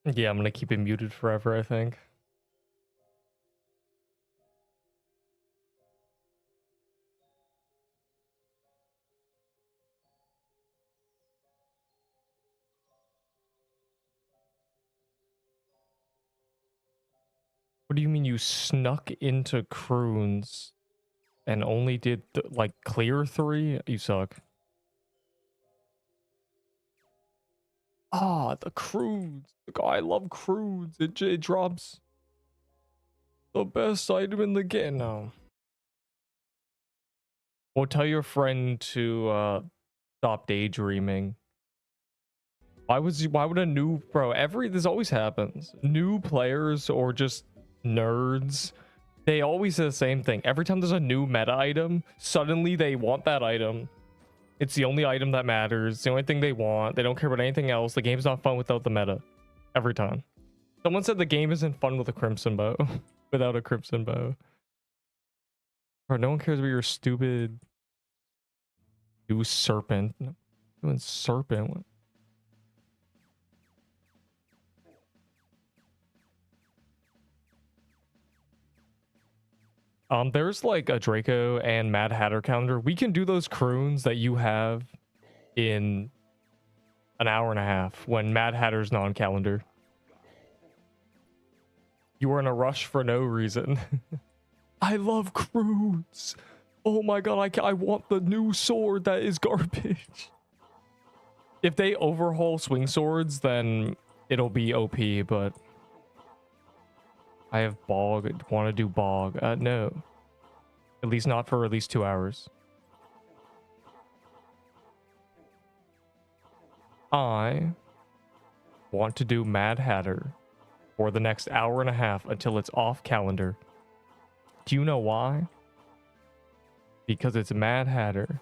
Yeah, I'm gonna keep it muted forever, I think. What do you mean you snuck into CRUINS and only did like clear 3? You suck. Ah, the CRUINS. I love CRUINS. It drops the best item in the game. No. Well, tell your friend to stop daydreaming. Why would a new this always happens. New players or just nerds, they always say the same thing. Every time there's a new meta item, suddenly they want that item. It's the only item that matters. It's the only thing they want. They don't care about anything else. The game's not fun without the meta. Every time. Someone said the game isn't fun with a crimson bow. Without a crimson bow. Bro, no one cares about your stupid new serpent. No, doing serpent. There's like a Draco and Mad Hatter calendar. We can do those CRUINS that you have in an hour and a half when Mad Hatter's not on calendar. You were in a rush for no reason. I love CRUINS. Oh my god, I want the new sword that is garbage. If they overhaul swing swords, then it'll be OP, but I have bog. Want to do bog? No. At least not for at least 2 hours. I want to do Mad Hatter for the next hour and a half until it's off calendar. Do you know why? Because it's Mad Hatter.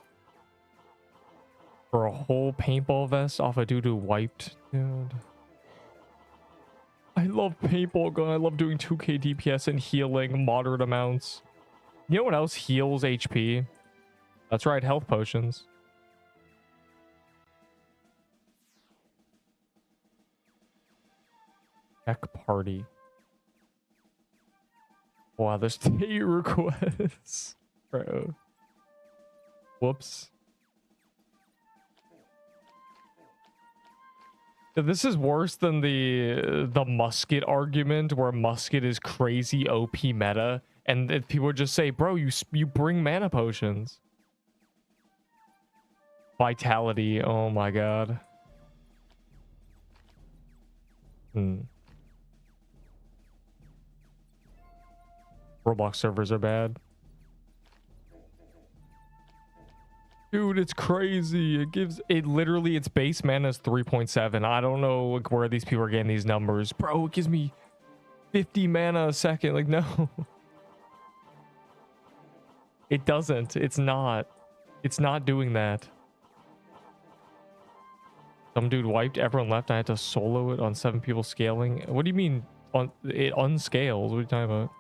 For a whole paintball vest off a dude who wiped. Dude. I love paintball gun. I love doing 2k DPS and healing moderate amounts. You know what else heals HP? That's right, health potions. Check party. Wow, there's 8 requests. Bro. Whoops. This is worse than the musket argument, where musket is crazy OP meta, and people would just say, "Bro, you bring mana potions." Vitality. Oh my god. Roblox servers are bad. Dude, it's crazy. It literally, its base mana is 3.7. I don't know like, where these people are getting these numbers. Bro, it gives me 50 mana a second. Like, no. It doesn't. It's not. It's not doing that. Some dude wiped, everyone left. I had to solo it on 7 people scaling. What do you mean it unscales? What are you talking about?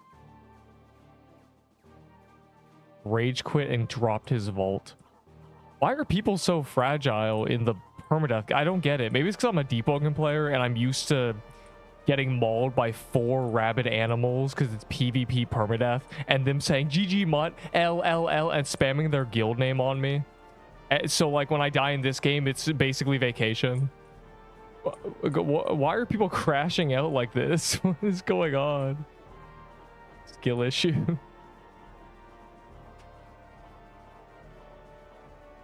Rage quit and dropped his vault. Why are people so fragile in the permadeath? I don't get it. Maybe it's because I'm a Deepwoken player and I'm used to getting mauled by 4 rabid animals because it's PvP permadeath, and them saying GG mutt, LLL, and spamming their guild name on me. So like when I die in this game, it's basically vacation. Why are people crashing out like this? What is going on? Skill issue.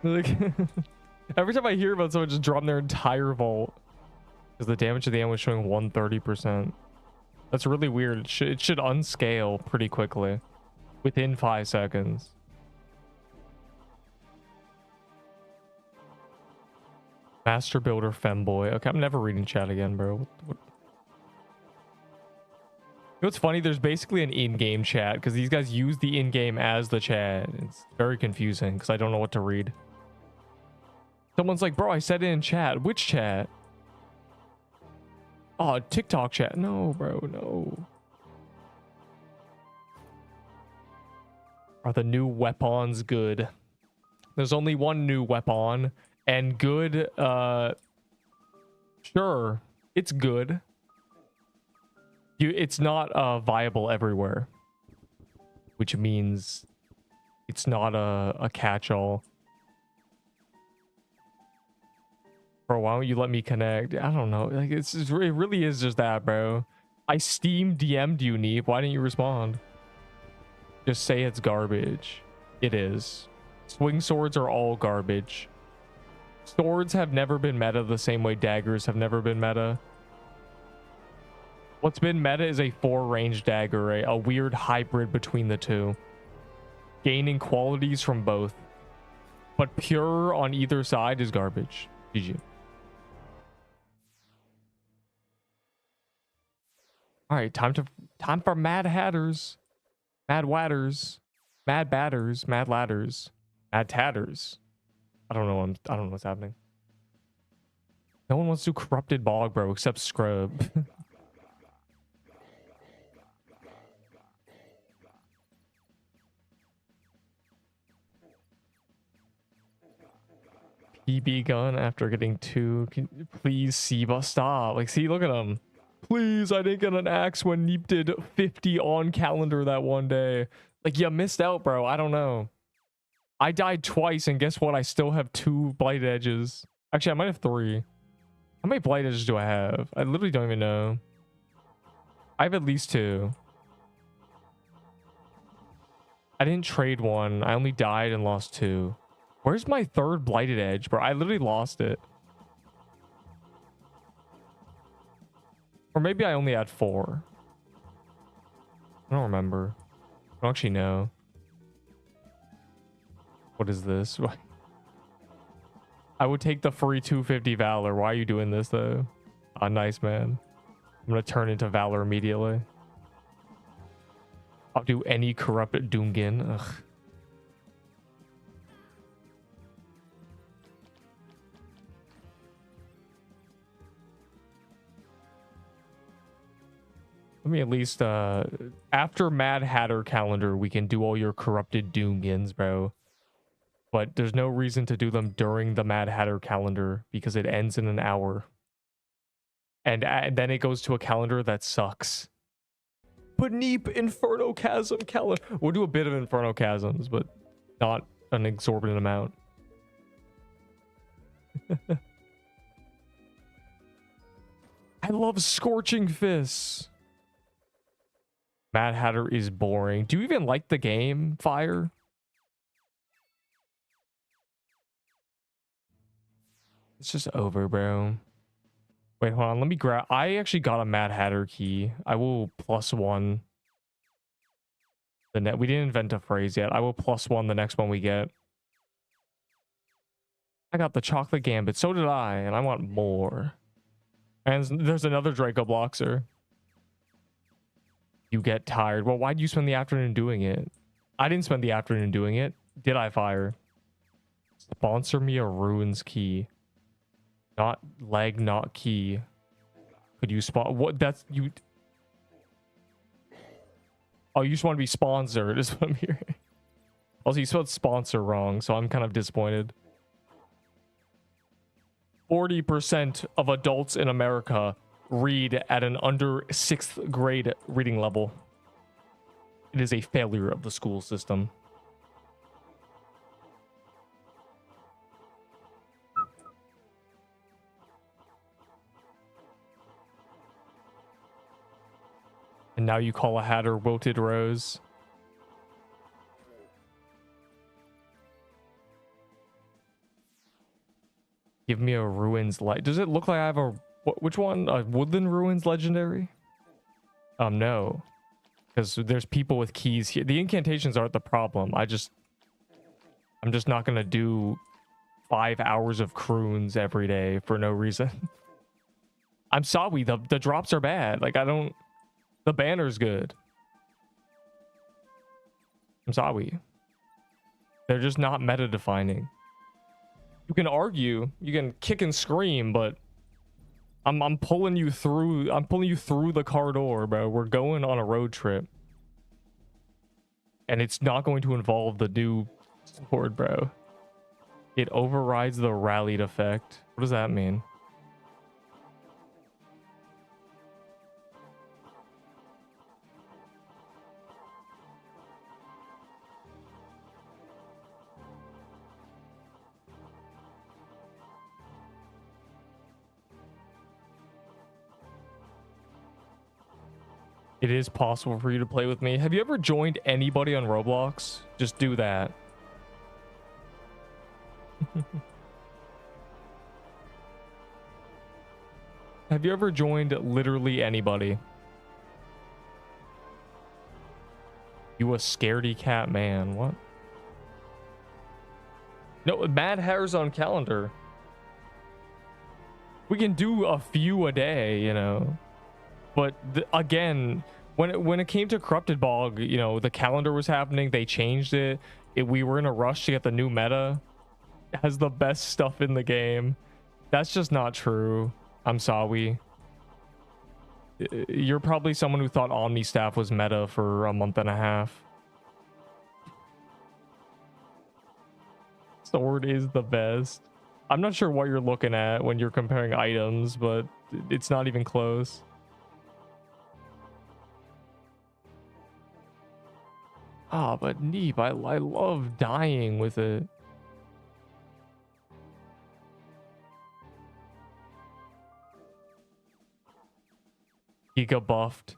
Like, every time I hear about someone just dropping their entire vault because the damage to the end was showing 130%. That's really weird. It should unscale pretty quickly within 5 seconds. Master builder femboy. Okay, I'm never reading chat again, bro. What? You know what's funny? There's basically an in-game chat because these guys use the in-game as the chat. It's very confusing because I don't know what to read. Someone's like, bro, I said it in chat. Which chat? Oh, TikTok chat. No, bro, no. Are the new weapons good? There's only one new weapon, and good, sure, it's good. It's not viable everywhere, which means it's not a catch-all. Bro, why don't you let me connect? I don't know. Like it really is just that, bro. I Steam DM'd you, Neep. Why didn't you respond? Just say it's garbage. It is. Swing swords are all garbage. Swords have never been meta the same way daggers have never been meta. What's been meta is a 4-range dagger, right? A weird hybrid between the two. Gaining qualities from both. But pure on either side is garbage. GG. Alright, time for Mad Hatters. Mad Watters. Mad Batters. Mad Ladders. Mad Tatters. I don't know what's happening. No one wants to do corrupted bog, bro, except Scrub. PB gun after getting 2. Please, Siba, stop. Like, see, look at him. Please, I didn't get an axe when Neep did 50 on calendar that one day. Like, you missed out, bro. I don't know. I died twice, and guess what? I still have 2 blighted edges. Actually, I might have 3. How many blighted edges do I have? I literally don't even know. I have at least 2. I didn't trade 1. I only died and lost 2. Where's my 3rd blighted edge, bro? I literally lost it. Or maybe I only had 4. I don't remember. I don't actually know. What is this? I would take the free 250 Valor. Why are you doing this, though? Ah, nice, man. I'm gonna turn into Valor immediately. I'll do any corrupted Doomgin. Ugh. Let me at least, after Mad Hatter calendar, we can do all your corrupted Doomgins, bro. But there's no reason to do them during the Mad Hatter calendar because it ends in an hour. And then it goes to a calendar that sucks. But Neep Inferno Chasm calendar. We'll do a bit of Inferno Chasms, but not an exorbitant amount. I love Scorching Fists. Mad Hatter is boring. Do you even like the game, Fire? It's just over, bro. Wait, hold on. Let me grab... I actually got a Mad Hatter key. I will +1. We didn't invent a phrase yet. I will +1 the next one we get. I got the Chocolate Gambit. So did I. And I want more. And there's another Draco Bloxer. You get tired. Well, why'd you spend the afternoon doing it? I didn't spend the afternoon doing it. Did I, Fire? Sponsor me a Ruins key. Not leg, not key. Could you spawn? What? That's you. Oh, you just want to be sponsored, is what I'm hearing. Also, you spelled sponsor wrong, so I'm kind of disappointed. 40% of adults in America read at an under 6th grade reading level. It is a failure of the school system. And now you call a Hatter Wilted Rose. Give me a Ruins light. Does it look like I have a... Which one? A Woodland Ruins Legendary? No. Because there's people with keys here. The incantations aren't the problem. I'm just not going to do 5 hours of CRUINS every day for no reason. I'm sorry. The drops are bad. Like, I don't... The banner's good. I'm sorry. They're just not meta defining. You can argue, you can kick and scream, but I'm pulling you through the car door, bro. We're going on a road trip. And it's not going to involve the new sword, bro. It overrides the rallied effect. What does that mean? It is possible for you to play with me. Have you ever joined anybody on Roblox? Just do that. Have you ever joined literally anybody? You a scaredy cat man. What? No, Mad Hatters on calendar. We can do a few a day, you know. But again, when it came to Corrupted Bog, you know, the calendar was happening. They changed it. We were in a rush to get the new meta. It has the best stuff in the game. That's just not true. I'm sorry. You're probably someone who thought Omni Staff was meta for a month and a half. Sword is the best. I'm not sure what you're looking at when you're comparing items, but it's not even close. Ah, but Neep, I love dying with it. Giga buffed.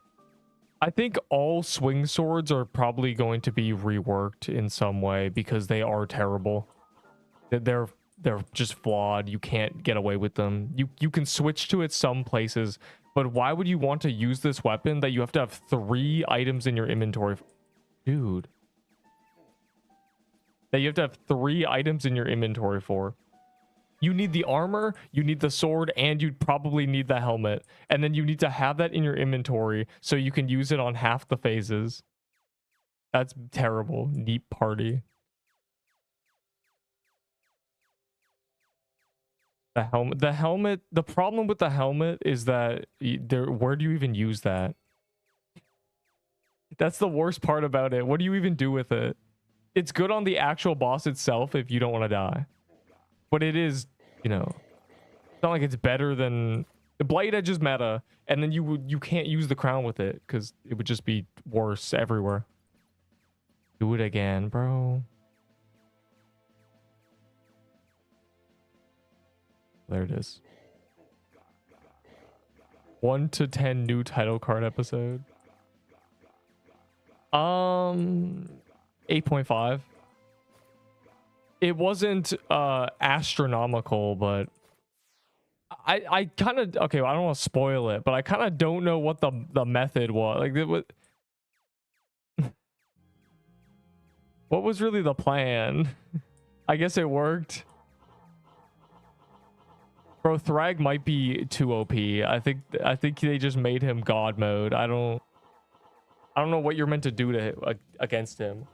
I think all swing swords are probably going to be reworked in some way because they are terrible. They're just flawed. You can't get away with them. You can switch to it some places, but why would you want to use this weapon that you have to have 3 items in your inventory? Dude. That you have to have 3 items in your inventory for. You need the armor, you need the sword, and you'd probably need the helmet. And then you need to have that in your inventory so you can use it on half the phases. That's terrible. Neat party. The helmet, the problem with the helmet is that where do you even use that? That's the worst part about it. What do you even do with it? It's good on the actual boss itself if you don't want to die. But it is, you know, it's not like it's better than the Blade Edge is meta, and then you can't use the crown with it because it would just be worse everywhere. Do it again, bro. There it is. 1 to 10 new title card episode. 8.5. It wasn't astronomical, but I kind of, okay, I don't want to spoil it, but I kind of don't know what the method was. Like what was really the plan? I guess it worked. Bro, Thrag might be too OP. I think they just made him God mode. I don't know what you're meant to do to against him.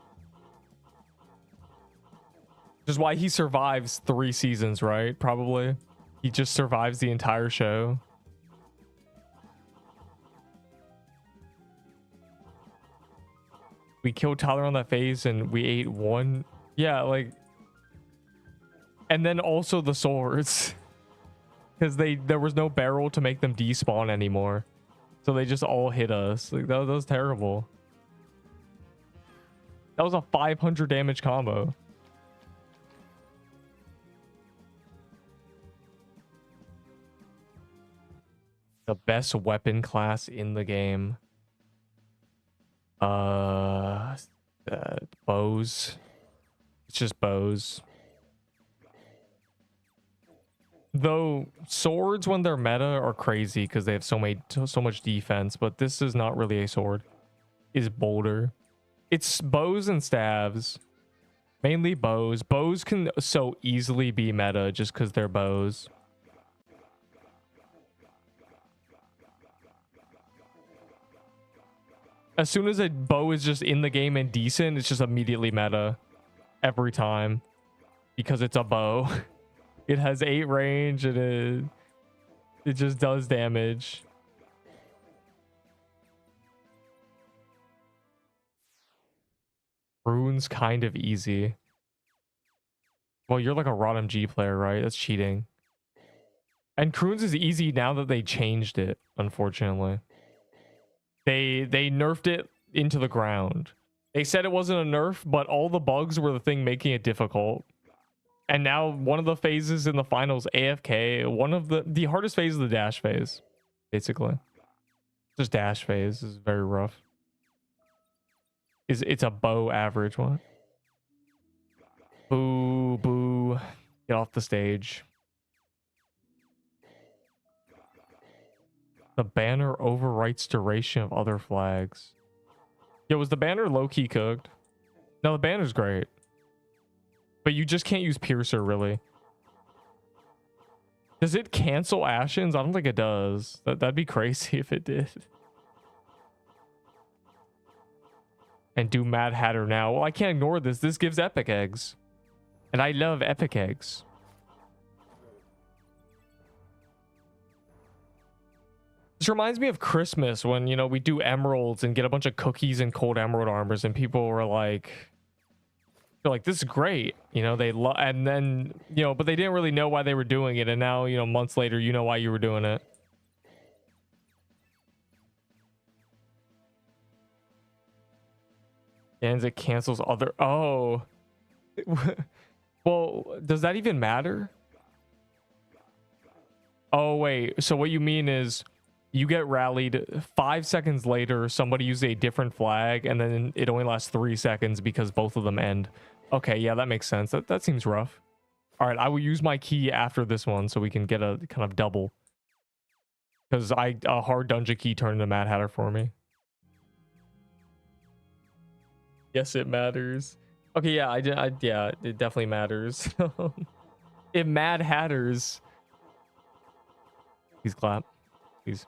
Which is why he survives 3 seasons, right? Probably. He just survives the entire show. We killed Tyler on that phase and we ate 1. Yeah, like. And then also the swords. Because there was no barrel to make them despawn anymore. So they just all hit us. Like that was terrible. That was a 500 damage combo. The best weapon class in the game. Bows. It's just bows. Though swords when they're meta are crazy because they have so much defense, but this is not really a sword. Is boulder. It's bows and staves. Mainly bows. Bows can so easily be meta just because they're bows. As soon as a bow is just in the game and decent, it's just immediately meta. Every time. Because it's a bow. It has 8 range and it just does damage. Rune's kind of easy. Well, you're like a Rod MG player, right? That's cheating. And CRUINS is easy now that they changed it, unfortunately. They nerfed it into the ground. They said it wasn't a nerf, but all the bugs were the thing making it difficult. And now one of the phases in the finals, AFK, one of the hardest phase is the dash phase, basically. Just dash phase is very rough. It's a bow average one. Boo, boo. Get off the stage. The banner overwrites duration of other flags. Yo, was the banner low-key cooked? No, the banner's great. But you just can't use Piercer, really. Does it cancel Ashens? I don't think it does. That'd be crazy if it did. And do Mad Hatter now. Well, I can't ignore this. This gives epic eggs. And I love epic eggs. This reminds me of Christmas when, you know, we do emeralds and get a bunch of cookies and cold emerald armors and people were like, they're like, this is great. You know, and then, you know, but they didn't really know why they were doing it. And now, you know, months later, you know why you were doing it. And it cancels other. Oh. Well, does that even matter? Oh, wait. So what you mean is you get rallied 5 seconds later, somebody uses a different flag, and then it only lasts 3 seconds because both of them end. Okay, yeah, that makes sense. That seems rough. All right, I will use my key after this one so we can get a kind of double. Because a hard dungeon key turned into Mad Hatter for me. Yes, it matters. Okay, yeah, yeah, it definitely matters. It Mad Hatters. Please clap. Please.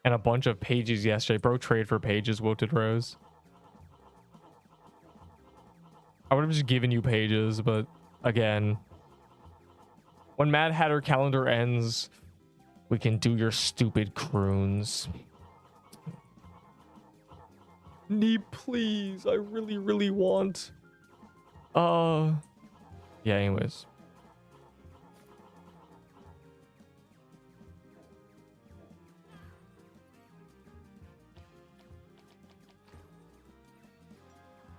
And a bunch of pages yesterday. Bro, trade for pages, Wilted Rose. I would have just given you pages, but again, when Mad Hatter calendar ends, we can do your stupid CRUINS. Need, please. I really, really want. Yeah, anyways.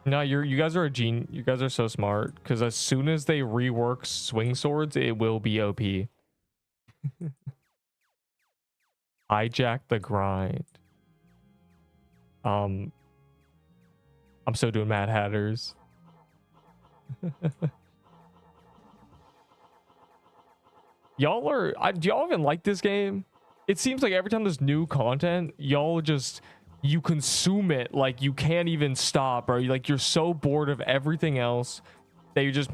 No, you guys are a genius. You guys are so smart. Because as soon as they rework swing swords, it will be OP. Hijack the grind. I'm so doing Mad Hatters. Y'all are. Do y'all even like this game? It seems like every time there's new content, y'all just. You consume it like you can't even stop, bro. You're so bored of everything else that you just,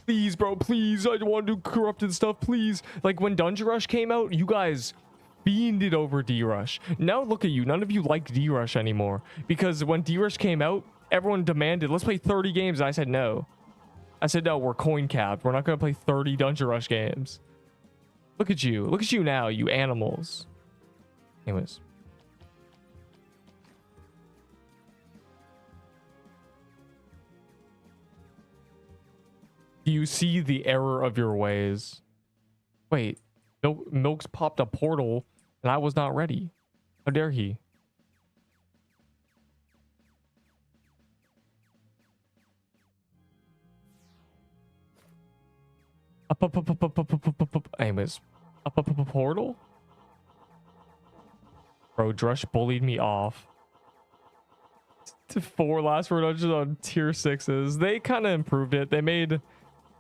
please, bro, please, I don't want to do corrupted stuff, please. Like when Dungeon Rush came out, you guys fiended over D-Rush. Now look at you, none of you like D-Rush anymore because when D-Rush came out, everyone demanded, let's play 30 games. And I said no. I said no, we're coin capped. We're not gonna play 30 Dungeon Rush games. Look at you now, you animals. Anyways. You see the error of your ways. Wait, Milk's popped a portal and I was not ready. How dare he? Anyways, portal? Bro, Drush bullied me off. 4 last word dungeons on tier 6s. They kind of improved it. They made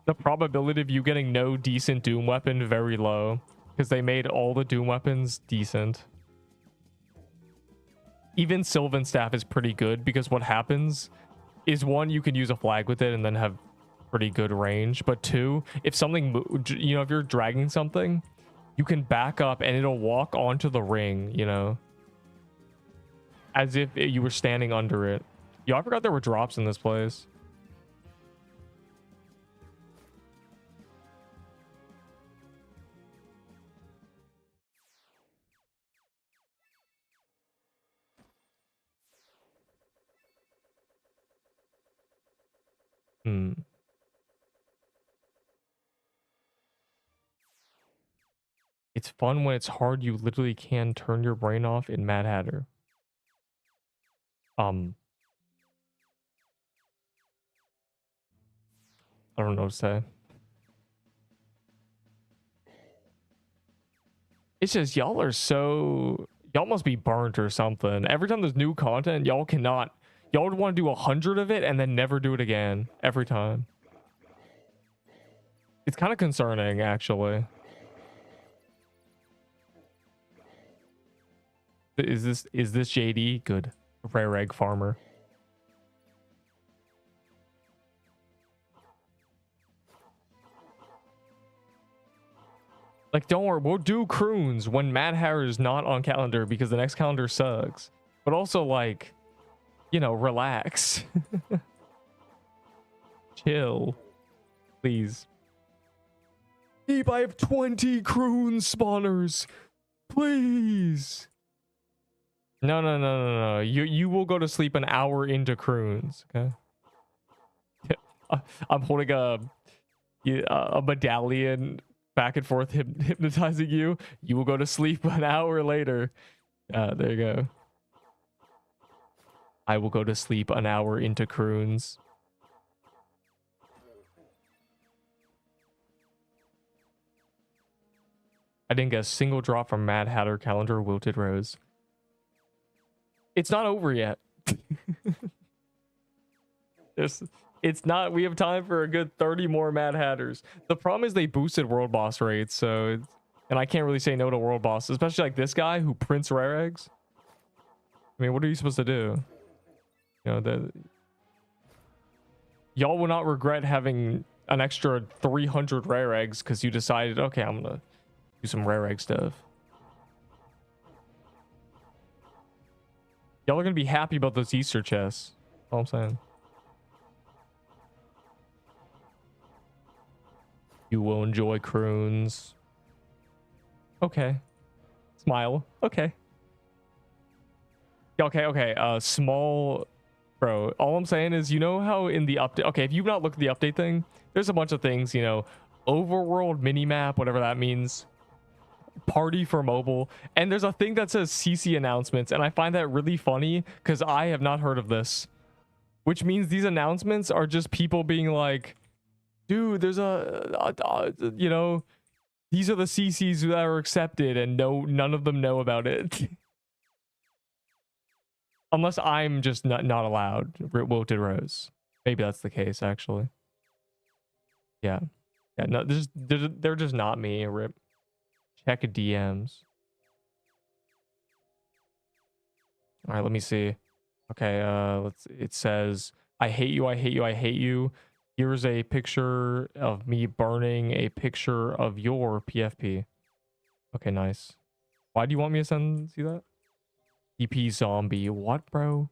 the probability of you getting no decent Doom weapon very low because they made all the Doom weapons decent. Even Sylvan Staff is pretty good because what happens is 1, you can use a flag with it and then have pretty good range, but 2, if something, you know, if you're dragging something, you can back up and it'll walk onto the ring, you know, as if you were standing under it. Yo, I forgot there were drops in this place. It's fun when it's hard. You literally can turn your brain off in Mad Hatter. I don't know what to say. It's just y'all are so Y'all must be burnt or something. Every time there's new content, y'all cannot. Y'all would want to do 100 of it and then never do it again. Every time. It's kind of concerning, actually. Is this JD? Good. Rare egg farmer. Like, don't worry, we'll do CRUINS when Mad Hatter is not on calendar because the next calendar sucks. But also, like, you know, relax. Chill. Please. Deep, I have 20 CRUINS spawners. Please. No. You will go to sleep an hour into CRUINS, okay? I'm holding a medallion back and forth hypnotizing you. You will go to sleep an hour later. There you go. I will go to sleep an hour into CRUINS. I didn't get a single drop from Mad Hatter calendar wilted rose. It's not over yet. It's not. We have time for a good 30 more Mad Hatters. The problem is they boosted world boss rates, so and I can't really say no to world boss, especially like this guy who prints rare eggs. I mean, what are you supposed to do? You know, y'all will not regret having an extra 300 rare eggs because you decided, okay, I'm gonna do some rare egg stuff. Y'all are gonna be happy about those Easter chests. That's all I'm saying. You will enjoy CRUINS. Okay. Smile. Okay. Okay. Small... Bro, all I'm saying is, you know how in the update... Okay, if you've not looked at the update thing, there's a bunch of things, you know, overworld minimap, whatever that means, party for mobile, and there's a thing that says CC announcements, and I find that really funny because I have not heard of this, which means these announcements are just people being like, dude, there's you know, these are the CCs that are accepted, and none of them know about it. Unless I'm just not allowed. Wilted Rose. Maybe that's the case, actually. Yeah. No, they're just not me. Rip. Check DMs. All right, let me see. Okay, it says, I hate you, I hate you, I hate you. Here's a picture of me burning a picture of your PFP. Okay, nice. Why do you want me to see that? TP zombie. What, bro?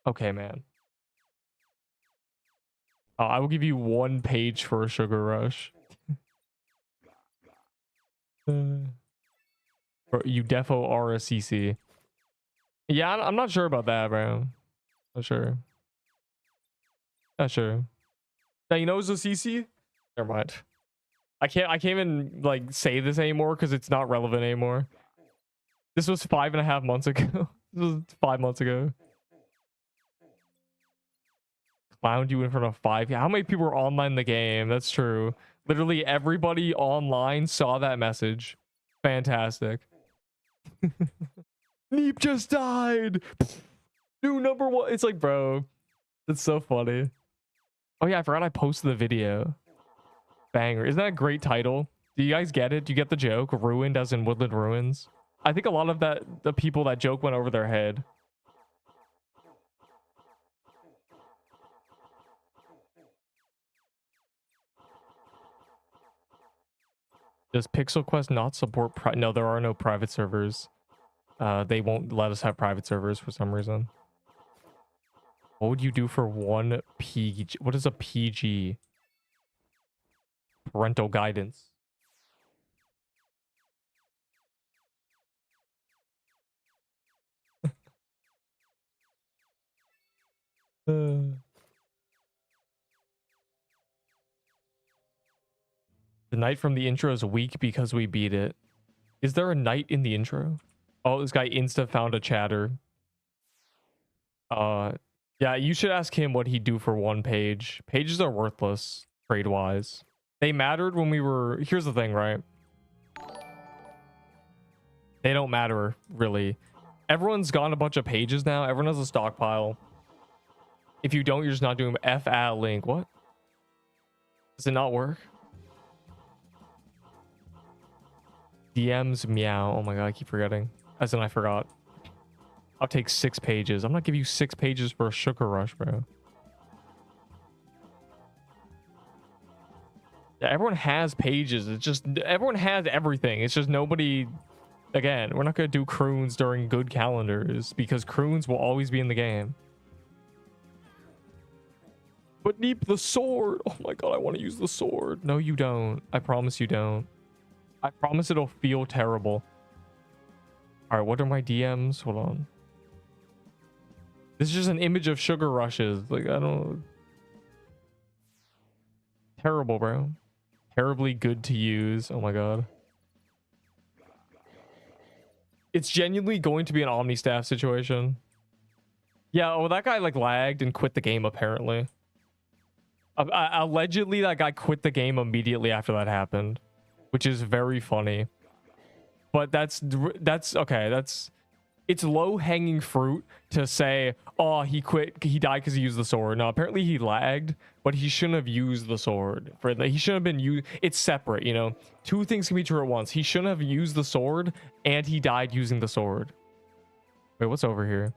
Okay, man. I will give you 1 page for a sugar rush. Bro, you defo are a CC. Yeah, I'm not sure about that, bro. Not sure. Not sure. Now you know it's a CC? Never mind. I can't even like say this anymore because it's not relevant anymore. This was 5.5 months ago. This was 5 months ago. Clowned you in front of 5. How many people were online in the game? That's true. Literally everybody online saw that message. Fantastic. Neep just died. New number 1. It's like, bro, it's so funny. Oh yeah, I forgot I posted the video. Banger. Isn't that a great title? Do you guys get it? Do you get the joke? Ruined as in Woodland Ruins? I think a lot of the people that joke went over their head. Does Pixel Quest not support no, there are no private servers. They won't let us have private servers for some reason. What would you do for 1 PG? What is a PG? Parental guidance. The night from the intro is weak because we beat it. Is there a night in the intro? Oh, this guy insta found a chatter. Yeah, you should ask him what he'd do for 1 page. Pages are worthless trade-wise. They mattered when we were... Here's the thing, right? They don't matter, really. Everyone's gotten a bunch of pages now. Everyone has a stockpile. If you don't, you're just not doing F at link. What? Does it not work? DMs meow. Oh my god, I keep forgetting. As in, I forgot. I'll take 6 pages. I'm not giving you 6 pages for a sugar rush, bro. Yeah, everyone has pages. It's just everyone has everything. It's just nobody. Again, we're not gonna do CRUINS during good calendars because CRUINS will always be in the game. But Neep, the sword. Oh my god, I want to use the sword. No, you don't. I promise you don't. I promise it'll feel terrible. All right, what are my DMs? Hold on. This is just an image of sugar rushes. Like, I don't... Terrible, bro. Terribly good to use. Oh my god. It's genuinely going to be an Omni-staff situation. Yeah, well, that guy, like, lagged and quit the game, apparently. Allegedly, that guy quit the game immediately after that happened. Which is very funny. But that's okay, that's... It's low-hanging fruit to say, oh, he quit, he died because he used the sword. No, apparently he lagged, but he shouldn't have used the sword. He shouldn't have been used... It's separate, you know? 2 things can be true at once. He shouldn't have used the sword, and he died using the sword. Wait, what's over here?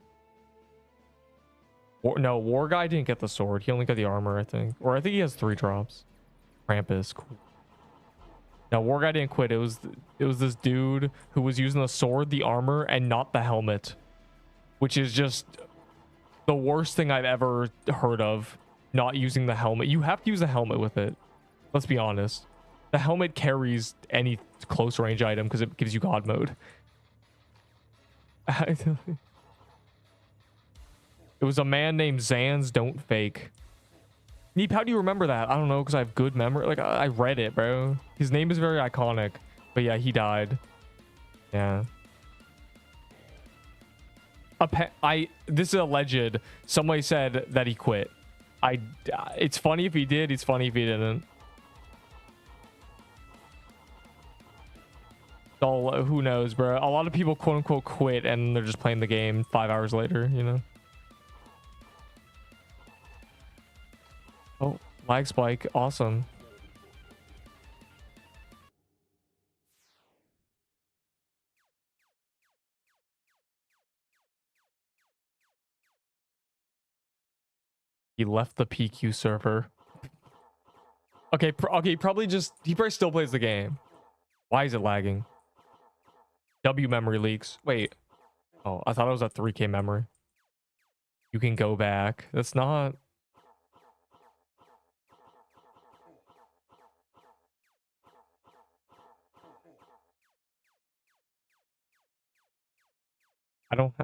No, War Guy didn't get the sword. He only got the armor, I think. Or I think he has 3 drops. Krampus, cool. Now, War Guy didn't quit. It was this dude who was using the sword, the armor, and not the helmet. Which is just the worst thing I've ever heard of. Not using the helmet. You have to use the helmet with it. Let's be honest. The helmet carries any close range item because it gives you God mode. It was a man named Zan's Don't Fake. Neep, how do you remember that? I don't know, because I have good memory. Like, I read it, bro. His name is very iconic. But yeah, he died. Yeah. This is alleged. Somebody said that he quit. It's funny if he did. It's funny if he didn't. So, who knows, bro? A lot of people, quote unquote, quit and they're just playing the game 5 hours later, you know? Oh, lag spike. Awesome. He left the PQ server. Okay, okay, he probably still plays the game. Why is it lagging? W memory leaks. Wait. Oh, I thought it was a 3K memory. You can go back. That's not...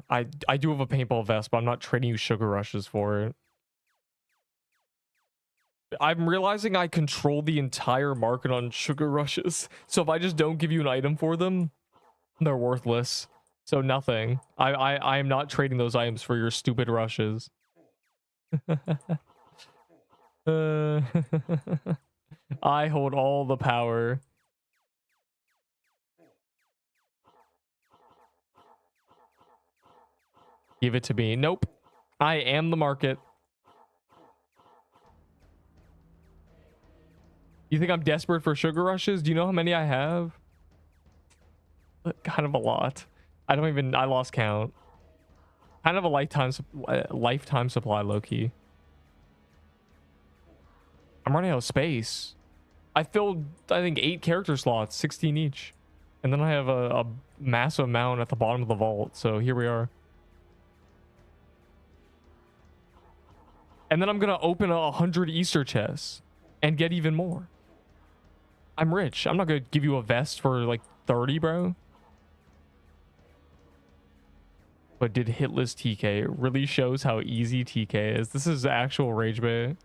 I do have a paintball vest, but I'm not trading you sugar rushes for it. I'm realizing I control the entire market on sugar rushes. So if I just don't give you an item for them, they're worthless. So nothing. I am not trading those items for your stupid rushes. I hold all the power. Give it to me. Nope. I am the market. You think I'm desperate for sugar rushes? Do you know how many I have? Kind of a lot. I lost count. Kind of a lifetime supply, low-key. I'm running out of space. I filled, I think, 8 character slots, 16 each. And then I have a massive amount at the bottom of the vault. So here we are. And then I'm going to open 100 Easter chests and get even more. I'm rich. I'm not going to give you a vest for like 30, bro. But did hitless TK? It really shows how easy TK is. This is actual rage bait.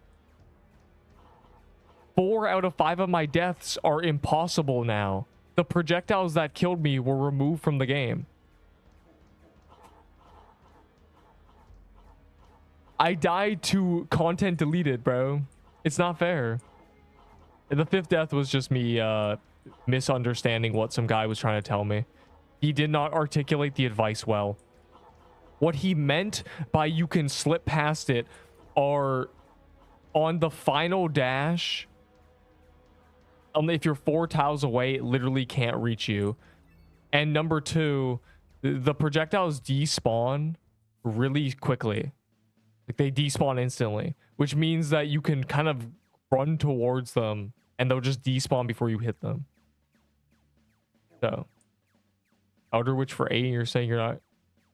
4 out of 5 of my deaths are impossible now. The projectiles that killed me were removed from the game. I died to content deleted, bro. It's not fair. The fifth death was just me misunderstanding what some guy was trying to tell me. He did not articulate the advice well. What he meant by you can slip past it are on the final dash. If you're 4 tiles away, it literally can't reach you. And number 2, the projectiles despawn really quickly. Like they despawn instantly, which means that you can kind of run towards them and they'll just despawn before you hit them. So Outer Witch for 8, you're saying you're not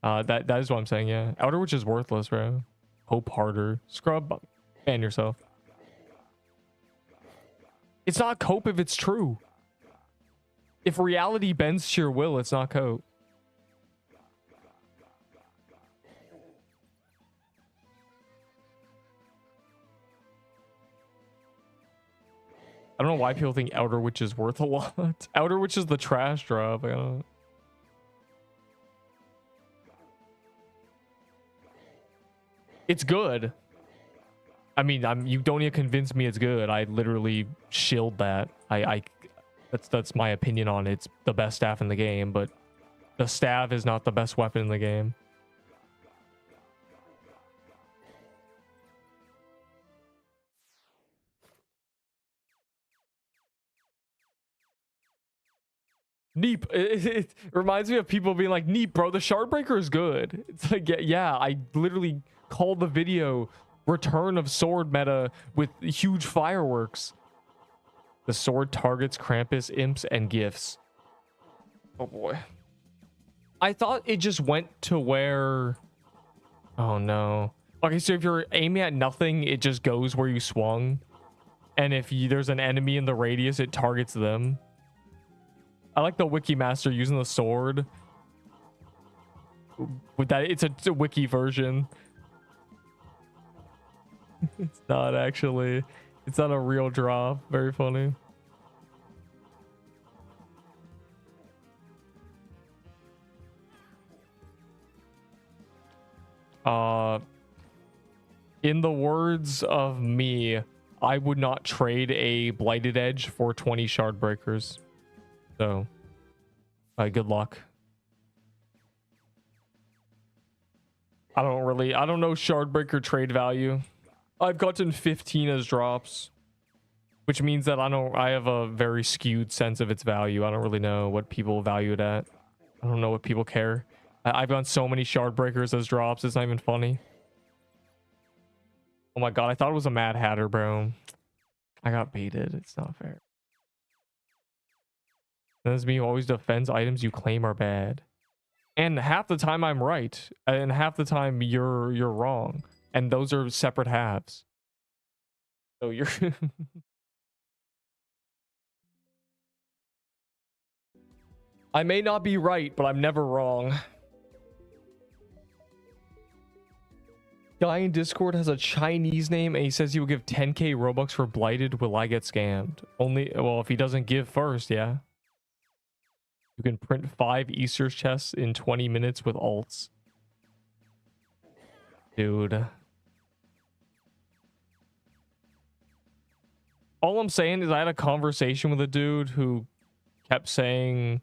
that is what I'm saying. Yeah, Outer Witch is worthless, bro. Hope harder. Scrub, ban yourself. It's not cope if it's true. If reality bends to your will, it's not cope. I don't know why people think Outer Witch is worth a lot. Outer Witch is the trash drop. I don't. It's good. I mean, you don't need to convince me it's good. I literally shilled that. That's my opinion on it. It's the best staff in the game, but the staff is not the best weapon in the game. Neep. It reminds me of people being like, Neep, bro, the Shardbreaker is good. It's like, yeah, I literally called the video Return of Sword meta with huge fireworks. The sword targets Krampus, imps, and gifts. Oh boy. I thought it just went to where... Oh no. Okay, so if you're aiming at nothing, it just goes where you swung. And if there's an enemy in the radius, it targets them. I like the Wiki Master using the sword. With that, it's a wiki version. It's not actually. It's not a real drop. Very funny. In the words of me, I would not trade a Blighted Edge for 20 Shardbreakers. So, good luck. I don't know Shardbreaker trade value. I've gotten 15 as drops, which means that I have a very skewed sense of its value. I don't really know what people value it at. I don't know what people care. I've gotten so many Shardbreakers as drops, it's not even funny. Oh my god, I thought it was a Mad Hatter, bro. I got baited. It's not fair. That's me who always defends items you claim are bad. And half the time I'm right. And half the time you're wrong. And those are separate halves. So you're... I may not be right, but I'm never wrong. Guy in Discord has a Chinese name and he says he will give 10k Robux for Blighted. Will I get scammed? Only, well, if he doesn't give first, yeah. You can print 5 Easter chests in 20 minutes with alts. Dude. All I'm saying is I had a conversation with a dude who kept saying,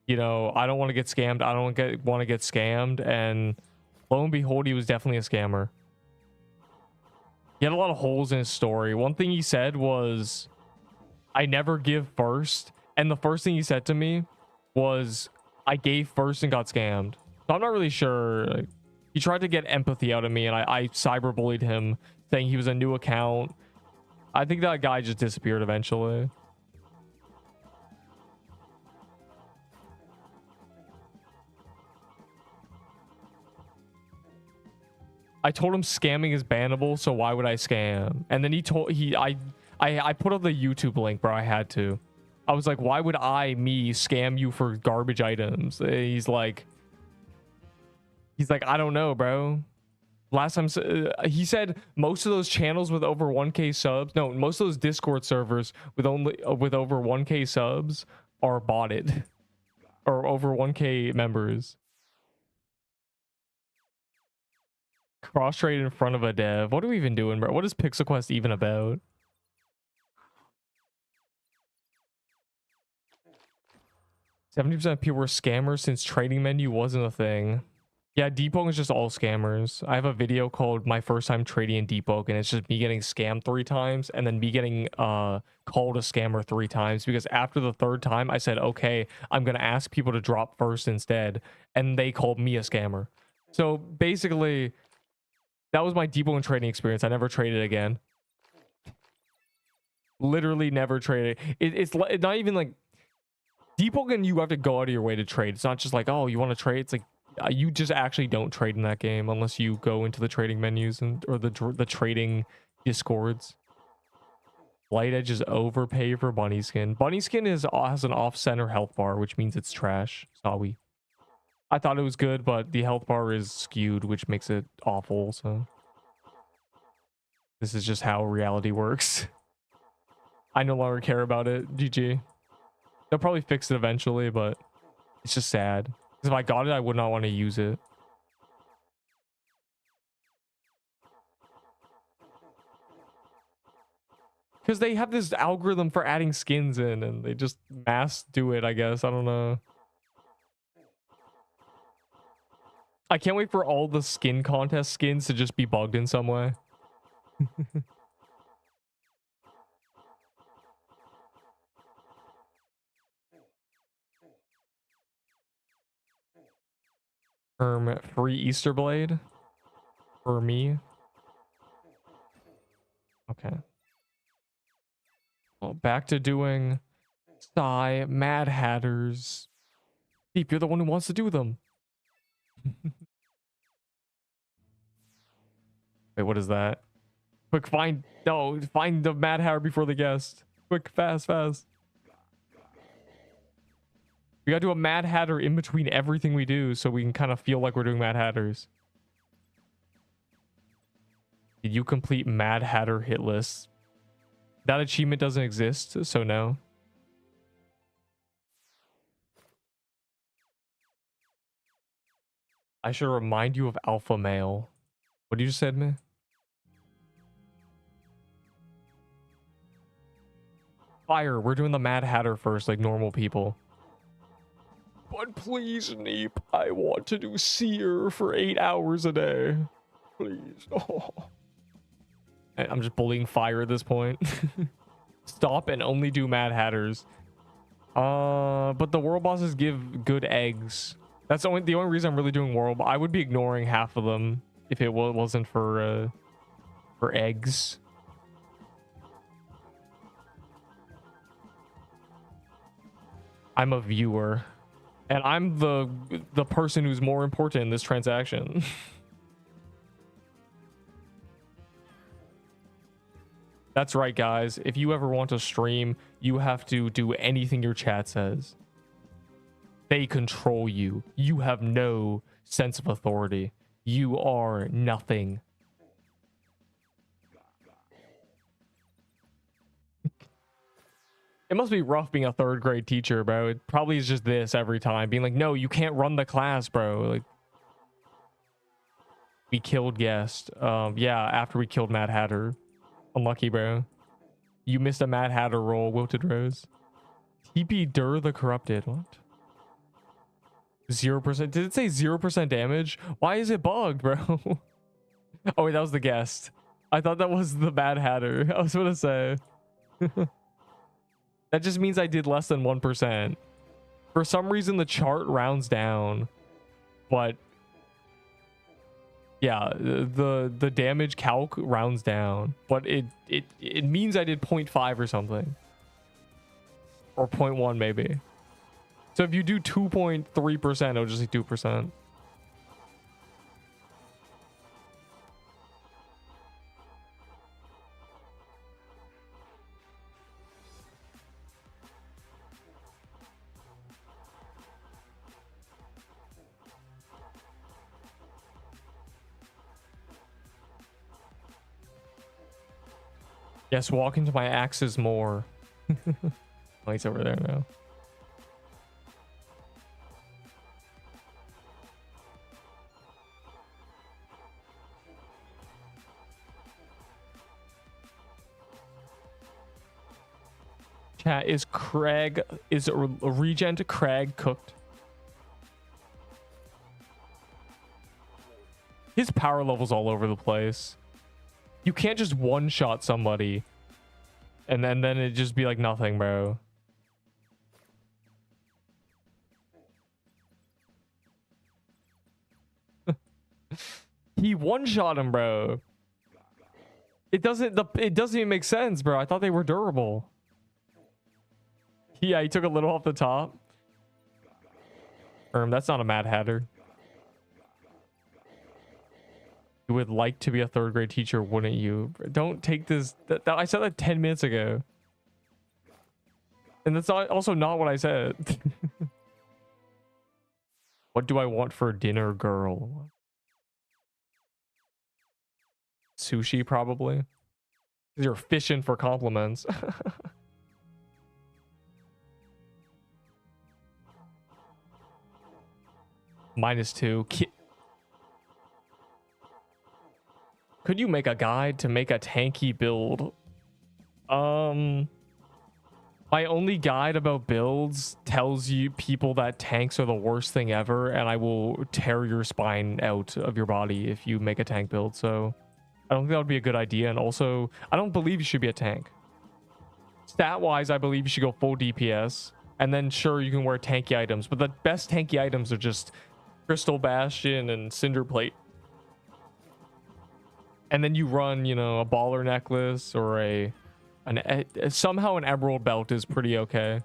you know, I don't want to get scammed. I don't want to get scammed. And lo and behold, he was definitely a scammer. He had a lot of holes in his story. One thing he said was, I never give first. And the first thing he said to me was, I gave first and got scammed. So I'm not really sure. Like, he tried to get empathy out of me and I cyberbullied him saying he was a new account. I think that guy just disappeared eventually. I told him scamming is bannable, so why would I scam? And then I put up the YouTube link, bro. I had to. I was like, why would me scam you for garbage items? He's like, I don't know, bro. Last time he said most of those channels with over 1k subs, no, most of those Discord servers with over 1k subs are botted, or over 1k members. Cross trade in front of a dev. What are we even doing, bro? What is Pixel Quest even about? 70% of people were scammers since trading menu wasn't a thing. Yeah, Deepwoken is just all scammers. I have a video called My First Time Trading in Deepwoken. It's just me getting scammed 3 times and then me getting called a scammer 3 times, because after the 3rd time I said, okay, I'm going to ask people to drop first instead. And they called me a scammer. So basically, that was my Deepwoken trading experience. I never traded again. Literally never traded. It's not even like Deepwoken, you have to go out of your way to trade. It's not just like, oh, you want to trade. It's like you just actually don't trade in that game unless you go into the trading menus or the trading discords. Light Edge is overpay for Bunny Skin. Bunny Skin has an off-center health bar, which means it's trash. Sorry. I thought it was good, but the health bar is skewed, which makes it awful. So this is just how reality works. I no longer care about it. GG. They'll probably fix it eventually, but it's just sad. Because if I got it, I would not want to use it. Because they have this algorithm for adding skins in, and they just mass do it, I guess. I don't know. I can't wait for all the skin contest skins to just be bugged in some way. Free Easter Blade for me. Okay. Well, back to doing Mad Hatters. Deep, you're the one who wants to do them. Wait, what is that? Quick, find the Mad Hatter before the guest. Quick, fast. We gotta do a Mad Hatter in between everything we do so we can kind of feel like we're doing Mad Hatters. Did you complete Mad Hatter hit lists? That achievement doesn't exist, so no. I should remind you of Alpha Male. What did you just say to me? Fire, we're doing the Mad Hatter first, like normal people. But please, Neep, I want to do Seer for 8 hours a day. Please. Oh. I'm just bullying Fire at this point. Stop and only do Mad Hatters. But the world bosses give good eggs. That's the only reason I'm really doing world. I would be ignoring half of them if it wasn't for eggs. I'm a viewer, and I'm the person who's more important in this transaction. That's right, guys. If you ever want to stream, you have to do anything your chat says. They control you. You have no sense of authority. You are nothing. It must be rough being a 3rd grade teacher, bro. It probably is just this every time. Being like, no, you can't run the class, bro. Like, we killed Guest. Yeah, after we killed Mad Hatter. Unlucky, bro. You missed a Mad Hatter roll, Wilted Rose. TP Dur the Corrupted. What? 0%? Did it say 0% damage? Why is it bugged, bro? Oh, wait, that was the Guest. I thought that was the Mad Hatter. I was gonna say. That just means I did less than 1%. For some reason, the chart rounds down. But yeah, the damage calc rounds down. But it means I did 0.5 or something. Or 0.1 maybe. So if you do 2.3%, it'll just say 2%. Yes, walk into my axes more. Oh, he's over there now. Chat, is Craig, is Regent Craig cooked? His power level's all over the place. You can't just one-shot somebody and then it just be like nothing, bro. He one-shot him, bro. It doesn't even make sense, bro. I thought they were durable. Yeah, he took a little off the top. That's not a Mad Hatter. You would like to be a third grade teacher, wouldn't you? Don't take this. I said that 10 minutes ago. And that's also not what I said. What do I want for dinner, girl? Sushi, probably. You're fishing for compliments. -2. Could you make a guide to make a tanky build? My only guide about builds tells you people that tanks are the worst thing ever, and I will tear your spine out of your body if you make a tank build. So I don't think that would be a good idea. And also, I don't believe you should be a tank. Stat-wise, I believe you should go full DPS. And then, sure, you can wear tanky items. But the best tanky items are just Crystal Bastion and Cinder Plate. And then you run, you know, a baller necklace or somehow an emerald belt is pretty okay.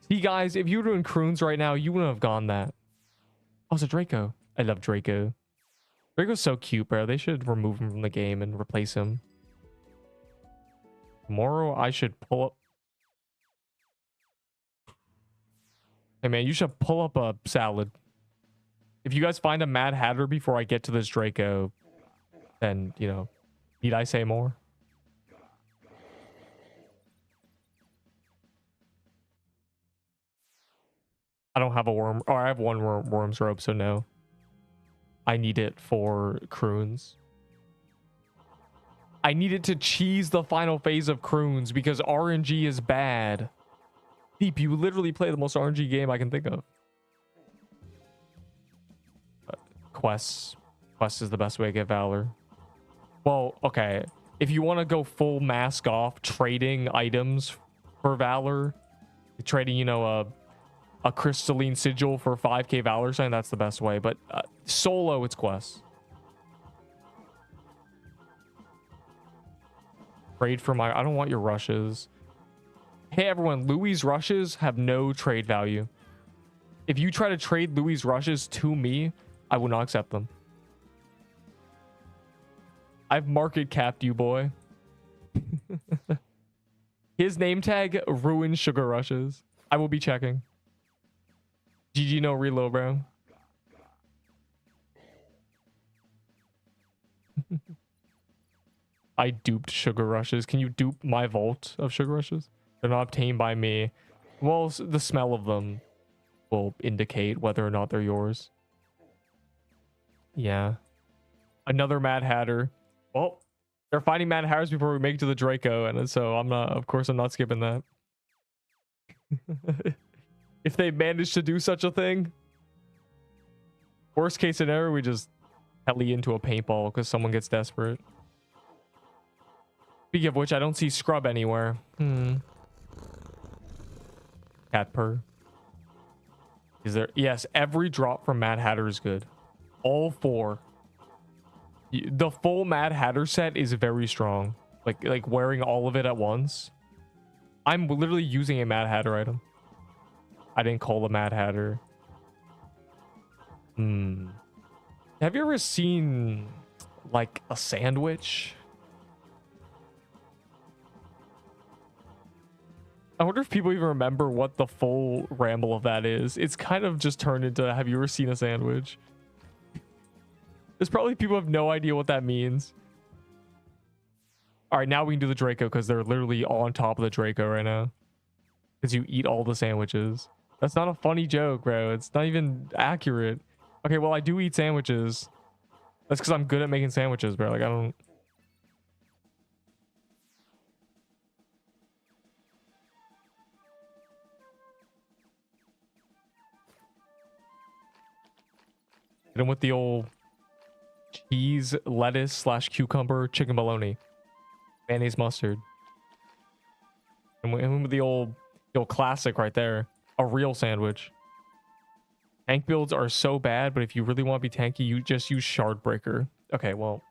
See, guys, if you were doing CRUINS right now, you wouldn't have gone that. Oh, it's a Draco. I love Draco. Draco's so cute, bro. They should remove him from the game and replace him. Tomorrow, I should pull up. Hey, man, you should pull up a salad. If you guys find a Mad Hatter before I get to this Draco, then, you know, need I say more? I don't have a worm, or I have one worm's robe, so no. I need it for CRUINS. I need it to cheese the final phase of CRUINS because RNG is bad. Deep, you literally play the most RNG game I can think of. Quests. Quest is the best way to get Valor. Well, okay. If you want to go full mask off trading items for Valor, trading, you know, a crystalline sigil for 5k Valor sign, that's the best way. But solo, it's quests. Trade for my... I don't want your rushes. Hey, everyone. Louis' rushes have no trade value. If you try to trade Louis' rushes to me, I will not accept them. I've market capped you, boy. His name tag, ruin sugar rushes. I will be checking. GG no reload, bro. I duped sugar rushes. Can you dupe my vault of sugar rushes? They're not obtained by me. Well, the smell of them will indicate whether or not they're yours. Yeah. Another Mad Hatter. Well, they're finding Mad Hatters before we make it to the Draco, and so I'm not, of course I'm not skipping that. If they manage to do such a thing, worst case scenario, we just heli into a paintball because someone gets desperate. Speaking of which, I don't see Scrub anywhere. Cat purr. Is there? Yes, every drop from Mad Hatter is good. All 4. The full Mad Hatter set is very strong. Like wearing all of it at once. I'm literally using a Mad Hatter item. I didn't call the Mad Hatter. Have you ever seen like a sandwich? I wonder if people even remember what the full ramble of that is. It's kind of just turned into, have you ever seen a sandwich? There's probably people who have no idea what that means. All right, now we can do the Draco because they're literally on top of the Draco right now. Because you eat all the sandwiches. That's not a funny joke, bro. It's not even accurate. Okay, well, I do eat sandwiches. That's because I'm good at making sandwiches, bro. Like, I don't... Hit him with the old cheese, lettuce slash cucumber, chicken bologna, mayonnaise, mustard. And hit him with the old classic right there. A real sandwich. Tank builds are so bad, but if you really want to be tanky, you just use shard breaker. Okay, well.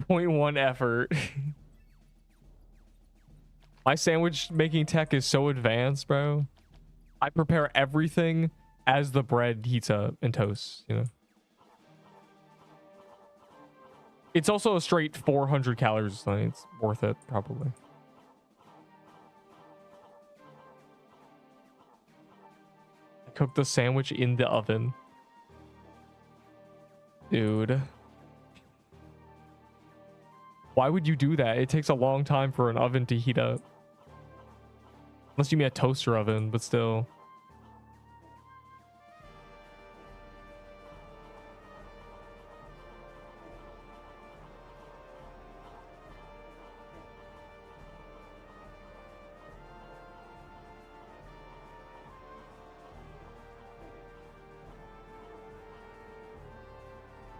0.1 effort. My sandwich making tech is so advanced, bro. I prepare everything as the bread heats up and toasts, you know. It's also a straight 400 calories, so it's worth it, probably. I cooked the sandwich in the oven. Dude. Why would you do that? It takes a long time for an oven to heat up. Unless you mean a toaster oven, but still.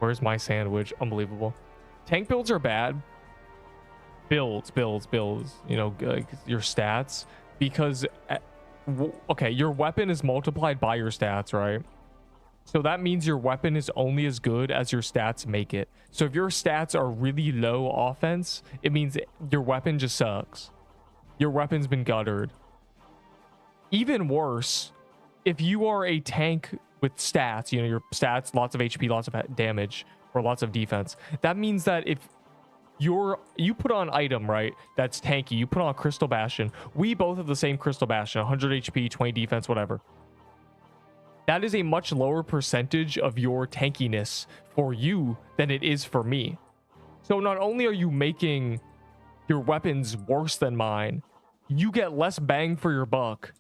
Where's my sandwich? Unbelievable. Tank builds are bad. Builds. You know, like your stats. Because, okay, your weapon is multiplied by your stats, right? So that means your weapon is only as good as your stats make it. So if your stats are really low offense, it means your weapon just sucks. Your weapon's been guttered. Even worse, if you are a tank with stats, you know, your stats, lots of HP, lots of damage, or lots of defense, that means that if you put on item, right, that's tanky, you put on Crystal Bastion, we both have the same Crystal Bastion, 100 HP, 20 defense, whatever. That is a much lower percentage of your tankiness for you than it is for me. So not only are you making your weapons worse than mine, you get less bang for your buck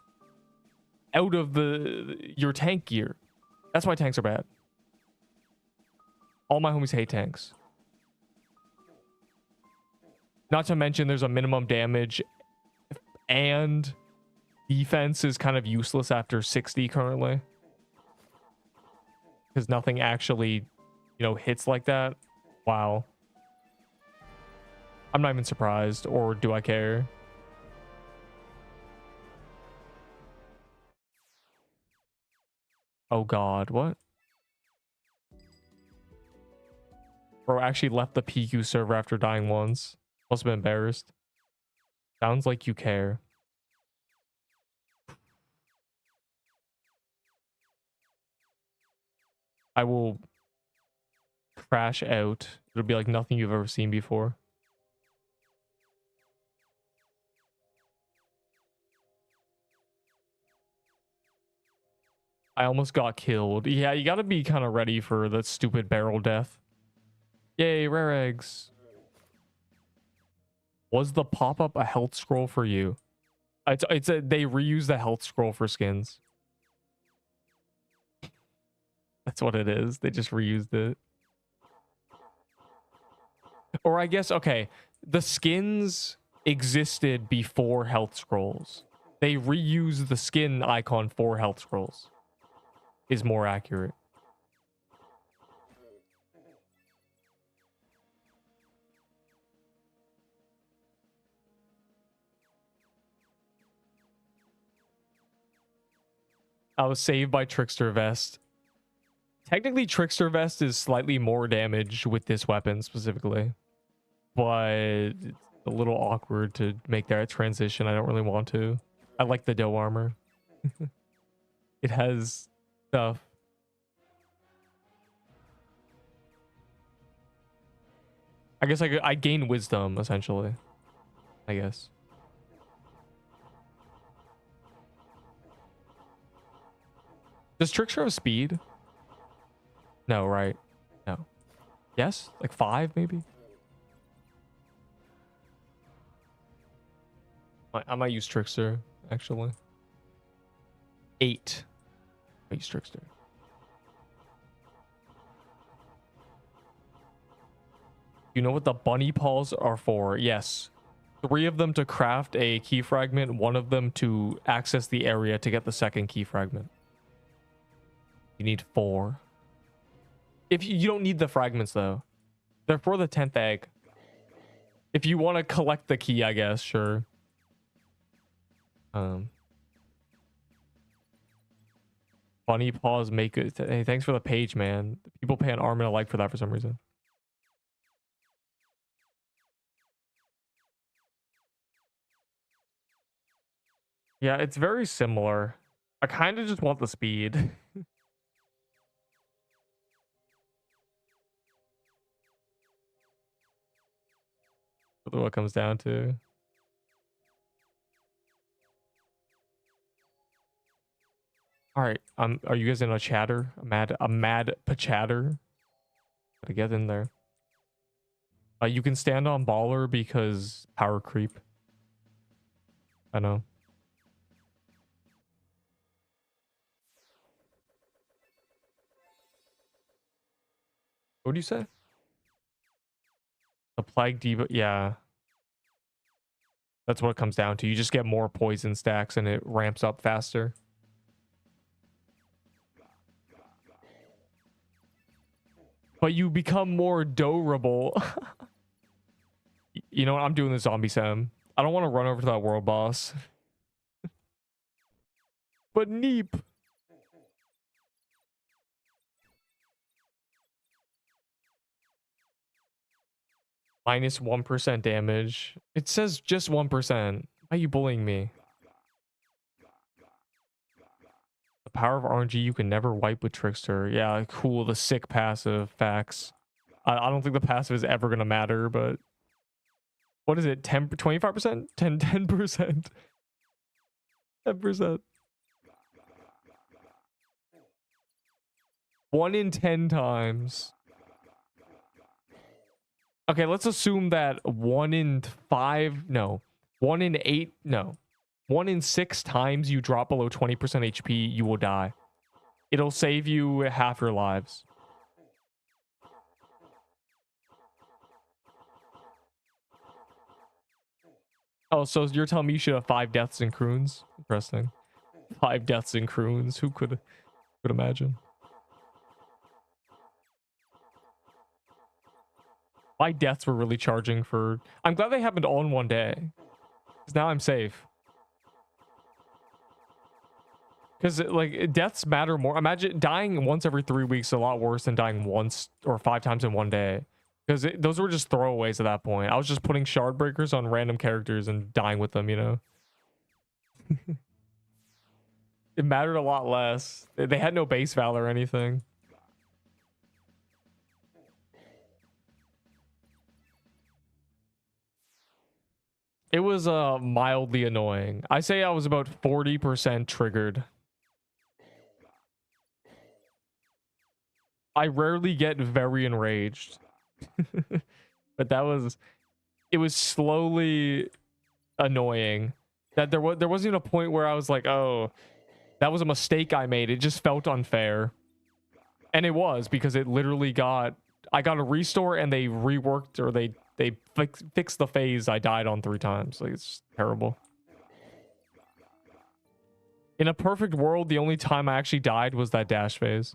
out of your tank gear. That's why tanks are bad. All my homies hate tanks. Not to mention there's a minimum damage and defense is kind of useless after 60 currently. Because nothing actually, you know, hits like that. Wow. I'm not even surprised, or do I care? Oh god, what? Bro actually left the PQ server after dying once. Must have been embarrassed. Sounds like you care. I will crash out. It'll be like nothing you've ever seen before. I almost got killed. Yeah, you gotta be kind of ready for the stupid barrel death. Yay, rare eggs. Was the pop-up a health scroll for you? They reuse the health scroll for skins. That's what it is. They just reused it. Or I guess, okay, the skins existed before health scrolls. They reused the skin icon for health scrolls. Is more accurate. I was saved by Trickster Vest. Technically, Trickster Vest is slightly more damage with this weapon specifically. But it's a little awkward to make that transition. I don't really want to. I like the dough armor. It has stuff. I guess I gain wisdom, essentially. I guess. Does Trickster have speed? No, right? No. Yes? Like 5, maybe? I might use Trickster, actually. 8. I use Trickster. You know what the bunny paws are for? Yes. 3 of them to craft a key fragment, 1 of them to access the area to get the second key fragment. You need 4. If you don't need the fragments though. They're for the 10th egg. If you want to collect the key, I guess, sure. Funny paws make it. Hey, thanks for the page, man. People pay an arm and a leg for that for some reason. Yeah, it's very similar. I kind of just want the speed. What it comes down to. All right, are you guys in a chatter? A mad pachatter? Gotta get in there. You can stand on baller because power creep. I know. What do you say? The plague diva, yeah. That's what it comes down to. You just get more poison stacks and it ramps up faster. But you become more durable. You know what? I'm doing the zombie sim. I don't want to run over to that world boss. But Neep. Minus 1% damage. It says just 1%. Why are you bullying me? The power of RNG you can never wipe with Trickster. Yeah, cool. The sick passive. Facts. I don't think the passive is ever going to matter, but... What is it? 10, 25%? 10%. 10%. 1 in 10 times. Okay, let's assume that 1 in 5, no. 1 in 8, no. 1 in 6 times you drop below 20% HP, you will die. It'll save you half your lives. Oh, so you're telling me you should have 5 deaths in CRUINS? Interesting. 5 deaths in CRUINS. Who could imagine? My deaths were really charging for... I'm glad they happened all in one day. Because now I'm safe. Because, like, deaths matter more. Imagine dying once every 3 weeks is a lot worse than dying once or 5 times in one day. Because those were just throwaways at that point. I was just putting shard breakers on random characters and dying with them, you know? It mattered a lot less. They had no base val or anything. It was mildly annoying. I say I was about 40% triggered. I rarely get very enraged. But it was slowly annoying. That there wasn't even a point where I was like, oh, that was a mistake I made. It just felt unfair. And it was, because it literally I got a restore and they reworked, or they fixed the phase I died on 3 times. Like, it's terrible. In a perfect world, the only time I actually died was that dash phase.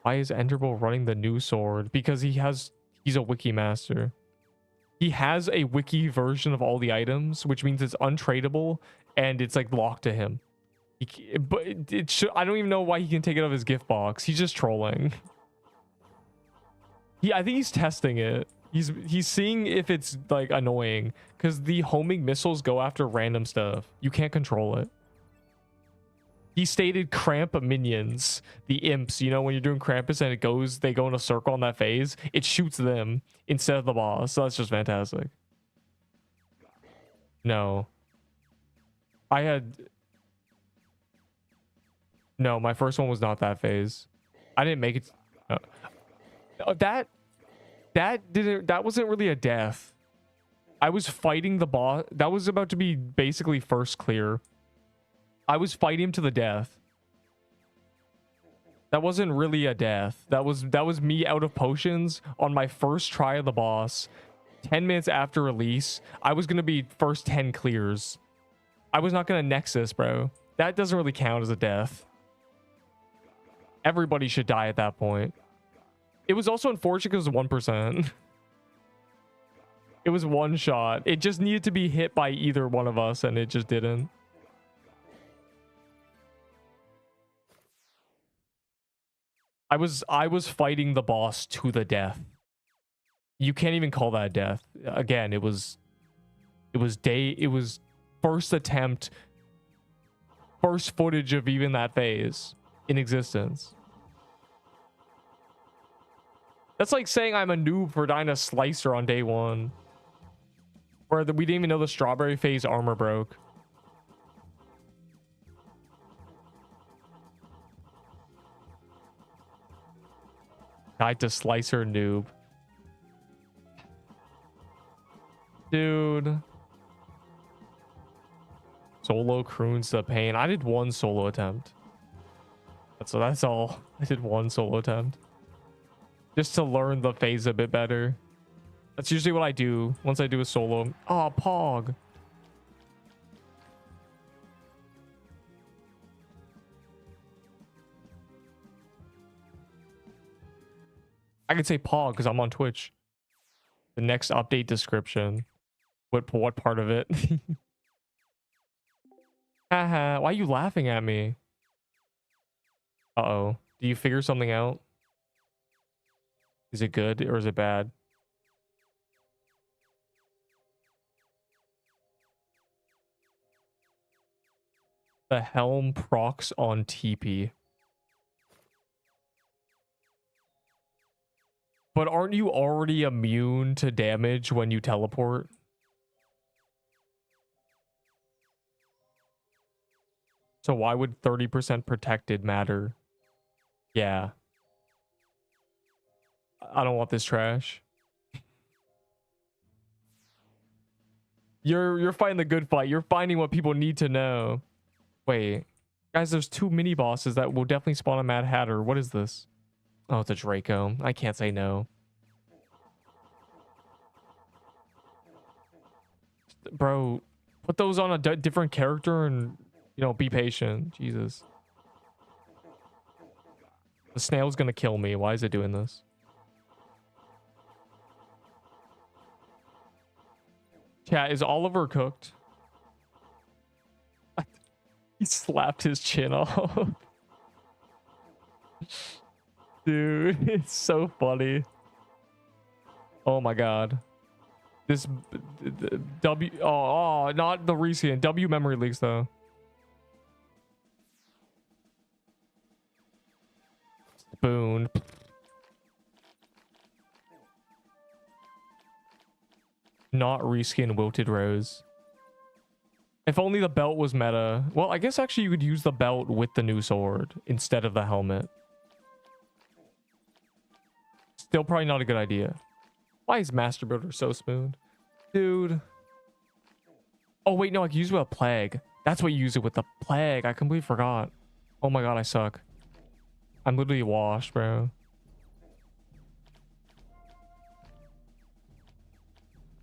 Why is Enderbull running the new sword? Because he's a wiki master. He has a wiki version of all the items, which means it's untradeable and it's like locked to him. But I don't even know why he can take it out of his gift box. He's just trolling. I think he's testing it. He's seeing if it's like annoying, because the homing missiles go after random stuff. You can't control it. He stated cramp minions, the imps, you know, when you're doing Krampus and they go in a circle on that phase, it shoots them instead of the boss. So that's just fantastic. No. No, my first one was not that phase. I didn't make it. That wasn't really a death. I was fighting the boss. That was about to be basically first clear. I was fighting him to the death. That wasn't really a death. That was me out of potions on my first try of the boss. 10 minutes after release, I was gonna be first 10 clears. I was not gonna Nexus, bro. That doesn't really count as a death. Everybody should die at that point. It was also unfortunate because it was 1%. It was one shot. It just needed to be hit by either one of us, and it just didn't. I was fighting the boss to the death. You can't even call that death. Again, it was first attempt, first footage of even that phase in existence. That's like saying I'm a noob for dying a slicer on day one. Where we didn't even know the strawberry phase armor broke. Died to slicer noob. Dude. Solo CRUINS the pain. I did one solo attempt. That's all. I did one solo attempt. Just to learn the phase a bit better. That's usually what I do once I do a solo. Oh, Pog. I can say Pog because I'm on Twitch. The next update description. What part of it? Haha, why are you laughing at me? Uh-oh. Do you figure something out? Is it good or is it bad? The helm procs on TP. But aren't you already immune to damage when you teleport? So why would 30% protected matter? Yeah. I don't want this trash. You're fighting the good fight. You're finding what people need to know. Wait. Guys, there's 2 mini bosses that will definitely spawn a Mad Hatter. What is this? Oh, it's a Draco. I can't say no. Bro, put those on a different character and, you know, be patient. Jesus. The snail's gonna kill me. Why is it doing this? Chat, is Oliver cooked? He slapped his chin off. Dude, it's so funny. Oh my god. This W... Oh, not the reskin. W memory leaks, though. Spoon. Not reskin Wilted Rose. If only the belt was meta. Well, I guess actually you could use the belt with the new sword instead of the helmet. Still probably not a good idea. Why is Master Builder so smooth? Dude. Oh, wait, no, I can use it with a plague. That's what you use it with, the plague. I completely forgot. Oh my god, I suck. I'm literally washed, bro.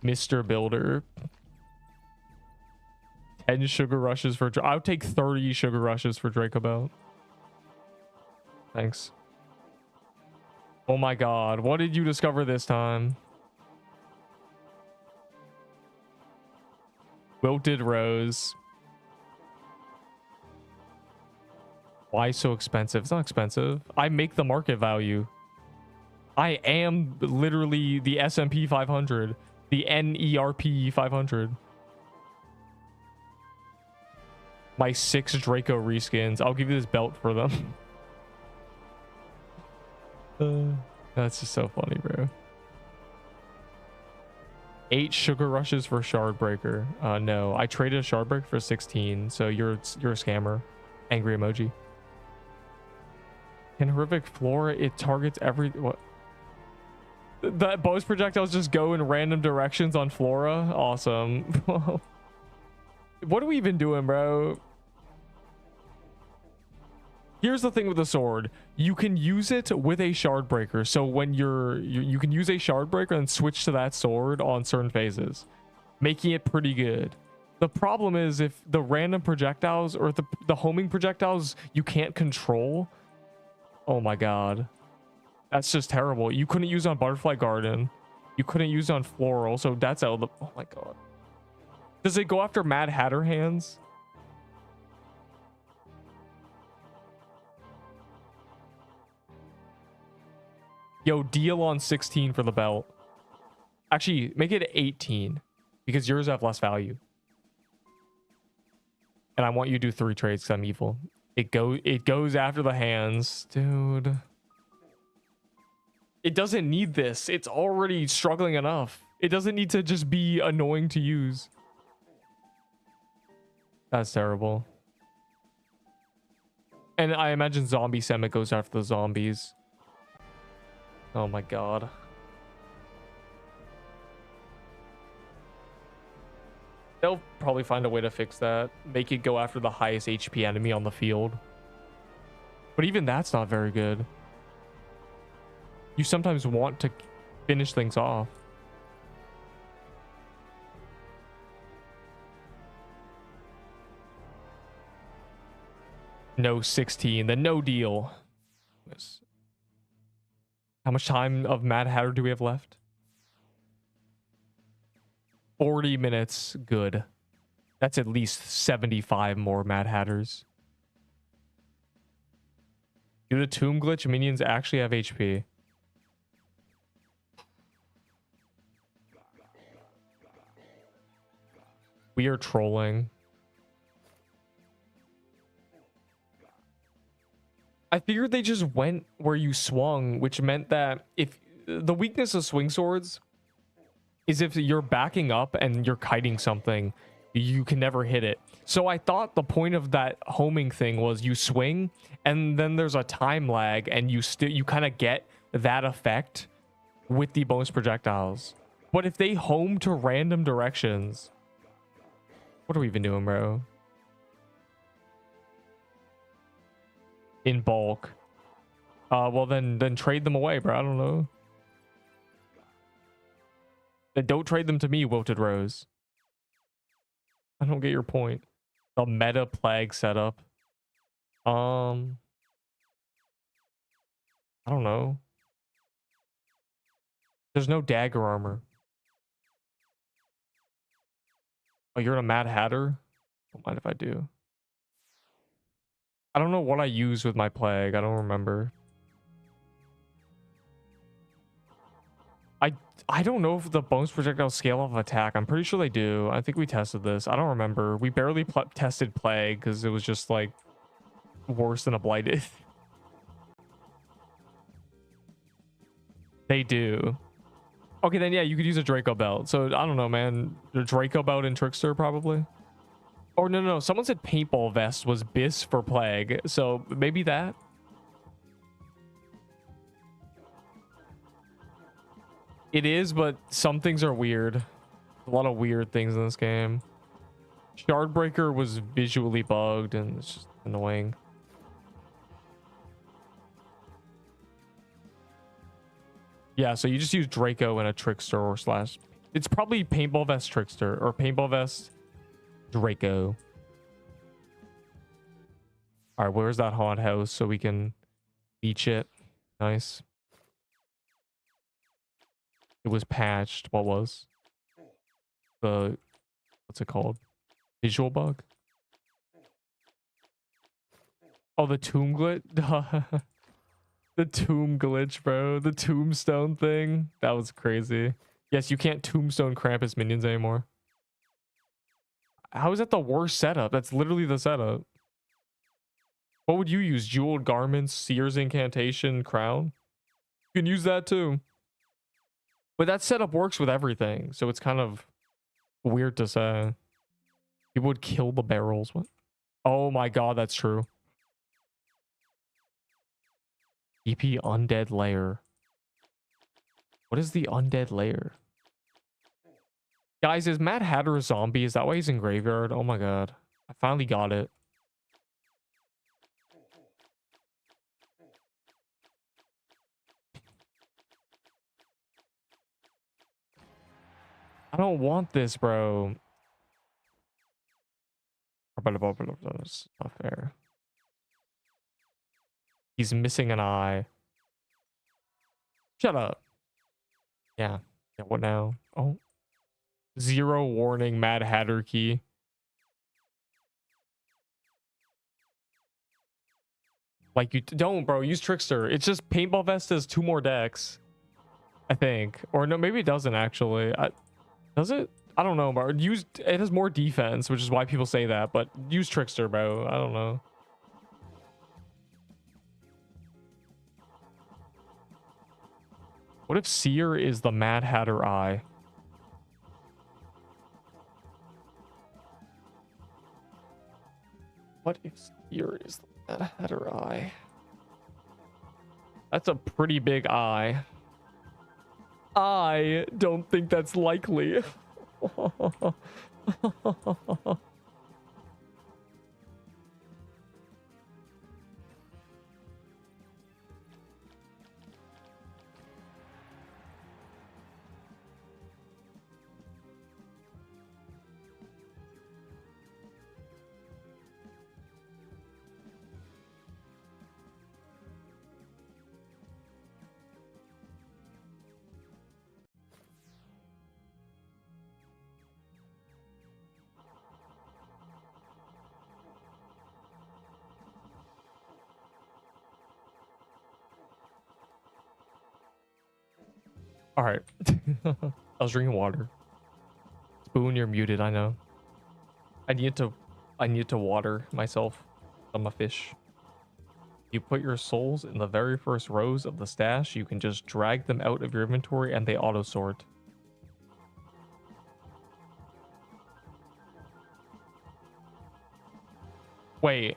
Mr. Builder. 10 sugar rushes for... I would take 30 sugar rushes for Draco Belt. Thanks. Oh my god. What did you discover this time? Wilted Rose. Why so expensive? It's not expensive. I make the market value. I am literally the S&P 500. The NERP 500. My 6 Draco reskins. I'll give you this belt for them. That's just so funny, bro. 8 sugar rushes for Shardbreaker. No, I traded a Shardbreaker for 16, so you're a scammer. Angry emoji. In horrific flora, it targets every... What? That bonus projectiles just go in random directions on flora? Awesome. What are we even doing, bro? Here's the thing with the sword. You can use it with a shard breaker. So when you can use a shard breaker and switch to that sword on certain phases, making it pretty good. The problem is if the random projectiles or the homing projectiles you can't control. Oh my god. That's just terrible. You couldn't use on Butterfly Garden. You couldn't use on Floral. So that's out of the... Oh my god. Does it go after Mad Hatter hands? Yo, deal on 16 for the belt. Actually, make it 18 because yours have less value. And I want you to do 3 trades because I'm evil. It goes after the hands, dude. It doesn't need this. It's already struggling enough. It doesn't need to just be annoying to use. That's terrible. And I imagine Zombie Summit goes after the zombies. Oh my god. They'll probably find a way to fix that. Make it go after the highest HP enemy on the field. But even that's not very good. You sometimes want to finish things off. No 16, then no deal. Yes. How much time of Mad Hatter do we have left? 40 minutes. Good. That's at least 75 more Mad Hatters. Do the tomb glitch minions actually have HP? We are trolling. I figured they just went where you swung, which meant that if the weakness of swing swords is if you're backing up and you're kiting something, you can never hit it. So I thought the point of that homing thing was you swing and then there's a time lag and you kind of get that effect with the bonus projectiles. But if they home to random directions, what are we even doing, bro? In bulk. Well then trade them away, bro. I don't know. Then don't trade them to me, Wilted Rose. I don't get your point. The meta plague setup. I don't know. There's no dagger armor. Oh, you're in a Mad Hatter? Don't mind if I do. I don't know what I use with my plague. I don't remember. I don't know if the bonus projectile scale of attack. I'm pretty sure they do. I think we tested this. I don't remember. We barely tested plague because it was just like worse than a blighted. They do. Okay, then yeah, you could use a Draco belt. So I don't know, man. The Draco belt and Trickster probably. Or no. Someone said paintball vest was bis for plague. So maybe that. It is, but some things are weird. A lot of weird things in this game. Shardbreaker was visually bugged and it's just annoying. Yeah, so you just use Draco and a Trickster or slash. It's probably paintball vest Trickster or paintball vest Draco. All right, where's that haunt house so we can beach it? Nice. It was patched. What was the what's it called? Visual bug? Oh, the tomb glitch. The tomb glitch, bro. The tombstone thing. That was crazy. Yes, you can't tombstone Krampus minions anymore. How is that the worst setup? That's literally the setup. What would you use? Jeweled garments, Seer's incantation, crown? You can use that too. But that setup works with everything, so it's kind of weird to say. People would kill the barrels. What? Oh my god, that's true. EP Undead Lair. What is the Undead Lair? Guys, is Mad Hatter a zombie? Is that why he's in Graveyard? Oh my god. I finally got it. I don't want this, bro. That's not fair. He's missing an eye. Shut up. Yeah. Yeah, what now? Oh. Zero warning, Mad Hatter key. Like, you don't, bro. Use Trickster. It's just Paintball Vest has 2 more decks, I think. Or no, maybe it doesn't actually. Does it? I don't know, bro. It has more defense, which is why people say that. But use Trickster, bro. I don't know. What if Seer is the Mad Hatter eye? What if Seer is the Mad Hatter eye? That's a pretty big eye. I don't think that's likely. All right. I was drinking water. Spoon, you're muted. I know. I need to water myself. I'm a fish. You put your souls in the very first rows of the stash. You can just drag them out of your inventory and they auto sort. Wait.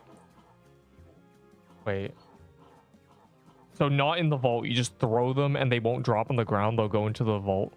So not in the vault. You just throw them and they won't drop on the ground. They'll go into the vault.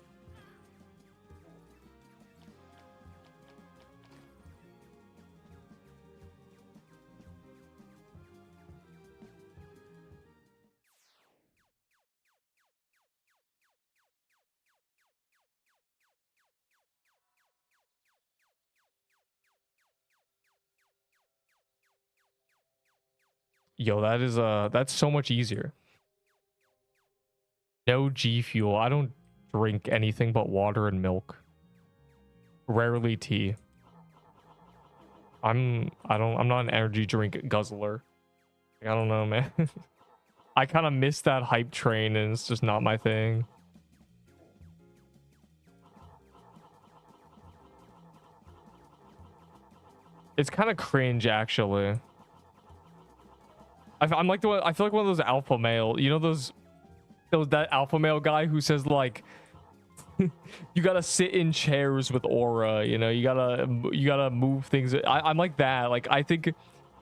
Yo, that's so much easier. No G Fuel. I don't drink anything but water and milk. Rarely tea. I'm not an energy drink guzzler. I don't know, man. I kind of miss that hype train and it's just not my thing. It's kind of cringe, actually. I'm like I feel like one of those alpha male, you know, that alpha male guy who says like you gotta sit in chairs with aura, you know, you gotta move things. I'm like that. Like, I think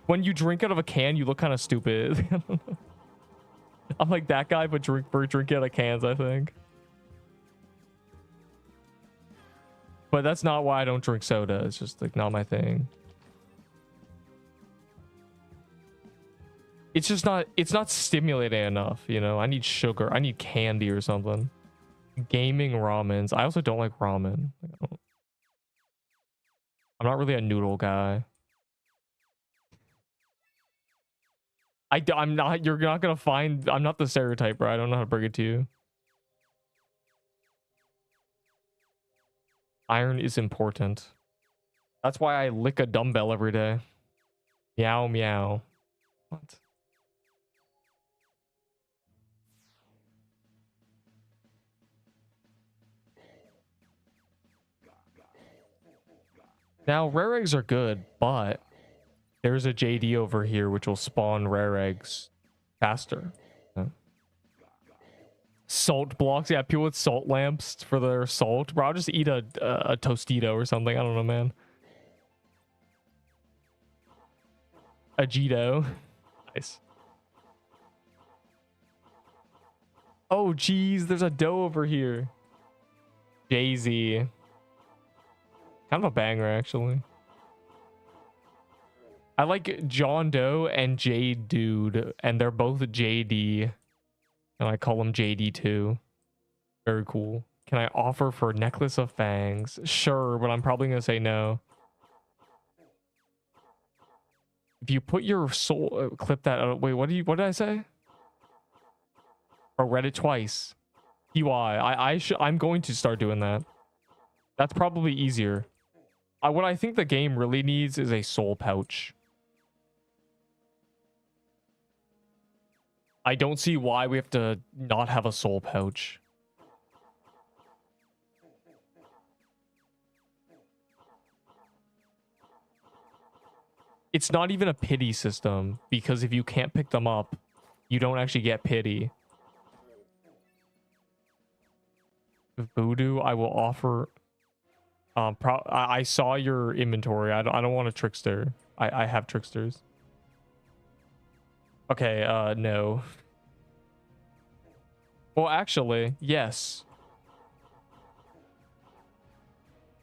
when you drink out of a can you look kind of stupid. I'm like that guy, but drink out of cans, I think. But that's not why I don't drink soda. It's just like not my thing. It's just not, it's not stimulating enough, you know. I need sugar. I need candy or something. Gaming ramens. I also don't like ramen. I'm not really a noodle guy. I'm not, you're not gonna find, I'm not the stereotype, bro. I don't know how to bring it to you. Iron is important. That's why I lick a dumbbell every day. Meow, meow. What? Now, rare eggs are good, but there's a JD over here which will spawn rare eggs faster. Yeah. Salt blocks. Yeah, people with salt lamps for their salt. Bro, I'll just eat a Tostito or something. I don't know, man. A Cheeto. Nice. Oh, geez. There's a dough over here. Jay-Z. Kind of a banger, actually. I like John Doe and J Dude, and they're both JD. And I call them JD too. Very cool. Can I offer for a necklace of fangs? Sure, but I'm probably gonna say no. If you put your soul, clip that. Wait, what did I say? Or read it twice. I'm going to start doing that. That's probably easier. What I think the game really needs is a soul pouch. I don't see why we have to not have a soul pouch. It's not even a pity system, because if you can't pick them up, you don't actually get pity. Voodoo, I will offer. I saw your inventory. I don't want a trickster. I have tricksters. Okay, no. Well, actually, yes.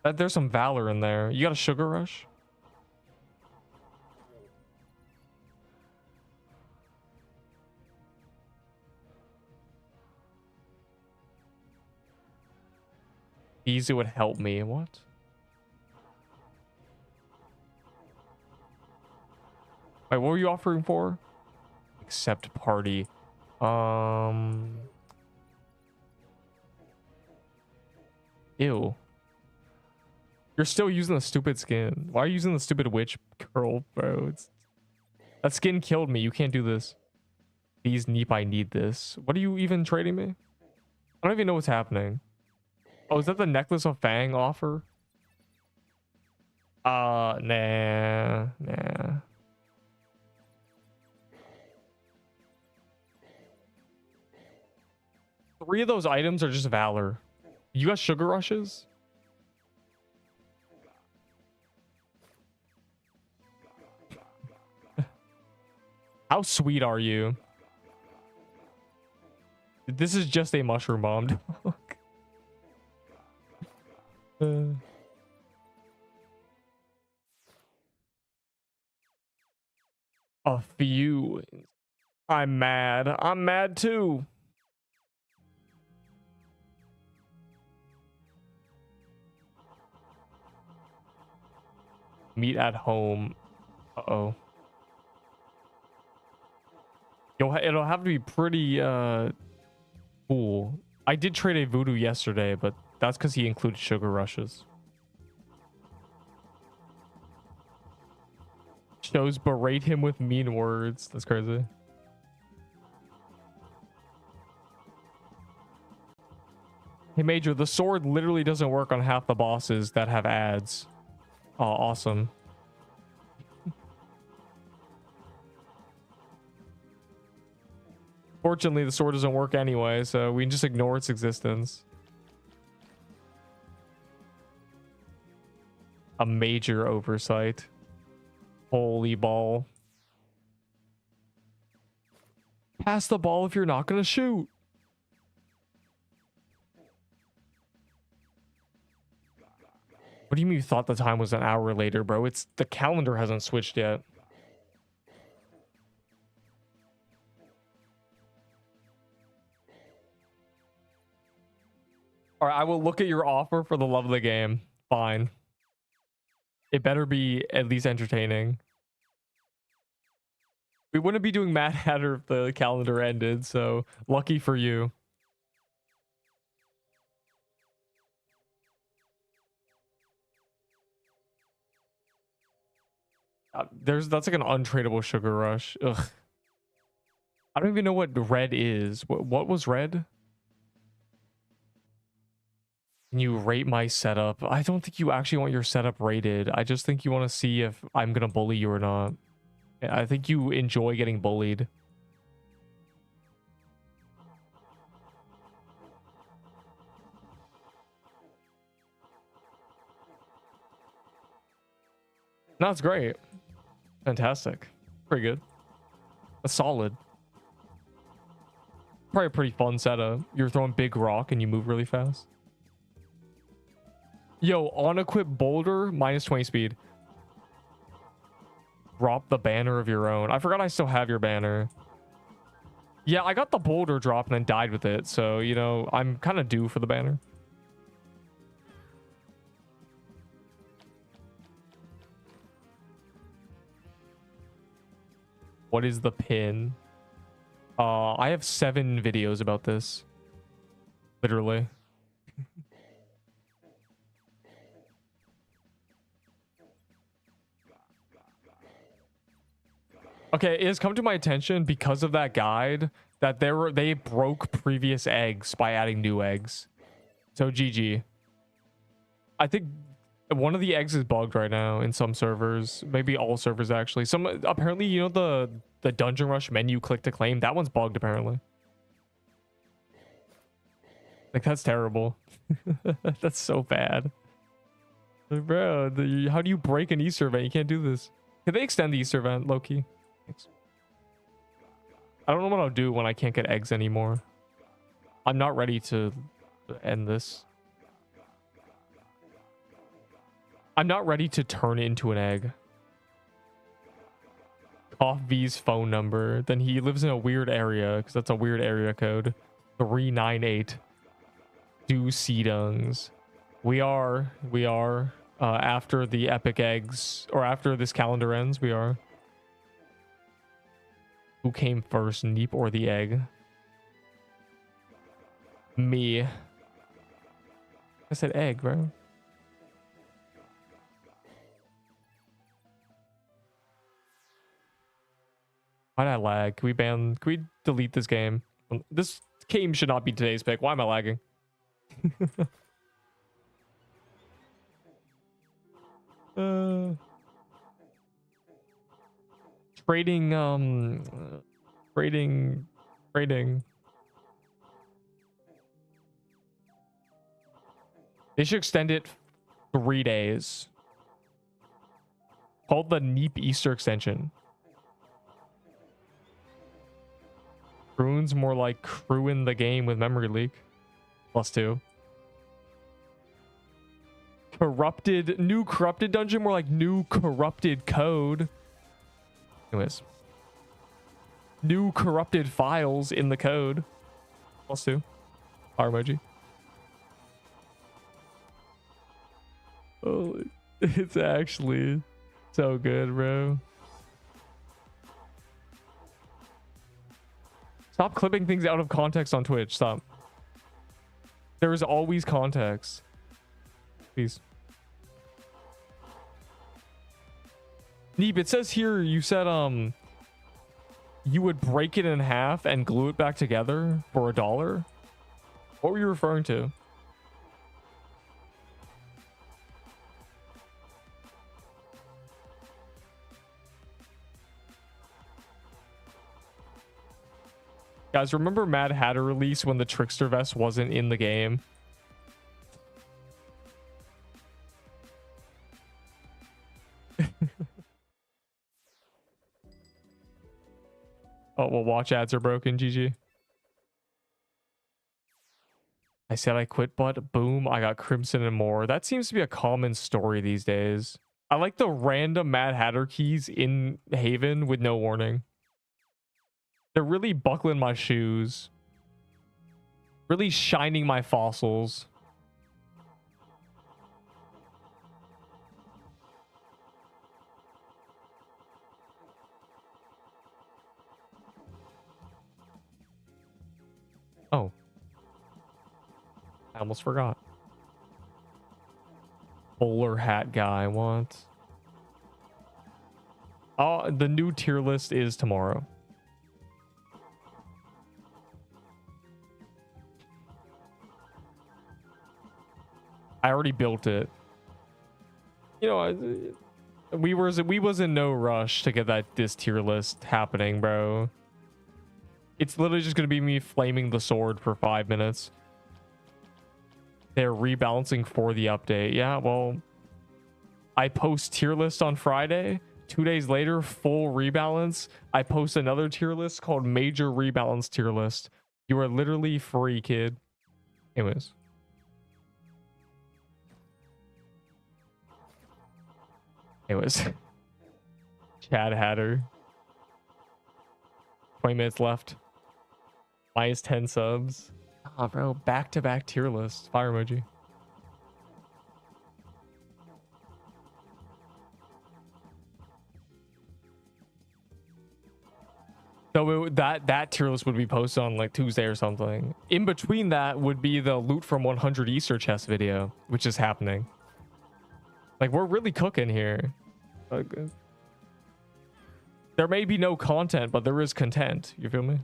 There's some valor in there. You got a sugar rush? Easy would help me. What? Wait, what were you offering for? Accept party. Ew. You're still using the stupid skin. Why are you using the stupid witch girl, bro? That skin killed me. You can't do this. These Neep, I need this. What are you even trading me? I don't even know what's happening. Oh, is that the necklace of fang offer? Nah. 3 of those items are just valor. You got sugar rushes? How sweet are you? This is just a mushroom bomb. A few. I'm mad. I'm mad too. Meet at home. Uh-oh. It'll have to be pretty cool. I did trade a voodoo yesterday, but that's because he included sugar rushes. Shows berate him with mean words. That's crazy. Hey Major, the sword literally doesn't work on half the bosses that have ads. Oh, awesome. Fortunately, the sword doesn't work anyway, so we can just ignore its existence. A major oversight. Holy ball. Pass the ball if you're not gonna shoot. What do you mean you thought the time was an hour later, bro? It's the calendar hasn't switched yet. All right, I will look at your offer for the love of the game. Fine. It better be at least entertaining. We wouldn't be doing Mad Hatter if the calendar ended, so lucky for you. That's like an untradeable sugar rush. Ugh. I don't even know what red is. What was red? Can you rate my setup? I don't think you actually want your setup rated. I just think you want to see if I'm gonna bully you or not. I think you enjoy getting bullied. No, it's great. Fantastic. Pretty good. That's solid. Probably a pretty fun setup. You're throwing big rock and you move really fast. Yo, on equip boulder, minus 20 speed. Drop the banner of your own. I forgot I still have your banner. Yeah, I got the boulder drop and then died with it. So, you know, I'm kind of due for the banner. What is the pin? I have 7 videos about this. Literally. Okay, it has come to my attention because of that guide that they broke previous eggs by adding new eggs. So GG. I think one of the eggs is bugged right now in some servers. Maybe all servers actually. Some apparently, you know, the Dungeon Rush menu click to claim, that one's bugged apparently. Like that's terrible. That's so bad. Like, bro, how do you break an Easter event? You can't do this. Can they extend the Easter event, Loki? Thanks. I don't know what I'll do when I can't get eggs anymore. I'm not ready to end this. I'm not ready to turn into an egg. Off V's phone number. Then he lives in a weird area because that's a weird area code. 398. Do Seedungs. We are after the epic eggs, or after this calendar ends, we are. Who came first, Neep or the egg? Me. I said egg, bro. Why'd I lag? Can we delete this game? This game should not be today's pick. Why am I lagging? Trading. They should extend it 3 days. Called the Neep Easter extension. CRUINS more like crewing the game with memory leak. +2. New corrupted dungeon more like new corrupted code. Anyways. New corrupted files in the code. +2. Fire emoji. Oh, it's actually so good, bro. Stop clipping things out of context on Twitch. Stop. There is always context. Please. Neep, it says here you said you would break it in half and glue it back together for $1. What were you referring to? Guys, remember Mad Hatter release when the Trickster Vest wasn't in the game? Oh, well, watch ads are broken, GG. I said I quit, but boom, I got Crimson and more. That seems to be a common story these days. I like the random Mad Hatter keys in Haven with no warning. They're really buckling my shoes. Really shining my fossils. Oh. I almost forgot. Bowler hat guy I want. Oh, the new tier list is tomorrow. I already built it. You know, we was in no rush to get this tier list happening, bro. It's literally just gonna be me flaming the sword for 5 minutes. They're rebalancing for the update. Yeah, well, I post tier list on Friday. 2 days later, full rebalance. I post another tier list called Major Rebalance Tier List. You are literally free, kid. Anyways. Chad Hatter. 20 minutes left. Minus 10 subs. Ah, bro. Back-to-back tier list. Fire emoji. So that tier list would be posted on like Tuesday or something. In between that would be the loot from 100 Easter chest video, which is happening. Like, we're really cooking here. There may be no content, but there is content. You feel me?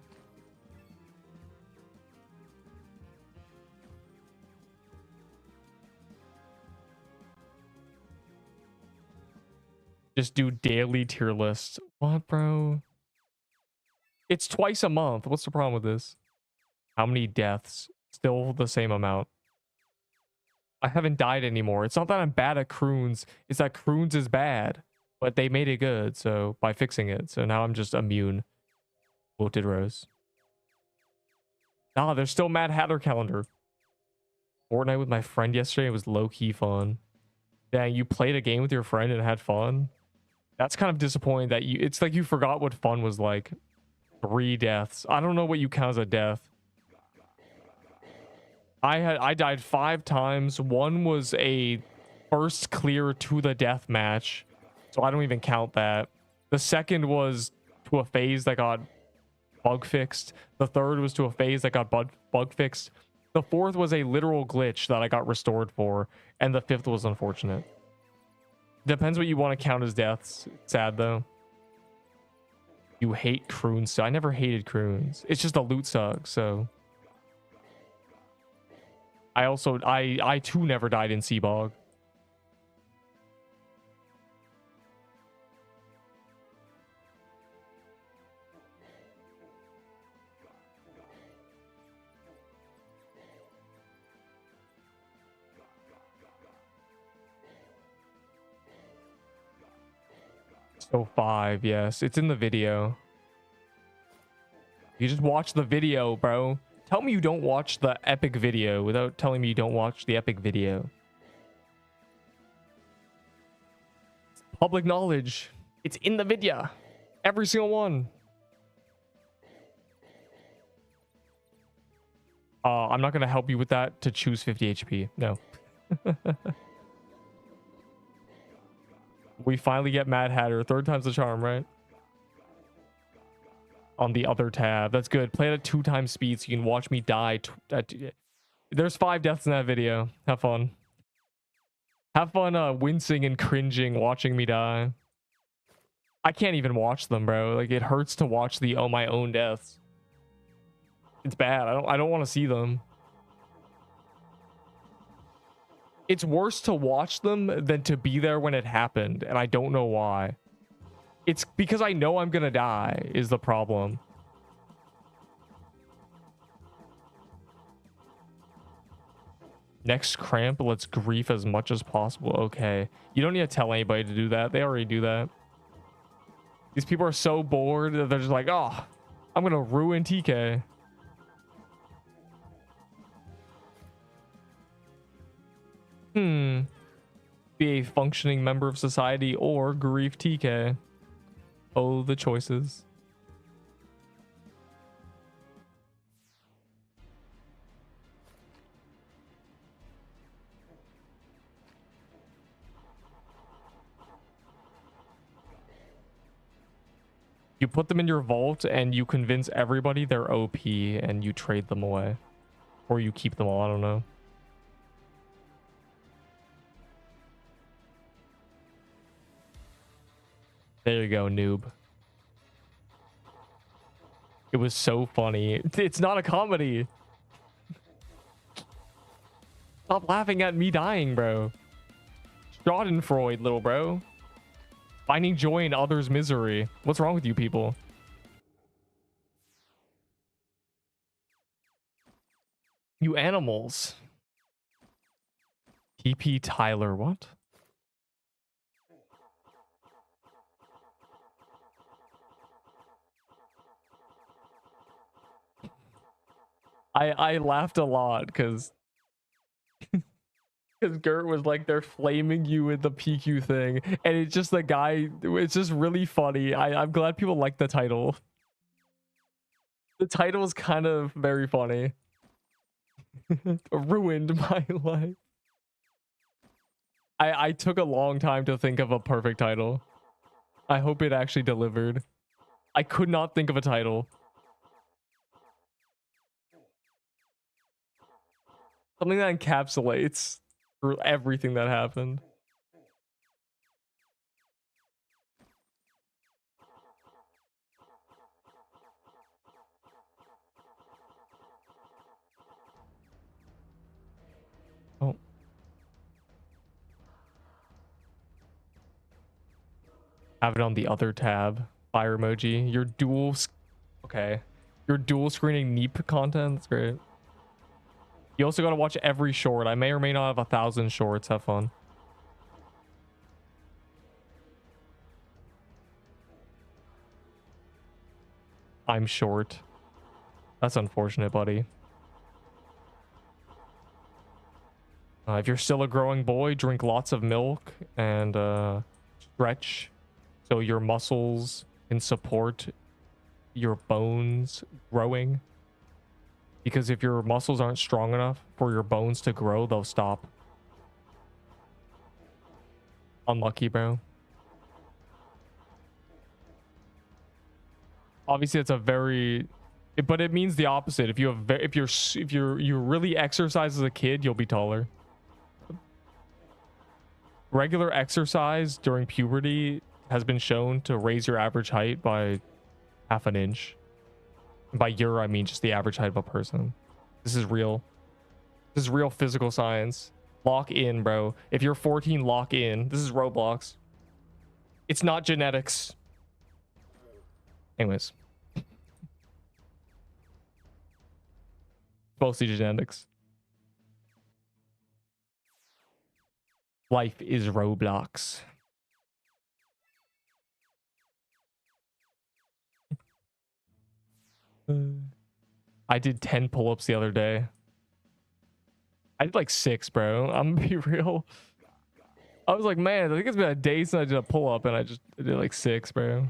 Just do daily tier lists. What, bro? It's twice a month. What's the problem with this? How many deaths? Still the same amount. I haven't died anymore. It's not that I'm bad at CRUINS. It's that CRUINS is bad. But they made it good, so by fixing it. So now I'm just immune. Wilted Rose. Nah, there's still Mad Hatter calendar. Fortnite with my friend yesterday. It was low-key fun. Dang, you played a game with your friend and had fun? That's kind of disappointing that you... It's like you forgot what fun was like. 3 deaths. I don't know what you count as a death. I died 5 times. One was a first clear to the death match. So I don't even count that. The second was to a phase that got bug fixed. The third was to a phase that got bug fixed. The fourth was a literal glitch that I got restored for. And the fifth was unfortunate. Depends what you want to count as deaths. Sad though. You hate CRUINS. So I never hated CRUINS. It's just a loot suck, so. I too never died in Seabog. So 5, yes. It's in the video. You just watch the video, bro. Tell me you don't watch the epic video without telling me you don't watch the epic video. It's public knowledge. It's in the video. Every single one. I'm not going to help you with that to choose 50 HP. No. We finally get Mad Hatter. 3rd time's the charm, right? On the other tab. That's good. Play it at 2 times speed so you can watch me die. There's 5 deaths in that video. Have fun. Have fun wincing and cringing watching me die. I can't even watch them, bro. Like, it hurts to watch my own deaths. It's bad. I don't want to see them. It's worse to watch them than to be there when it happened, and I don't know why. It's because I know I'm gonna die is the problem. Next cramp, let's grief as much as possible. Okay. You don't need to tell anybody to do that. They already do that. These people are so bored that they're just like, oh, I'm gonna ruin TK. Be a functioning member of society or grief TK. Oh, the choices. You put them in your vault and you convince everybody they're OP and you trade them away. Or you keep them all, I don't know. There you go, noob. It was so funny. It's not a comedy. Stop laughing at me dying, bro. Schadenfreude, little bro. Finding joy in others' misery. What's wrong with you people? You animals. TP Tyler, what? I laughed a lot because Gert was like, they're flaming you with the PQ thing, and it's just the guy. It's just really funny. I'm glad people like the title. The title is kind of very funny. Ruined my life. I took a long time to think of a perfect title. I hope it actually delivered. I could not think of a title. Something that encapsulates through everything that happened. Oh. Have it on the other tab. Fire emoji. Your dual... Okay. Your dual screening Neep content. That's great. You also got to watch every short. I may or may not have 1,000 shorts. Have fun. I'm short. That's unfortunate, buddy. If you're still a growing boy, drink lots of milk and stretch so your muscles can support your bones growing. Because if your muscles aren't strong enough for your bones to grow, they'll stop. Unlucky, bro. Obviously, it's a very... But it means the opposite. If you really exercise as a kid, you'll be taller. Regular exercise during puberty has been shown to raise your average height by ½ an inch. By your, I mean just the average height of a person. This is real. This is real physical science. Lock in, bro. If you're 14, lock in. This is Roblox. It's not genetics. Anyways. Mostly genetics. Life is Roblox. I did 10 pull-ups the other day. I did like 6, bro. I'm gonna be real. I was like, man, I think it's been a day since I did a pull-up, and I did like 6, bro.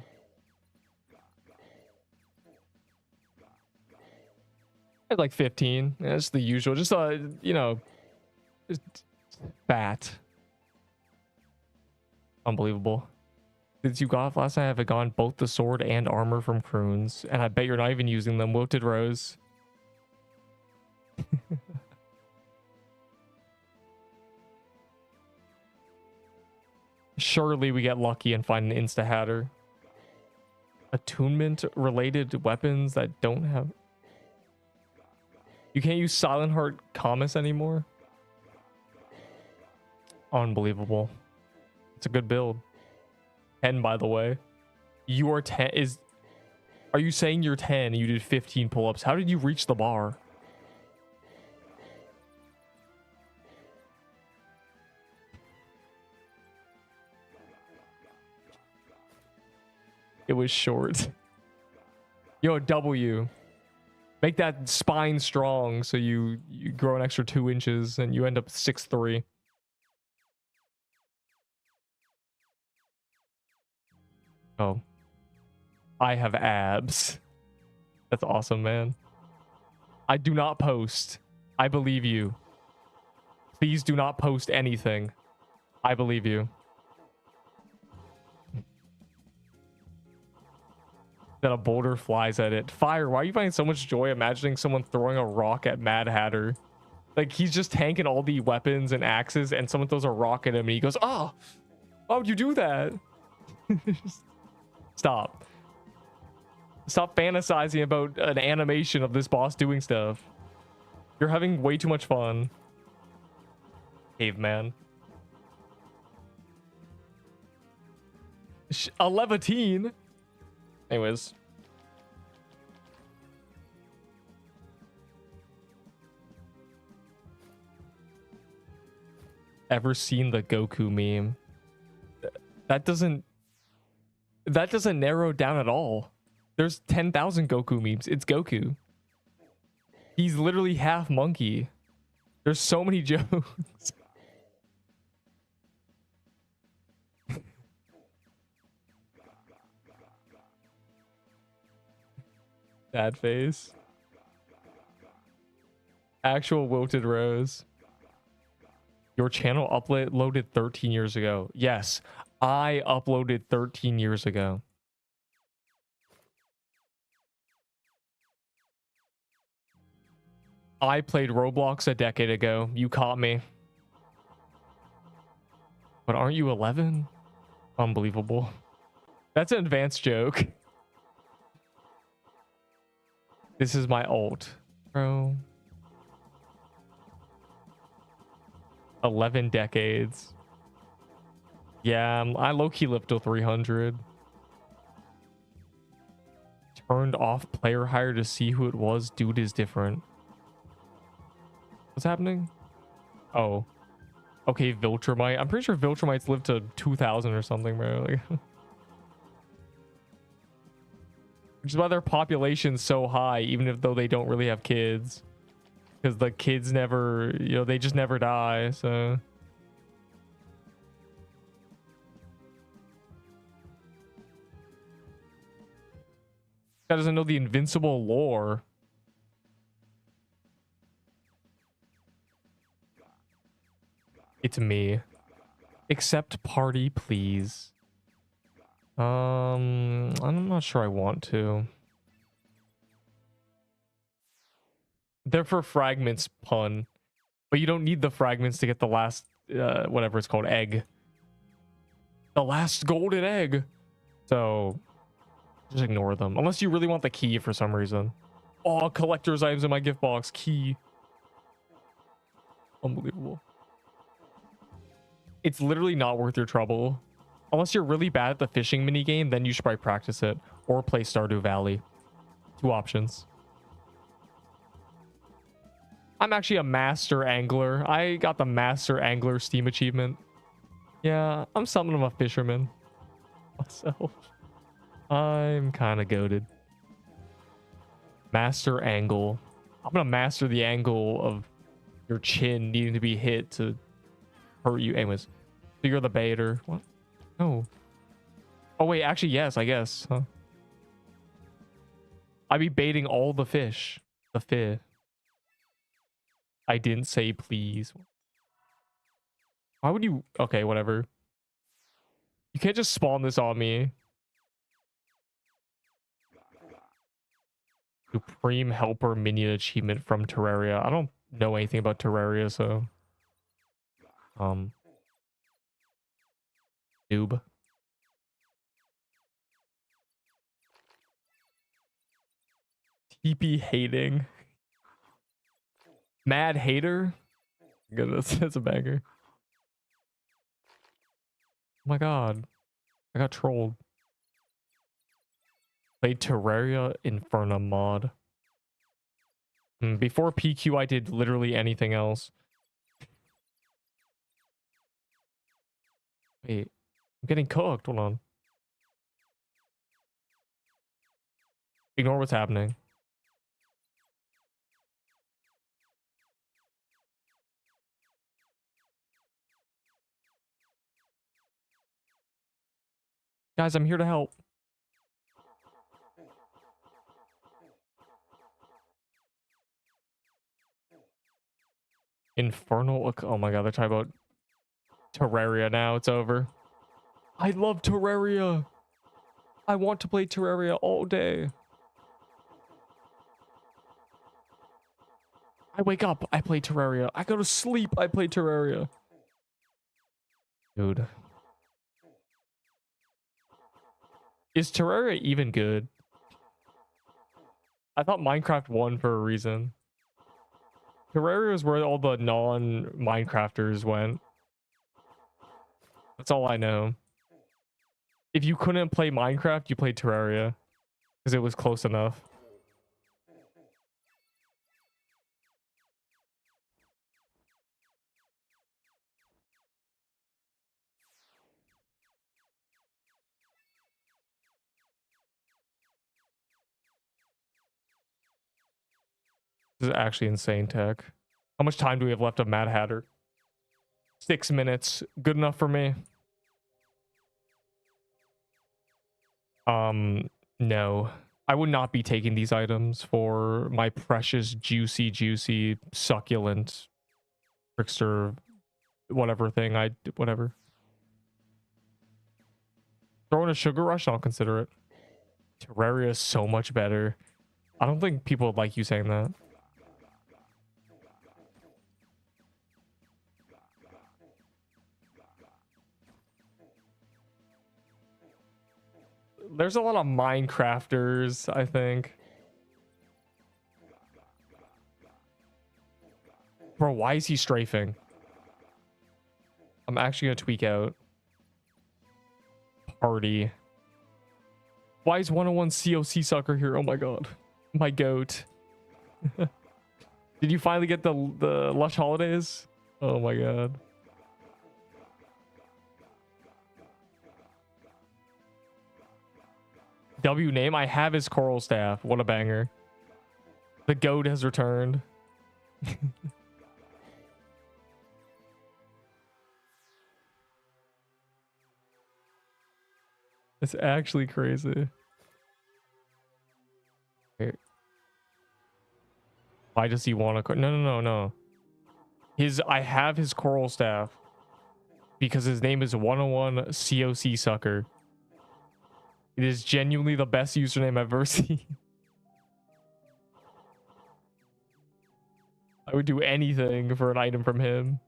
I had like 15. Yeah, that's the usual. Just you know, just fat. Unbelievable. Since you got off last night, I've gone both the sword and armor from CRUINS, and I bet you're not even using them. Wilted Rose. Surely we get lucky and find an insta hatter. Attunement related weapons that don't have... You can't use Silent Heart Comus anymore? Unbelievable. It's a good build. 10, by the way. You are 10 is... Are you saying you're 10 and you did 15 pull-ups? How did you reach the bar? It was short. Yo, W. Make that spine strong so you grow an extra 2 inches and you end up 6'3". Oh. I have abs. That's awesome, man. I do not post. I believe you. Please do not post anything. I believe you. That a boulder flies at it. Fire, why are you finding so much joy imagining someone throwing a rock at Mad Hatter? Like, he's just tanking all the weapons and axes, and someone throws a rock at him, and he goes, oh, why would you do that? Stop. Stop fantasizing about an animation of this boss doing stuff. You're having way too much fun. Caveman. A Levantine? Anyways. Ever seen the Goku meme? That doesn't narrow down at all. There's 10,000 Goku memes. It's Goku. He's literally half monkey. There's so many jokes. Sad face. Actual Wilted Rose. Your channel uploaded 13 years ago. Yes, I uploaded 13 years ago. I played Roblox a decade ago. You caught me. But aren't you 11? Unbelievable. That's an advanced joke. This is my ult, bro. 11 decades. Yeah, I low-key lived till 300. Turned off player hire to see who it was. Dude is different. What's happening? Oh. Okay, Viltrumite. I'm pretty sure Viltrumites live to 2000 or something, bro. Like, which is why their population's so high, even if though they don't really have kids. Because the kids never, you know, they just never die, so... Guy doesn't know the invincible lore. It's me. Accept party, please. I'm not sure I want to. They're for fragments, pun. But you don't need the fragments to get the last, whatever it's called, egg. The last golden egg. So, just ignore them. Unless you really want the key for some reason. Oh, collector's items in my gift box. Key. Unbelievable. It's literally not worth your trouble. Unless you're really bad at the fishing minigame, then you should probably practice it. Or play Stardew Valley. 2 options. I'm actually a master angler. I got the master angler Steam achievement. Yeah, I'm something of a fisherman myself. I'm kind of goated. Master angle. I'm gonna master the angle of your chin needing to be hit to hurt you. Anyways, so you're the baiter. What? No. Oh wait, actually yes, I guess. Huh? I'd be baiting all the fish. The fish. I didn't say please. Why would you? Okay, whatever. You can't just spawn this on me. Supreme Helper Minion achievement from Terraria. I don't know anything about Terraria, so noob. TP hating. Mad hater. Goodness, that's a banger. Oh my god. I got trolled. Played Terraria Inferno mod. Before PQ, I did literally anything else. Wait, I'm getting cooked. Hold on. Ignore what's happening. Guys, I'm here to help. Infernal. Oh my god, they're talking about Terraria now. It's over. I love Terraria. I want to play Terraria all day. I wake up, I play Terraria. I go to sleep, I play Terraria. Dude. Is Terraria even good? I thought Minecraft won for a reason. Terraria is where all the non-Minecrafters went. That's all I know. If you couldn't play Minecraft, you played Terraria. Because it was close enough. This is actually insane tech. How much time do we have left of Mad Hatter? 6 minutes. Good enough for me. No. I would not be taking these items for my precious, juicy, succulent, trickster, whatever thing whatever. Throw in a sugar rush, I'll consider it. Terraria is so much better. I don't think people would like you saying that. There's a lot of Minecrafters, I think. Bro, why is he strafing? I'm actually gonna tweak out. Party. Why is 101 COC sucker here? Oh my god. My goat. Did you finally get the Lush Holidays? Oh my god. W name? I have his coral staff. What a banger. The goat has returned. It's actually crazy. Here. Why does he want to? No. I have his coral staff because his name is 101 COC sucker. It is genuinely the best username I've ever seen. I would do anything for an item from him.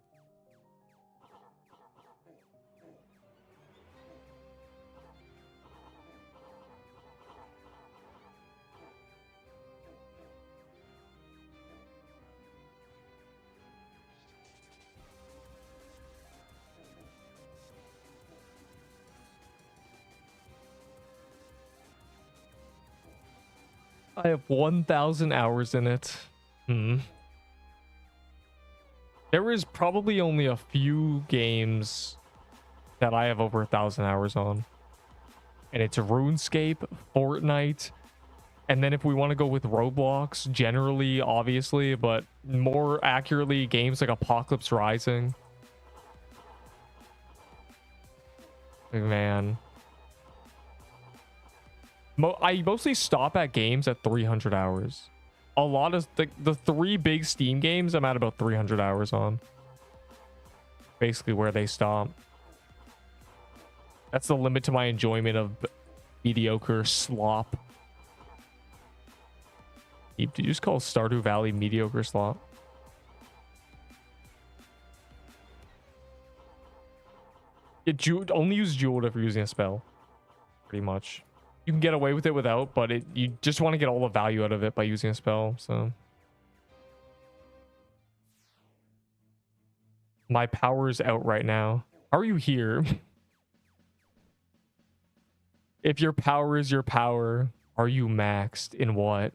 I have 1,000 hours in it. There is probably only a few games that I have over 1,000 hours on. And it's RuneScape, Fortnite, and then if we want to go with Roblox, generally, obviously, but more accurately, games like Apocalypse Rising. Man. I mostly stop at games at 300 hours. A lot of the three big Steam games I'm at about 300 hours on. Basically where they stop. That's the limit to my enjoyment of mediocre slop. Did you just call Stardew Valley mediocre slop? Yeah, only use Jeweled if you're using a spell. Pretty much. You can get away with it without, but you just want to get all the value out of it by using a spell, so. My power is out right now. How are you here? If your power is your power, are you maxed in what?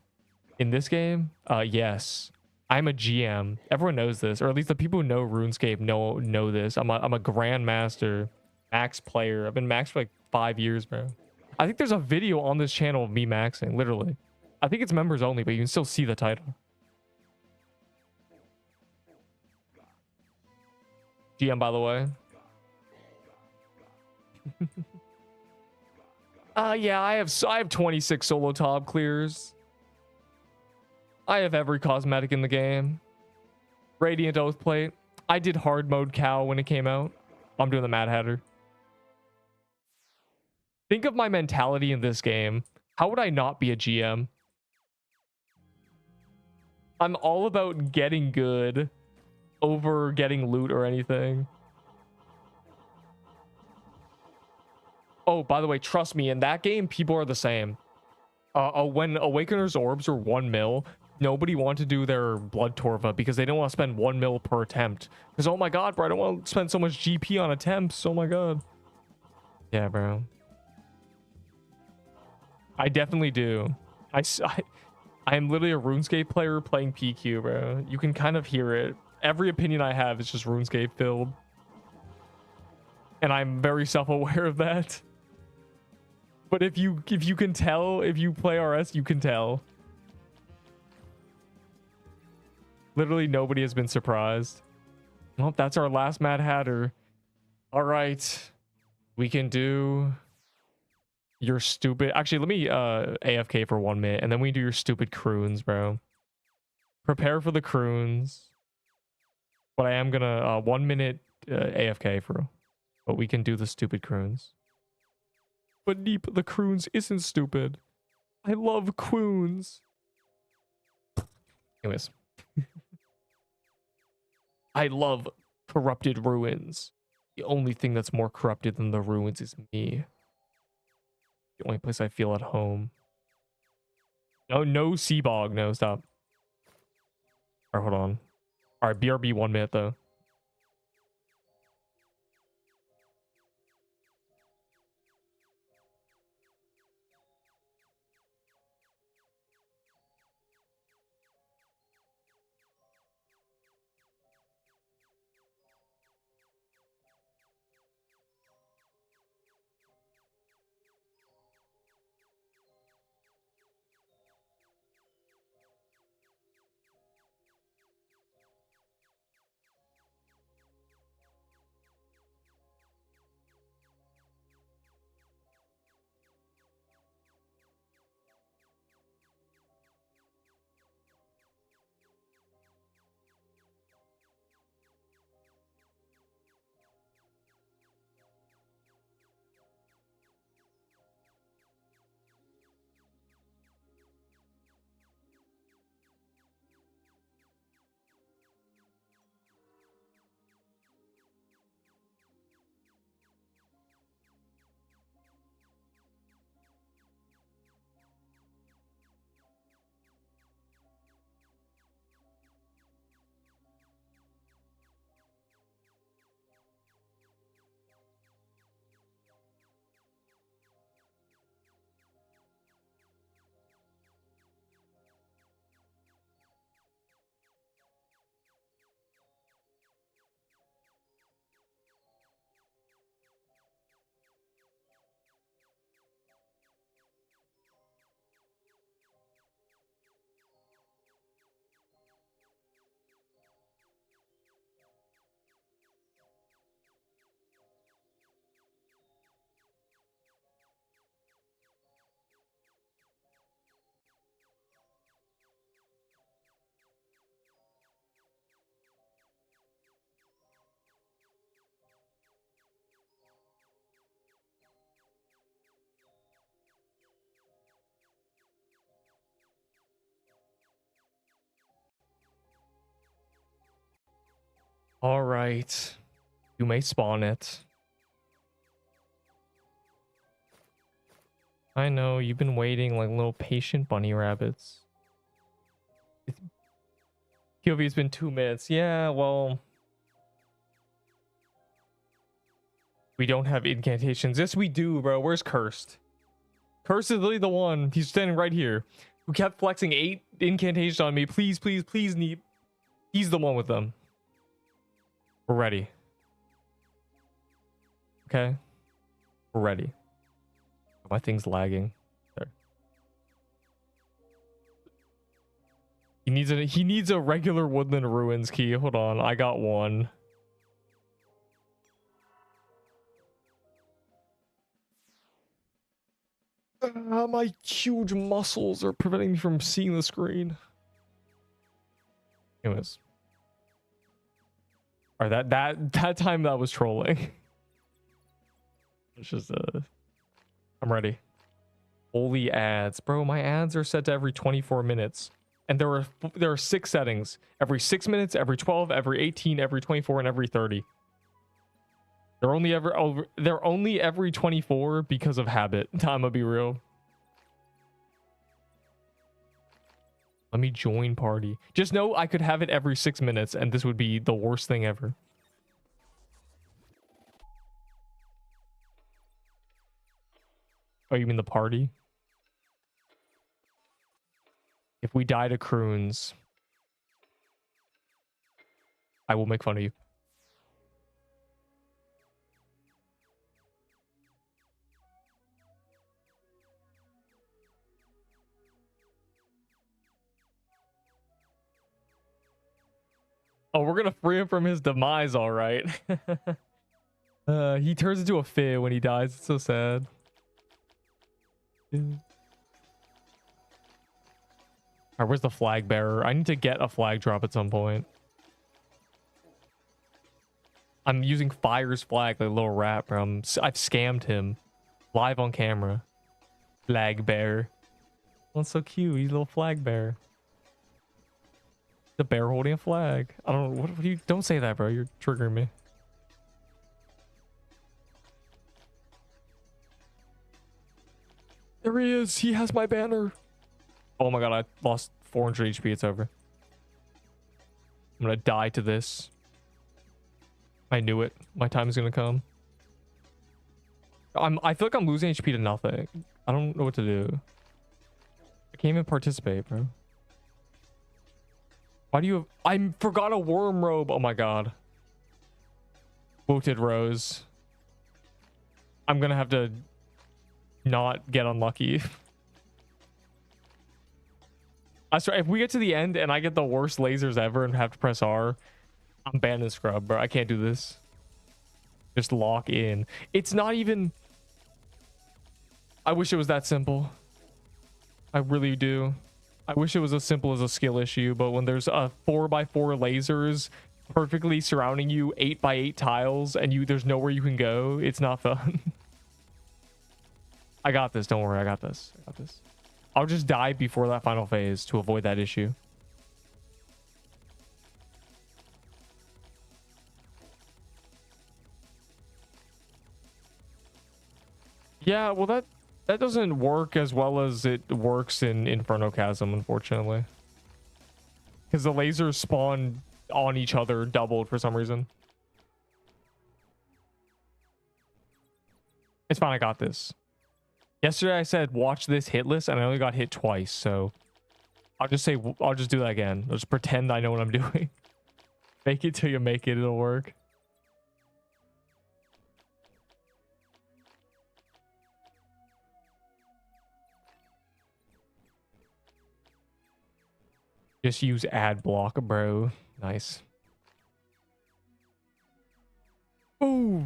In this game? Yes. I'm a GM. Everyone knows this, or at least the people who know RuneScape know this. I'm a grandmaster, max player. I've been maxed for like 5 years, bro. I think there's a video on this channel of me maxing, literally. I think it's members only, but you can still see the title. GM, by the way. Yeah, I have 26 solo top clears. I have every cosmetic in the game. Radiant Oathplate. I did hard mode cow when it came out. I'm doing the Mad Hatter. Think of my mentality in this game. How would I not be a GM? I'm all about getting good over getting loot or anything. Oh, by the way, trust me, in that game, people are the same. When Awakener's orbs were 1 mil, nobody wanted to do their Blood Torva because they don't want to spend 1 mil per attempt. Because, oh my god, bro, I don't want to spend so much GP on attempts. Oh my god. Yeah, bro. I definitely do. I am literally a RuneScape player playing PQ, bro. You can kind of hear it. Every opinion I have is just RuneScape filled. And I'm very self-aware of that. But if you can tell, if you play RS, you can tell. Literally nobody has been surprised. Well, that's our last Mad Hatter. All right. We can do your stupid... Actually, let me AFK for 1 minute, and then we do your stupid CRUINS, bro. Prepare for the CRUINS. But I am gonna 1 minute AFK for... But we can do the stupid CRUINS. But Neep, the CRUINS isn't stupid. I love CRUINS. Anyways. I love corrupted ruins. The only thing that's more corrupted than the ruins is me. The only place I feel at home. No sea bog. No, stop. All right, hold on. All right, BRB 1 minute though. All right. You may spawn it. I know, you've been waiting like little patient bunny rabbits. POV's been 2 minutes. Yeah, well... We don't have incantations. Yes, we do, bro. Where's Cursed? Cursed is literally the one. He's standing right here. Who kept flexing 8 incantations on me. Please, please, please, Neep. He's the one with them. We're ready. Okay. We're ready. My thing's lagging. There. He needs a regular woodland ruins key. Hold on. I got one. My huge muscles are preventing me from seeing the screen. Anyways. All right, that time that was trolling. It's just I'm ready. Holy ads, bro! My ads are set to every 24 minutes, and there are 6 settings: every 6 minutes, every 12, every 18, every 24, and every 30. They're only every 24 because of habit. I'm gonna be real. Let me join party. Just know I could have it every 6 minutes, and this would be the worst thing ever. Oh, you mean the party? If we die to CRUINS, I will make fun of you. Oh, we're gonna free him from his demise, all right. He turns into a fib when he dies. It's so sad. Alright, where's the flag bearer? I need to get a flag drop at some point. I'm using Fire's flag like a little rat, bro. I've scammed him live on camera. Flag bearer. Oh, that's so cute. He's a little flag bearer. The bear holding a flag. I don't know. What do you? Don't say that, bro. You're triggering me. There he is. He has my banner. Oh my god, I lost 400 HP. It's over. I'm gonna die to this. I knew it. My time is gonna come. I feel like I'm losing HP to nothing. I don't know what to do. I can't even participate, bro. Why do you have... I forgot a worm robe. Oh my god. Wilted Rose. I'm gonna have to not get unlucky. I swear, if we get to the end and I get the worst lasers ever and have to press R, I'm banning scrub, bro. I can't do this. Just lock in. It's not even... I wish it was that simple. I really do. I wish it was as simple as a skill issue, but when there's a 4x4 lasers perfectly surrounding you, 8x8 tiles, and there's nowhere you can go, it's not fun. I got this. Don't worry. I got this. I got this. I'll just die before that final phase to avoid that issue. Yeah, well, that doesn't work as well as it works in Inferno Chasm, unfortunately. Because the lasers spawn on each other doubled for some reason. It's fine. I got this. Yesterday I said watch this hit list and I only got hit twice, so I'll just do that again. I'll just pretend I know what I'm doing. Fake it till you make it. It'll work. Just use ad block, bro. Nice. Ooh.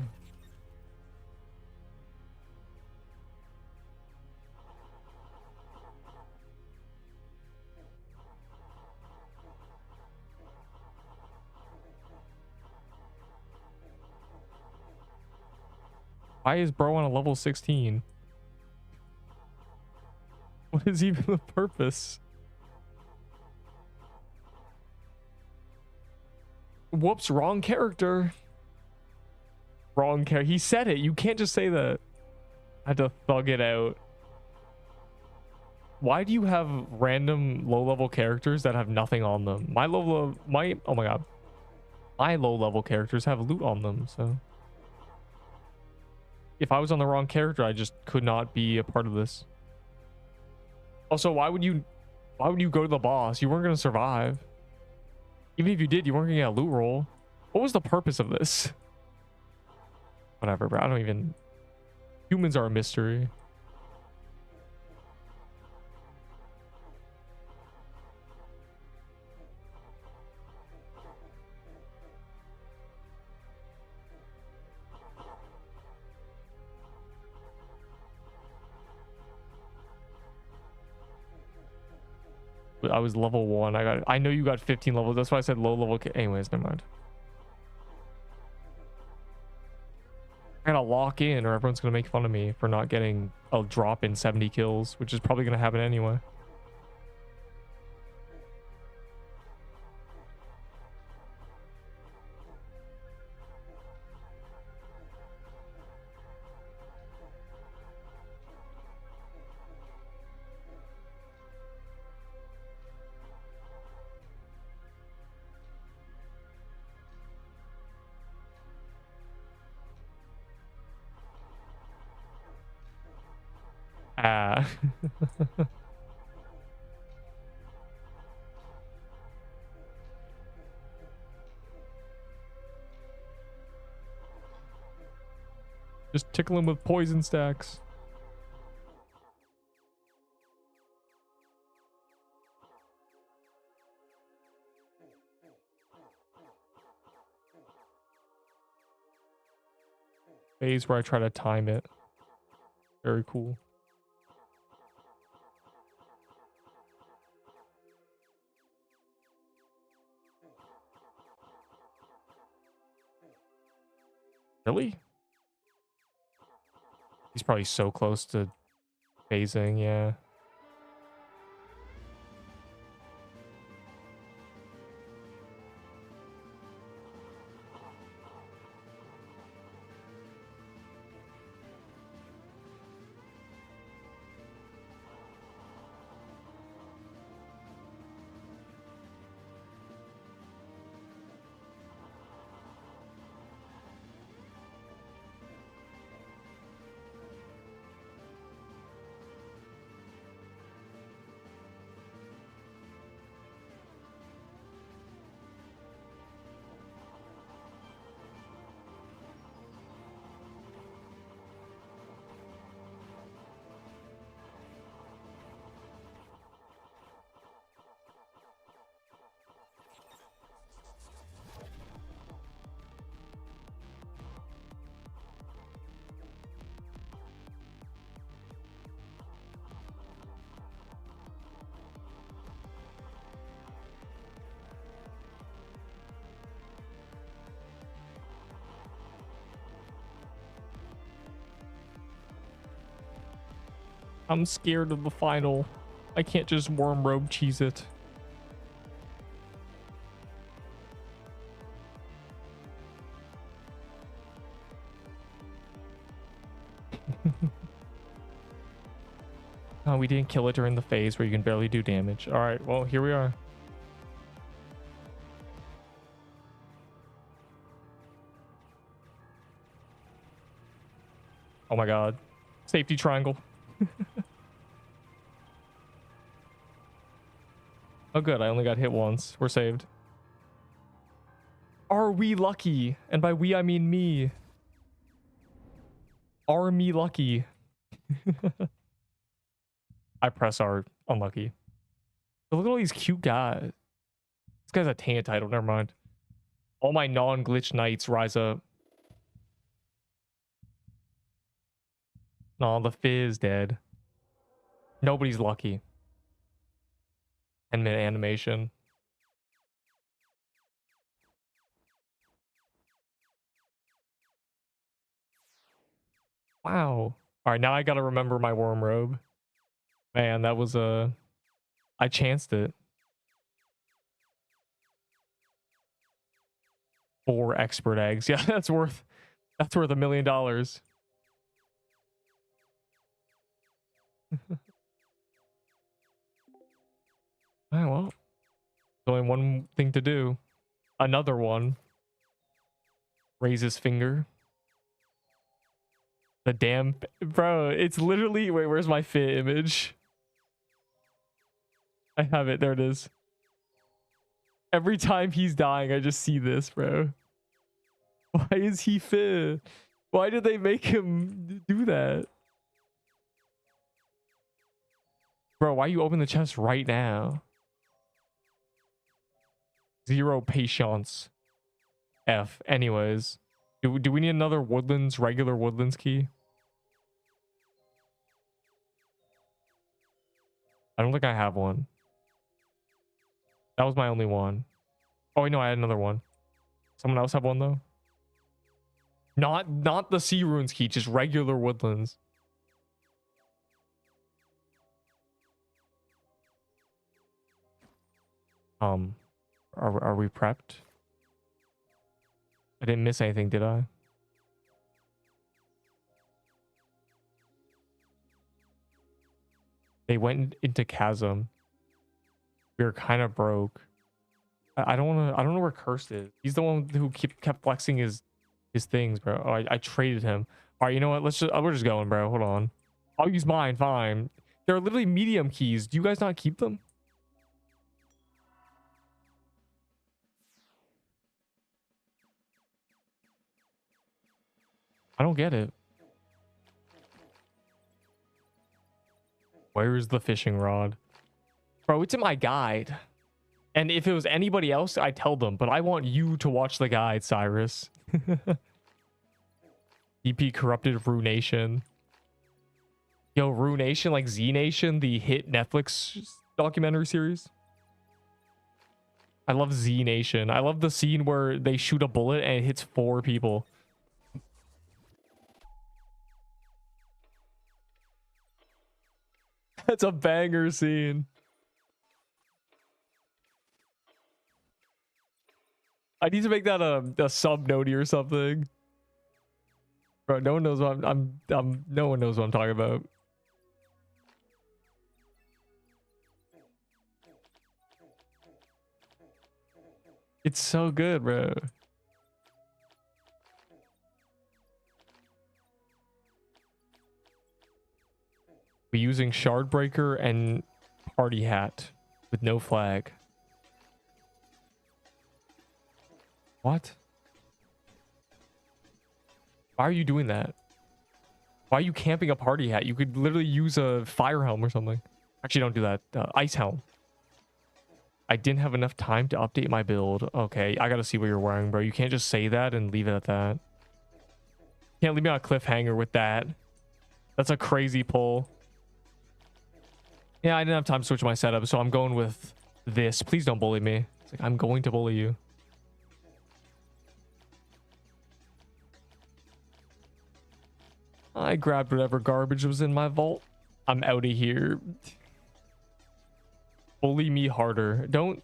Why is bro on a level 16? What is even the purpose? Whoops, wrong character. Wrong character. He said it. You can't just say that. I had to thug it out. Why do you have random low-level characters that have nothing on them? Oh my god. My low-level characters have loot on them, so... If I was on the wrong character, I just could not be a part of this. Also, why would you go to the boss? You weren't going to survive. Even if you did, you weren't going to get a loot roll. What was the purpose of this? Whatever, bro. I don't even... Humans are a mystery. I was level 1. I know you got 15 levels. That's why I said low level. Anyways, never mind. I gotta lock in or everyone's gonna make fun of me for not getting a drop in 70 kills, which is probably gonna happen anyway. Ah. Just tickle him with poison stacks. Phase where I try to time it. Very cool. Really? He's probably so close to phasing, yeah. I'm scared of the final. I can't just worm robe cheese it. Oh, we didn't kill it during the phase where you can barely do damage. All right, well, here we are. Oh my god. Safety triangle. Oh good, I only got hit once. We're saved. Are we lucky? And by we, I mean me. Are me lucky? I press R. Unlucky. But look at all these cute guys. This guy's a tan title. Never mind. All my non-glitch knights rise up. No, the fizz dead. Nobody's lucky. 10-minute animation. Wow. All right, now I gotta remember my worm robe. Man, that was I chanced it. 4 expert eggs. Yeah, that's worth $1 million. All right, well, only one thing to do. Another one. Raise his finger. The damn bro, it's literally wait, where's my fit image? I have it, there it is. Every time he's dying, I just see this, bro. Why is he fit? Why did they make him do that? Bro, why you open the chest right now? 0 patience. F. Anyways. Do we need another Woodlands, regular Woodlands key? I don't think I have one. That was my only one. Oh, wait, no, I had another one. Someone else have one, though? Not the Sea Ruins key, just regular Woodlands. Are we prepped? I didn't miss anything, did I? They went into chasm. We were kind of broke. I don't know where Cursed is. He's the one who kept flexing his things, bro. Oh, I traded him. All right, you know what? We're just going, bro. Hold on. I'll use mine. Fine. They're literally medium keys. Do you guys not keep them? I don't get it. Where is the fishing rod? Bro, it's in my guide. And if it was anybody else, I'd tell them. But I want you to watch the guide, Cyrus. EP Corrupted Ruination. Yo, Ruination, like Z Nation, the hit Netflix documentary series. I love Z Nation. I love the scene where they shoot a bullet and it hits 4 people. That's a banger scene. I need to make that a sub notey or something. Bro, no one knows what no one knows what I'm talking about. It's so good, bro. We're using Shardbreaker and Party Hat with no flag. What? Why are you doing that? Why are you camping a party hat? You could literally use a fire helm or something. Actually, don't do that. Ice helm. I didn't have enough time to update my build. Okay, I gotta see what you're wearing, bro. You can't just say that and leave it at that. Can't leave me on a cliffhanger with that. That's a crazy pull. Yeah, I didn't have time to switch my setup, so I'm going with this. Please don't bully me. It's like, I'm going to bully you. I grabbed whatever garbage was in my vault. I'm out of here. Bully me harder. Don't.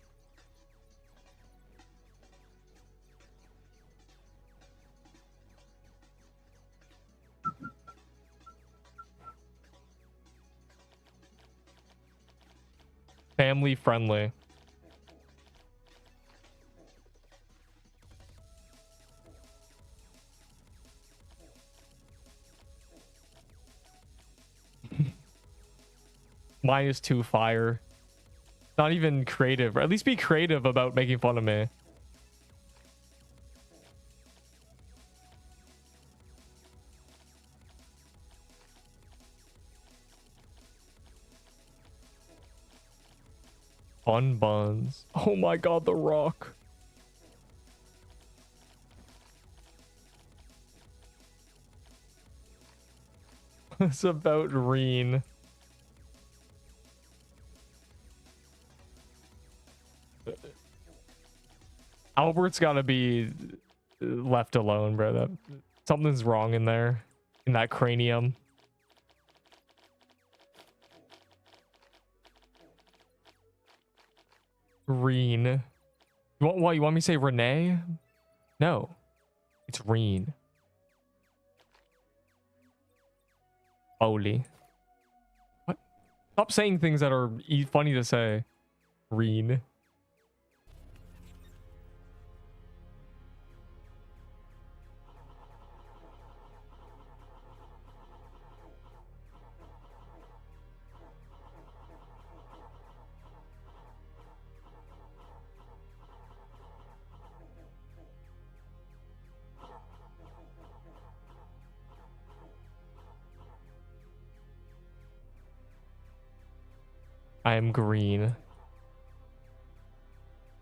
Family friendly. -2 fire. Not even creative. Or at least be creative about making fun of me. Fun buns. Oh my god, the rock. It's about Reen. Albert's gotta be left alone, bro. Something's wrong in there. In that cranium. Reen. You want me to say Renee? No. It's Reen. Oli. What? Stop saying things that are funny to say. Reen. I am green.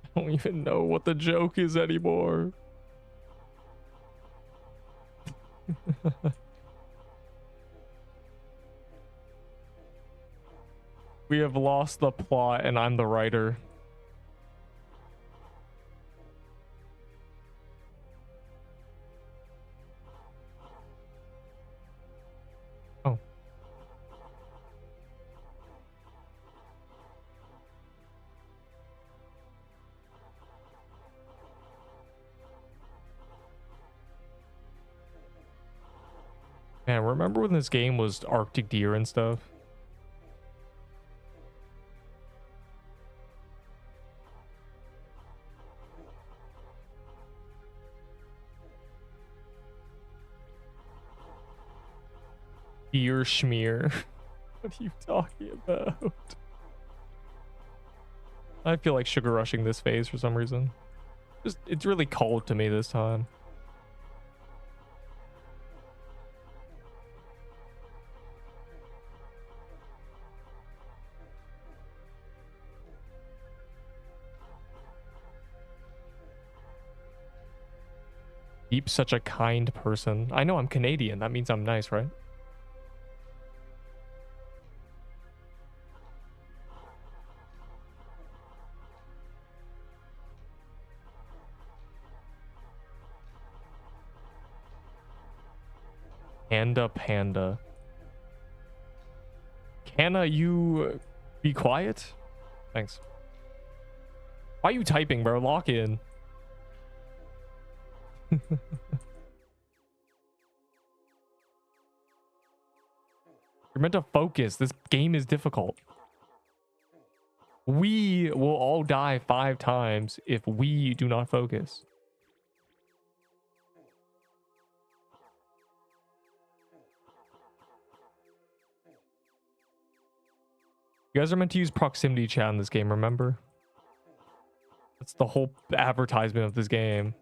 I don't even know what the joke is anymore. We have lost the plot and I'm the writer. Oh. Man, remember when this game was Arctic Deer and stuff? Deer schmear. What are you talking about? I feel like sugar rushing this phase for some reason. It's really cold to me this time. Deep's such a kind person. I know I'm Canadian. That means I'm nice, right? Panda. Canna you be quiet? Thanks. Why are you typing, bro? Lock in. You're meant to focus. This game is difficult. We will all die 5 times if we do not focus. You guys are meant to use proximity chat in this game, remember? That's the whole advertisement of this game.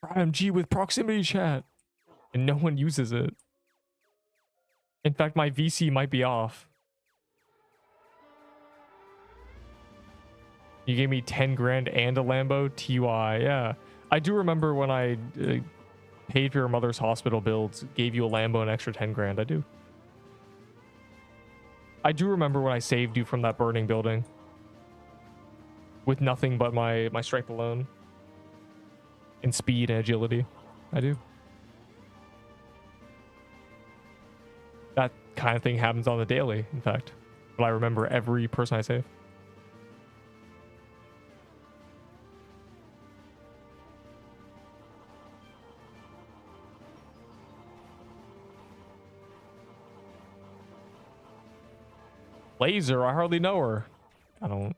RMG with proximity chat. And no one uses it. In fact, my VC might be off. You gave me 10 grand and a Lambo TY. Yeah. I do remember when I paid for your mother's hospital bills, gave you a Lambo an extra 10 grand. I do. I do remember when I saved you from that burning building. With nothing but my strength alone. And speed and agility. I do. kind of thing happens on the daily, in fact. But I remember every person I save. Laser, I hardly know her. I don't.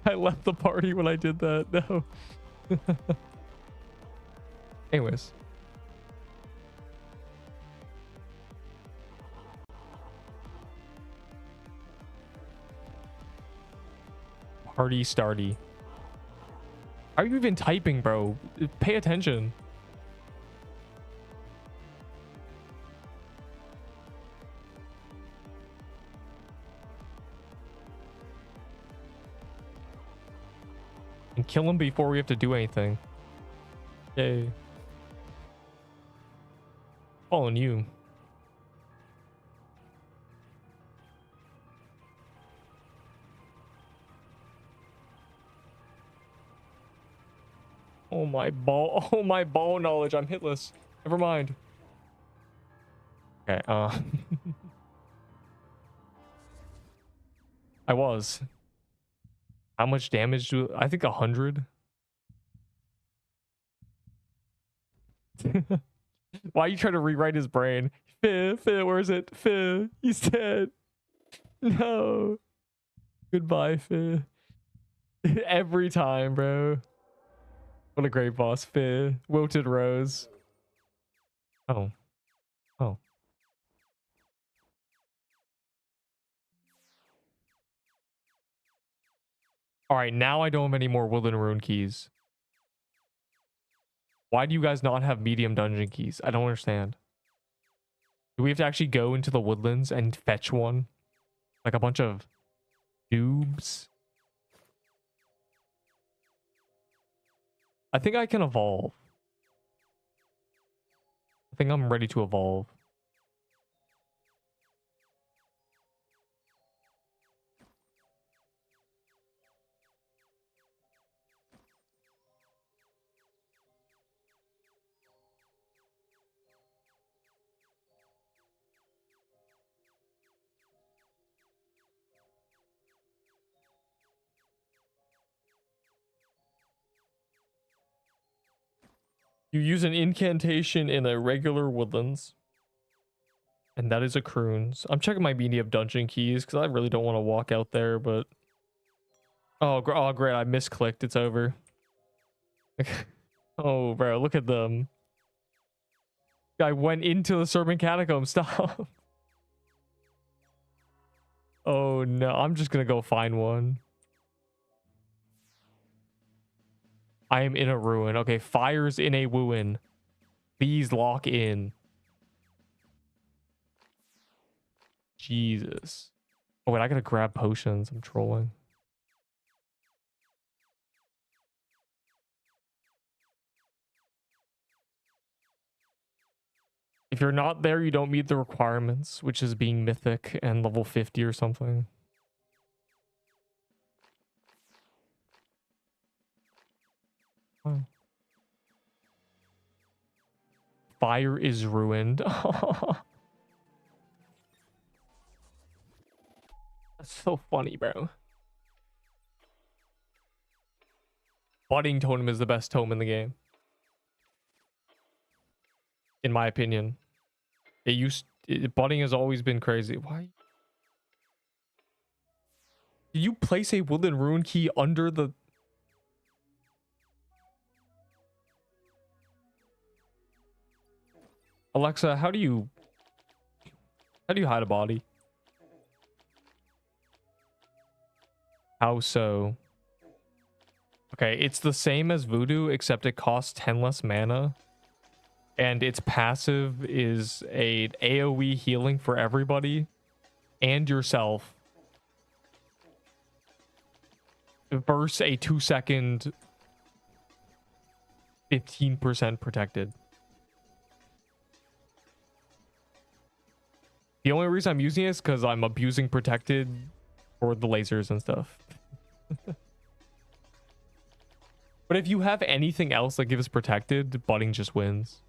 I left the party when I did that. No. Anyways. Party starty. How are you even typing, bro? Pay attention. And kill him before we have to do anything. Yay. Following you. Oh my ball. Oh my ball knowledge. I'm hitless. Never mind. Okay, I was. How much damage do I think 100? Why are you trying to rewrite his brain? Phil, where is it? Phil, he's dead. No. Goodbye, Phil. Every time, bro. What a great boss, Phil. Wilted Rose. Oh. Oh. Alright, now I don't have any more Woodland Rune keys. Why do you guys not have medium dungeon keys? I don't understand. Do we have to actually go into the woodlands and fetch one? Like a bunch of noobs? I think I can evolve. I think I'm ready to evolve. You use an incantation in a regular woodlands. And that is a CRUINS. I'm checking my medium dungeon keys because I really don't want to walk out there, but... Oh, oh great, I misclicked. It's over. Oh, bro, look at them. I went into the Serpent Catacomb. Stop. Oh, no. I'm just going to go find one. I am in a ruin. Okay, fire's in a ruin. Please lock in. Jesus. Oh, wait, I gotta grab potions. I'm trolling. If you're not there, you don't meet the requirements, which is being mythic and level 50 or something. Oh. Fire is ruined. That's so funny, bro. Budding Totem is the best tome in the game. In my opinion. Budding has always been crazy. Why? Did you place a Woodland Rune key under the... Alexa, how do you hide a body? How so? Okay, it's the same as Voodoo, except it costs 10 less mana. And its passive is a AoE healing for everybody and yourself. Versus a 2-second 15% protected. The only reason I'm using it is because I'm abusing protected or the lasers and stuff. But if you have anything else that gives protected, budding just wins.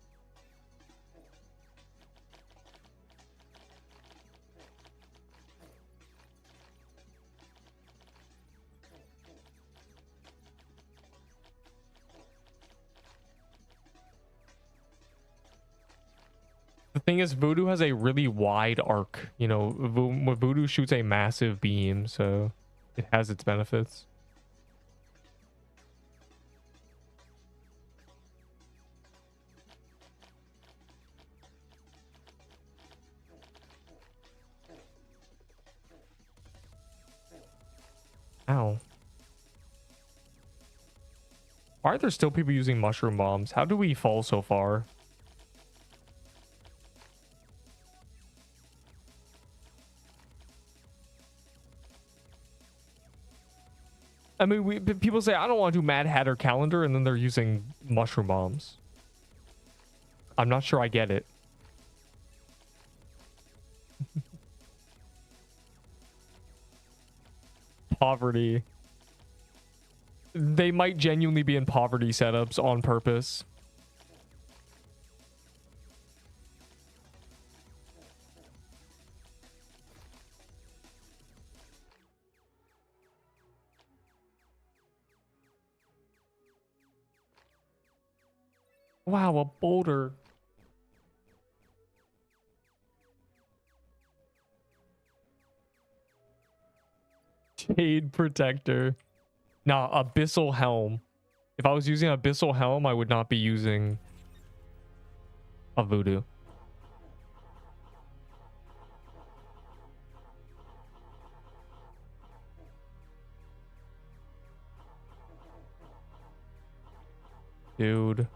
The thing is, Voodoo has a really wide arc. You know, Voodoo shoots a massive beam, so it has its benefits. Ow. Why are there still people using mushroom bombs? How do we fall so far? I mean, people say, I don't want to do Mad Hatter calendar, and then they're using mushroom bombs. I'm not sure I get it. Poverty. They might genuinely be in poverty setups on purpose. Wow, a boulder. Shade protector. Nah, abyssal helm. If I was using abyssal helm, I would not be using a voodoo. Dude.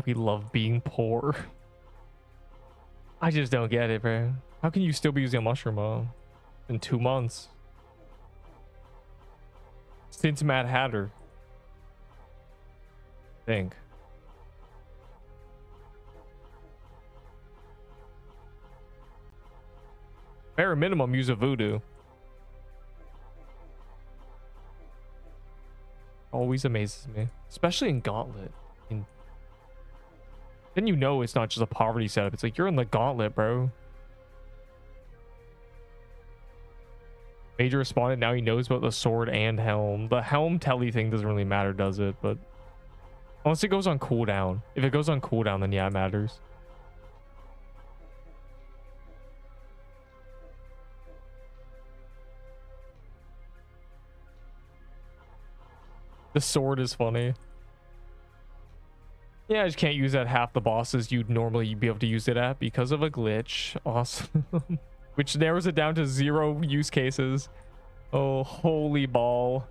We love being poor. I just don't get it, bro. How can you still be using a mushroom bomb in 2 months? Since Mad Hatter. I think. Bare minimum, use a voodoo. Always amazes me. Especially in Gauntlet. Then you know it's not just a poverty setup. It's like you're in the Gauntlet, bro. Major responded. Now he knows about the sword and helm. The helm telly thing doesn't really matter, does it? But unless it goes on cooldown. If it goes on cooldown, then yeah, it matters. The sword is funny. Yeah, I just can't use at half the bosses you'd normally be able to use it at because of a glitch. Awesome. Which narrows it down to 0 use cases. Oh, holy ball.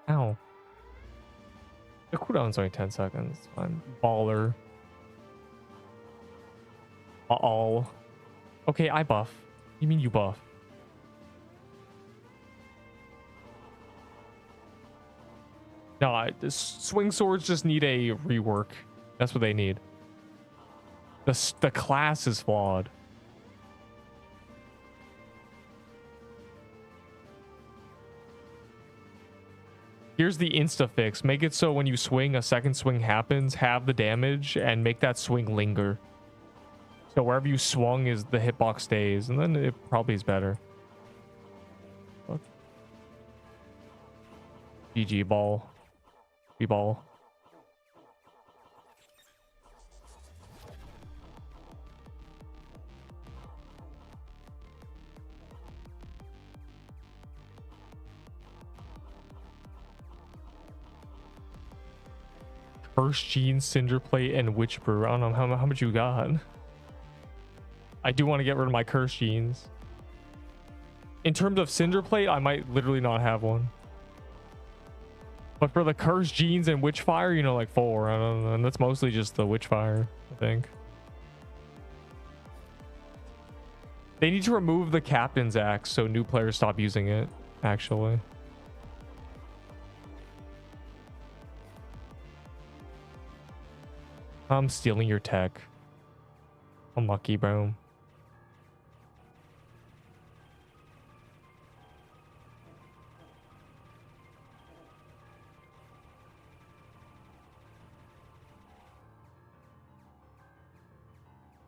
Ow. The cooldown's only 10 seconds. It's fine. Baller. Uh-oh. Okay, I buff. You mean you buff? No, the swing swords just need a rework. That's what they need. The class is flawed. Here's the insta fix. Make it so when you swing, a second swing happens, have the damage, and make that swing linger. So wherever you swung is the hitbox stays, and then it probably is better. Fuck. GG ball. B-ball. First Gene, Cinder Plate, and Witch Brew. I don't know how much you got. I do want to get rid of my cursed genes. In terms of Cinder Plate, I might literally not have one. But for the cursed genes and Witchfire, you know, like 4. I don't know. And that's mostly just the Witchfire, I think. They need to remove the Captain's Axe so new players stop using it, actually. I'm stealing your tech. Unlucky, bro.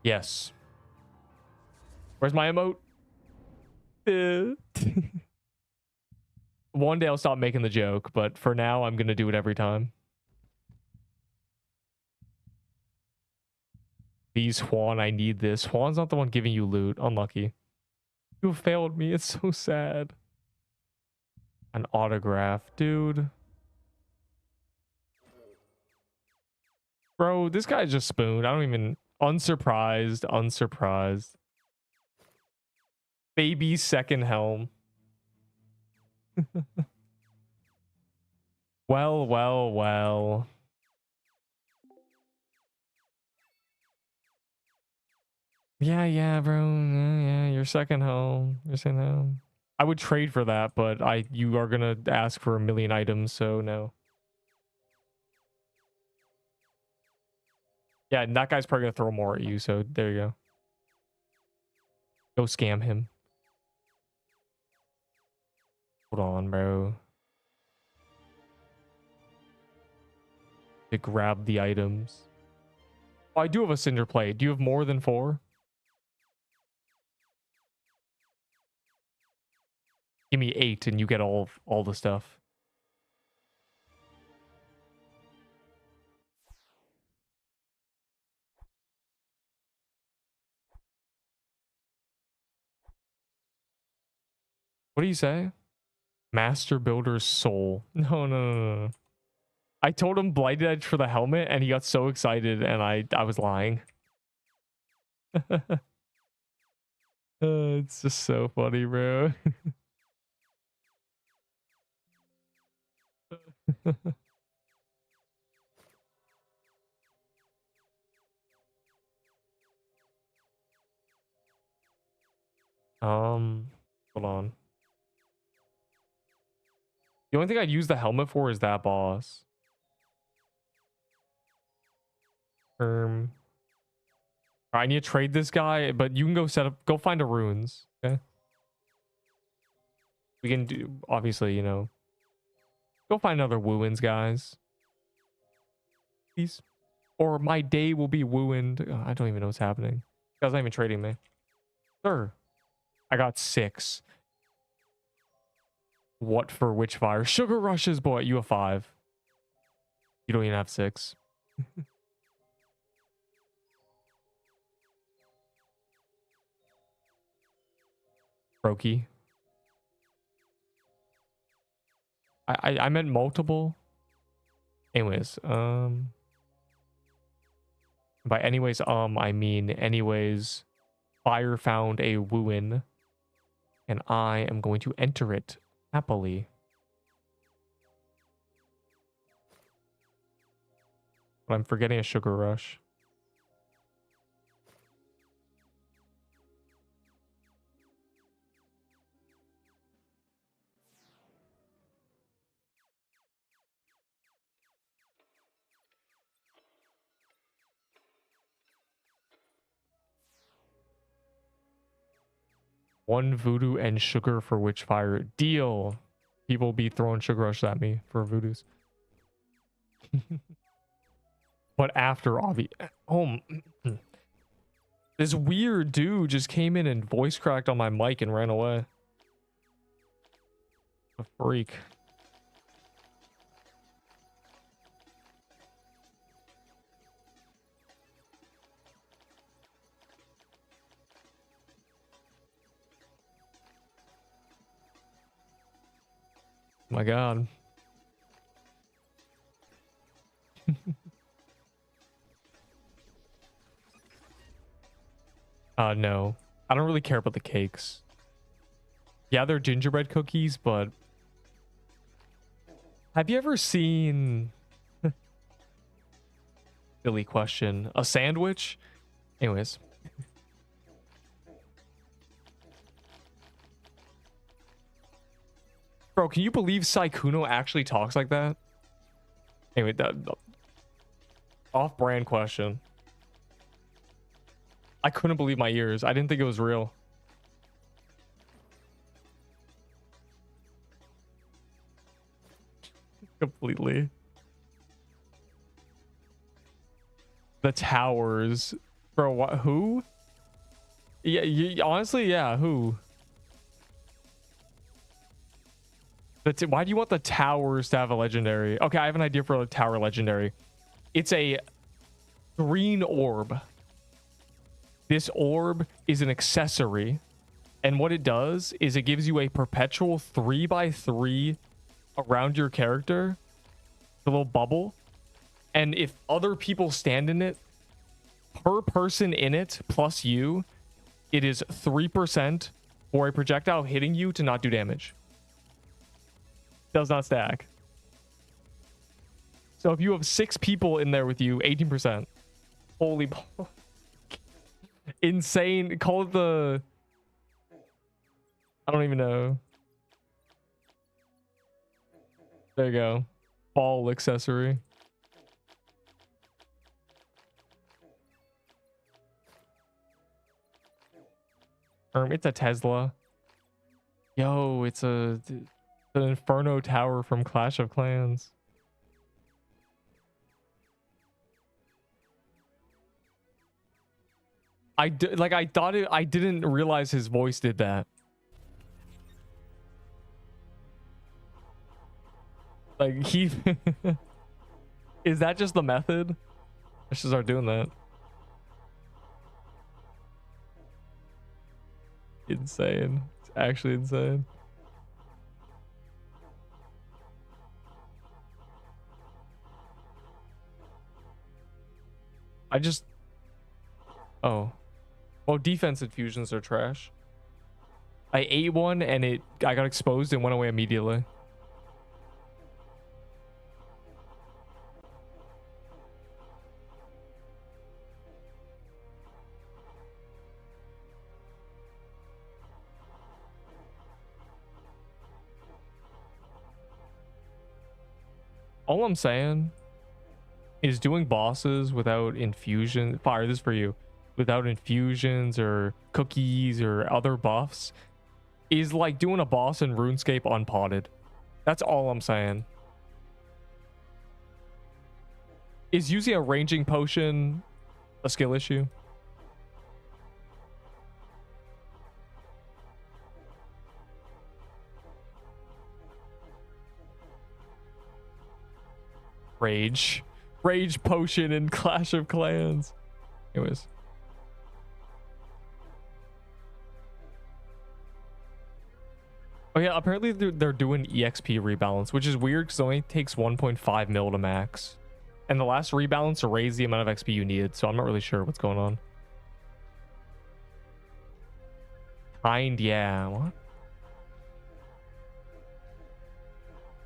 Yes. Where's my emote? One day I'll stop making the joke, but for now I'm gonna do it every time. Please, Juan, I need this. Juan's not the one giving you loot. Unlucky. You failed me. It's so sad. An autograph, dude. Bro, this guy just spooned. I don't even... Unsurprised. Unsurprised. Baby second helm. Well, well, well. Yeah, bro. Yeah, your second home. Your second home. I would trade for that, but you are gonna ask for a million items, so no. Yeah, and that guy's probably gonna throw more at you, so there you go. Go scam him. Hold on, bro. To grab the items. Oh, I do have a Cinder Plate. Do you have more than 4? Give me 8 and you get all the stuff. What do you say? Master Builder's Soul. No. I told him Blighted Edge for the helmet and he got so excited and I was lying. It's just so funny, bro. Hold on. The only thing I'd use the helmet for is that boss. I need to trade this guy, but you can go find a runes. Okay. We can do, obviously, you know, go find other wooins, guys. Please. Or my day will be wooined. I don't even know what's happening. You guys not even trading me. Sure. I got 6. What for Witchfire? Sugar rushes, boy. You have 5. You don't even have 6. Brokey. I meant multiple. Anyways, by anyways, I mean anyways, fire found a wooin, and I am going to enter it happily. But I'm forgetting a sugar rush. One voodoo and sugar for Witchfire. Deal. People be throwing sugar rush at me for voodoos. But after obvious. This weird dude just came in and voice cracked on my mic and ran away. A freak. My God. No. I don't really care about the cakes. Yeah, they're gingerbread cookies, but have you ever seen silly question, a sandwich? Anyways. Bro, can you believe Saikuno actually talks like that? Anyway, off-brand question. I couldn't believe my ears. I didn't think it was real. Completely. The towers. Bro, what? Who? Yeah, honestly, yeah, who? Why do you want the towers to have a legendary? Okay, I have an idea for a tower legendary. It's a green orb. This orb is an accessory, and what it does is it gives you a perpetual 3x3 around your character, the little bubble, and if other people stand in it, per person in it plus you, it is 3% for a projectile hitting you to not do damage. Does not stack. So if you have 6 people in there with you, 18%. Holy insane. Call it the, I don't even know. There you go. Ball accessory. It's a Tesla. Yo, it's an Inferno Tower from Clash of Clans. I thought it. I didn't realize his voice did that. Like he is that just the method? I should start doing that. Insane. It's actually insane. I just, oh, well, defensive fusions are trash. I ate one and I got exposed and went away immediately. All I'm saying is doing bosses without infusion. Fire, this is for you. Without infusions or cookies or other buffs is like doing a boss in RuneScape unpotted. That's all I'm saying. Is using a ranging potion a skill issue? Rage potion in Clash of Clans. Anyways. Oh yeah, apparently they're doing EXP rebalance, which is weird because it only takes 1.5 mil to max. And the last rebalance to raise the amount of XP you needed, so I'm not really sure what's going on. Yeah, what?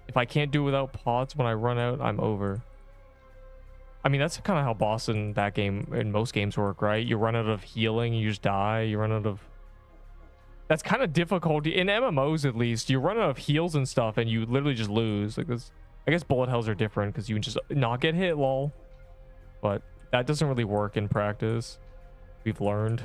If I can't do without pots when I run out, I'm over. I mean, that's kind of how boss in that game, in most games work, right? You run out of healing, you just die. You run out of... That's kind of difficult. In MMOs, at least, you run out of heals and stuff, and you literally just lose. Like this, I guess bullet hells are different because you can just not get hit, lol. But that doesn't really work in practice. We've learned.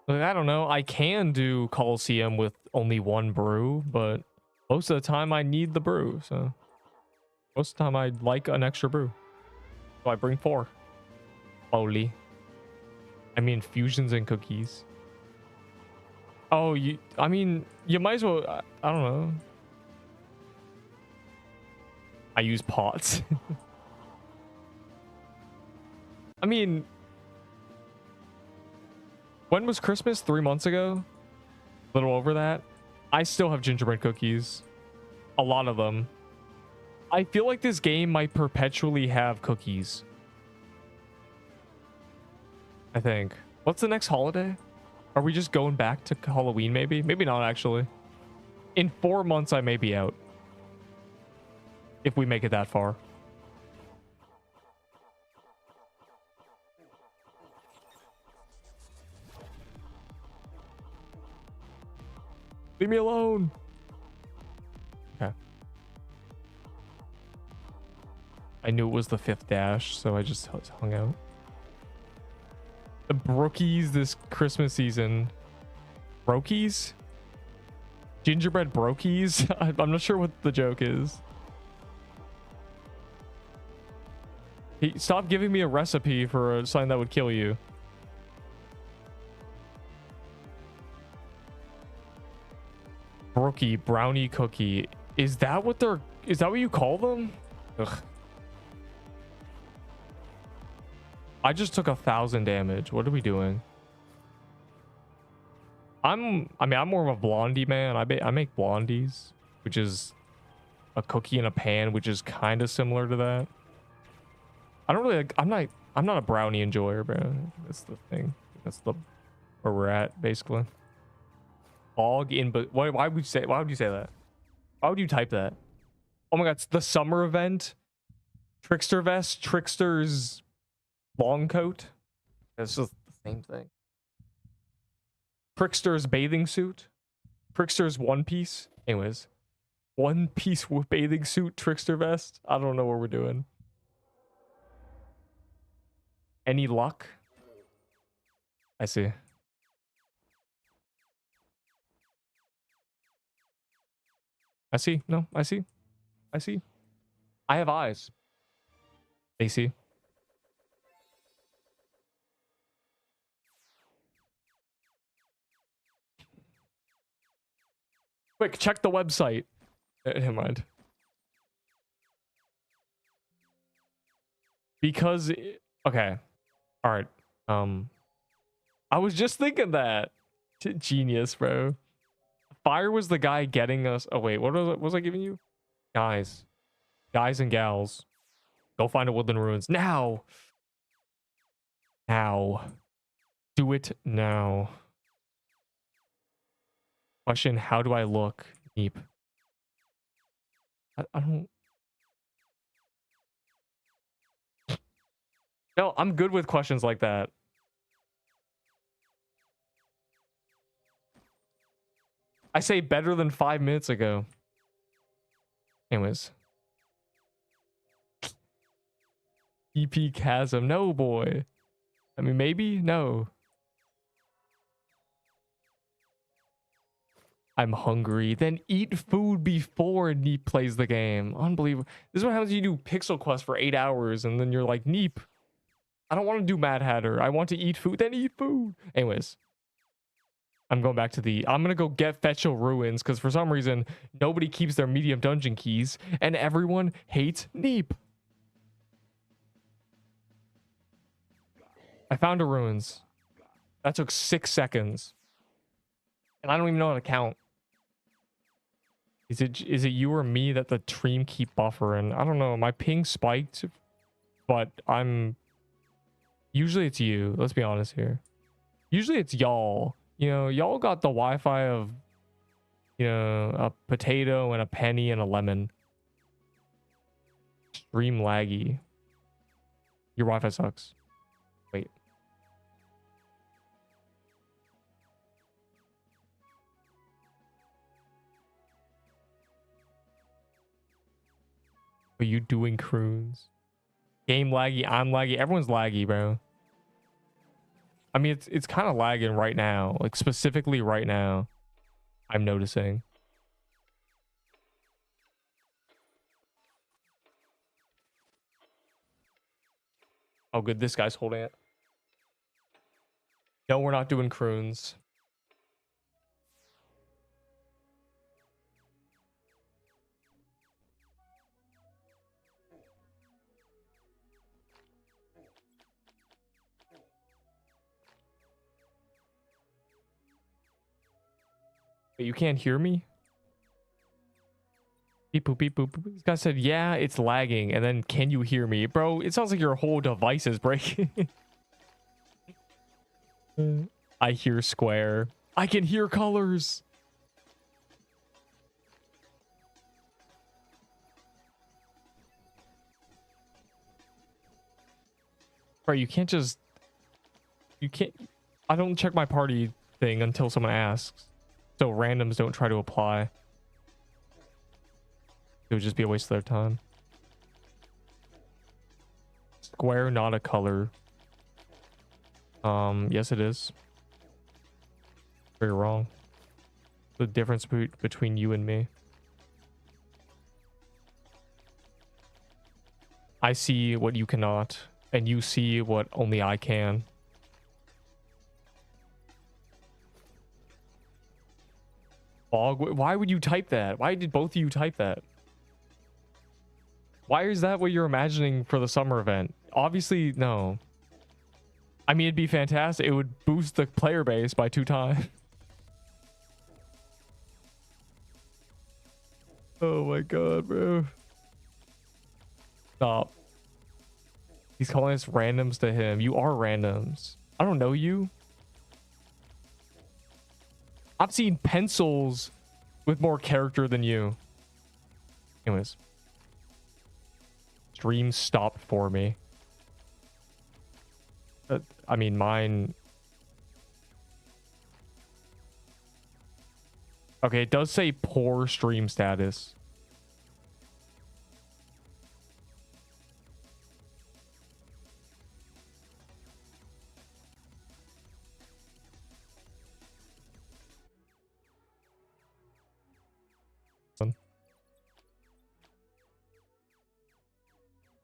Like, I don't know. I can do Coliseum with only one brew, but most of the time I need the brew. So most of the time I'd like an extra brew. So I bring 4. Slowly. I mean, fusions and cookies. Oh, I mean, you might as well, I don't know. I use pots. I mean, when was Christmas? 3 months ago? A little over that. I still have gingerbread cookies. A lot of them. I feel like this game might perpetually have cookies. I think. What's the next holiday? Are we just going back to Halloween maybe? Maybe not actually. In 4 months I may be out. If we make it that far. Leave me alone. Okay. I knew it was the 5th dash, so I just hung out. The brookies this Christmas season. Brokies? Gingerbread brokies? I'm not sure what the joke is. Hey, stop giving me a recipe for something that would kill you. Brookie, brownie cookie. Is that what you call them? Ugh. I just took 1,000 damage. What are we doing? I mean, I'm more of a blondie man. I make blondies, which is a cookie in a pan, which is kind of similar to that. I don't really like, I'm not a brownie enjoyer, bro. That's the thing. That's where we're at, basically. Log in, but why would you say that? Why would you type that? Oh my god, it's the summer event. Trickster vest, Trickster's long coat. It's just the same thing. Trickster's bathing suit. Trickster's one piece. Anyways, one piece bathing suit, Trickster vest. I don't know what we're doing. Any luck? I see. I see. No, I see. I see. I have eyes. They see. Quick, check the website. Never mind. Because, okay. All right. I was just thinking that. Genius, bro. Fire was the guy getting us. Oh wait, what was I giving you? Guys and gals, go find a woodland ruins now. Do it now. Question: how do I look? Neep. I don't. No, I'm good with questions like that. I say better than 5 minutes ago. Anyways. EP chasm. No, boy. I mean, maybe? No. I'm hungry. Then eat food before Neep plays the game. Unbelievable. This is what happens when you do Pixel Quest for 8 hours and then you're like, Neep, I don't want to do Mad Hatter. I want to eat food. Then eat food. Anyways. I'm going back to I'm going to go get Fetchel Ruins because for some reason, nobody keeps their medium dungeon keys and everyone hates Neep. I found a ruins. That took 6 seconds. And I don't even know how to count. Is it you or me that the stream keep buffering? I don't know. My ping spiked, but usually it's you. Let's be honest here. Usually it's y'all. You know, y'all got the Wi-Fi of, you know, a potato and a penny and a lemon. Stream laggy. Your Wi-Fi sucks. Wait. Are you doing CRUINS? Game laggy, I'm laggy. Everyone's laggy, bro. I mean, it's kind of lagging right now, like specifically right now. I'm noticing. Oh, good. This guy's holding it. No, we're not doing CRUINS. But you can't hear me? Beep boop beep boop. This guy said, yeah, it's lagging. And then, can you hear me? Bro, it sounds like your whole device is breaking. I hear square. I can hear colors. Bro, you can't just... You can't... I don't check my party thing until someone asks. So randoms don't try to apply. It would just be a waste of their time. Square, not a color. Yes it is. Very wrong. The difference between you and me. I see what you cannot, and you see what only I can. Fog, why would you type that? Why did both of you type that? Why is that what you're imagining for the summer event? Obviously, no. I mean, it'd be fantastic. It would boost the player base by 2 times. Oh my god, bro. Stop. He's calling us randoms to him. You are randoms. I don't know you. I've seen pencils with more character than you. Anyways. Stream stopped for me. I mean, mine... Okay, it does say poor stream status.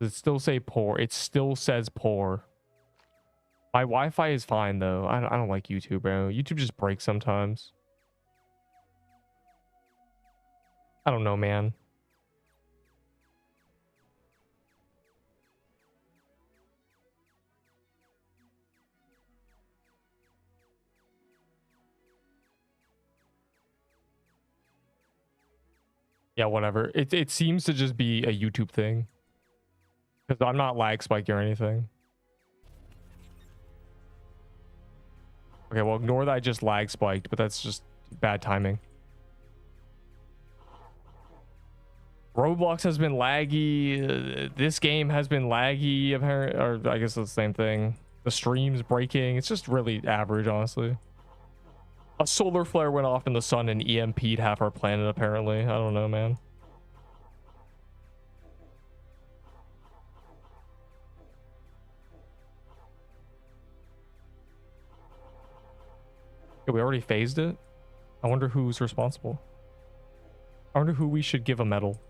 Does it still say poor? It still says poor. My Wi-Fi is fine though. I don't like YouTube, bro. YouTube just breaks sometimes. I don't know, man. Yeah, whatever. It seems to just be a YouTube thing. Because I'm not lag spiked or anything. Okay, well, ignore that I just lag spiked, but that's just bad timing. Roblox has been laggy. This game has been laggy, apparently, or I guess it's the same thing. The stream's breaking. It's just really average, honestly. A solar flare went off in the sun and EMP'd half our planet, apparently. I don't know, man. Yeah, we already phased it. I wonder who's responsible. I wonder who we should give a medal.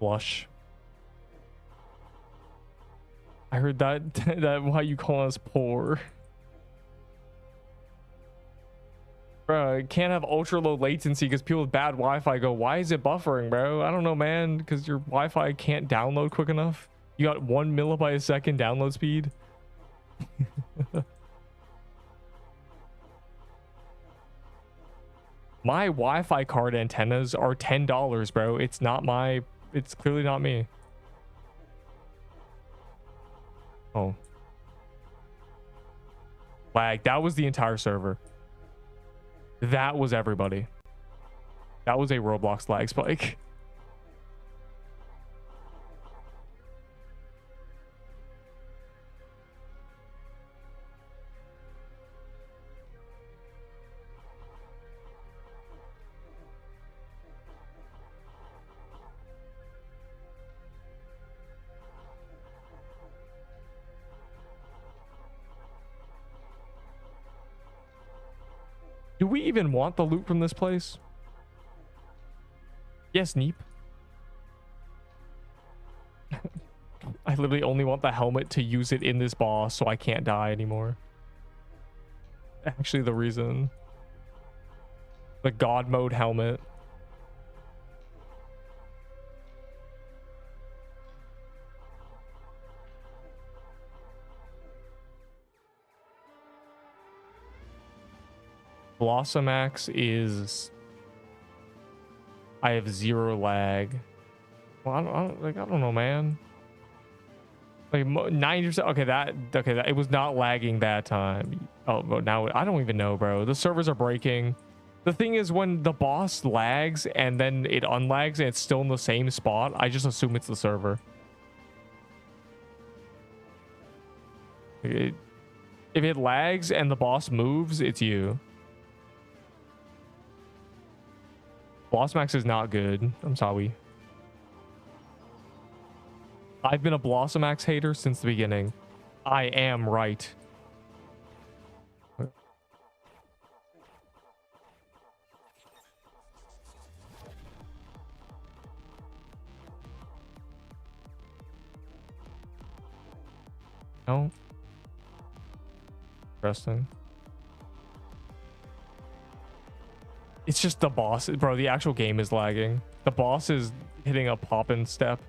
Blush. I heard that why you call us poor. Bro, it can't have ultra low latency because people with bad Wi-Fi go, why is it buffering, bro? I don't know, man, because your Wi-Fi can't download quick enough. You got 1 megabyte a second download speed. My Wi-Fi card antennas are $10, bro. It's not my... It's clearly not me. Oh. Lag. That was the entire server. That was everybody. That was a Roblox lag spike. Do we even want the loot from this place? Yes, Neep. I literally only want the helmet to use it in this boss so I can't die anymore. Actually, the reason. The God mode helmet. Blossom Axe is... I have 0 lag. Well, I don't know, man. Like 90%. Okay, that it was not lagging that time. Oh, but now I don't even know, bro. The servers are breaking. The thing is, when the boss lags and then it unlags and it's still in the same spot, I just assume it's the server. If it lags and the boss moves, it's you. Blossom Axe is not good. I'm sorry. I've been a Blossom Axe hater since the beginning. I am right. No. Interesting. It's just the boss, bro. The actual game is lagging. The boss is hitting a pop-in step.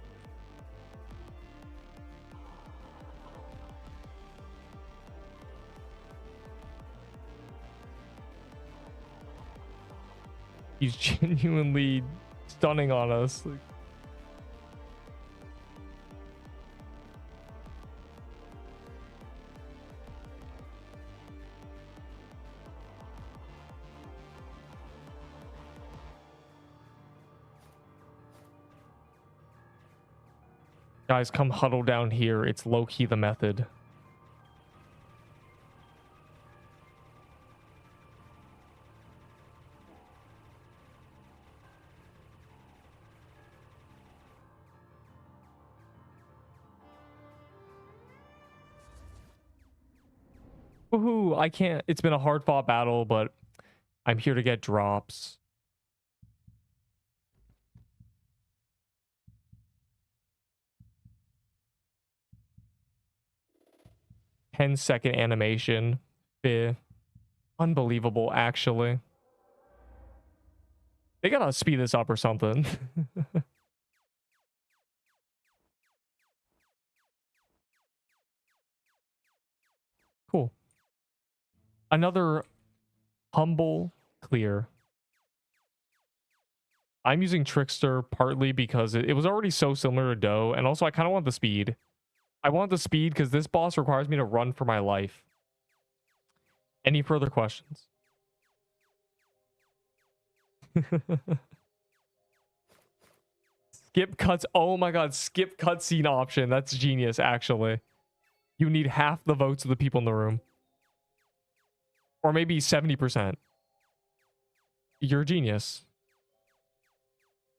He's genuinely stunning on us. Like, guys, come huddle down here. It's low-key the method. Woohoo, I can't. It's been a hard-fought battle, but I'm here to get drops. Ten-second animation. Unbelievable, actually. They gotta speed this up or something. Cool. Another humble clear. I'm using Trickster partly because it was already so similar to Doe, and also I kind of want the speed. I want the speed because this boss requires me to run for my life. Any further questions? Skip cuts. Oh my god, skip cutscene option. That's genius, actually. You need half the votes of the people in the room. Or maybe 70%. You're a genius.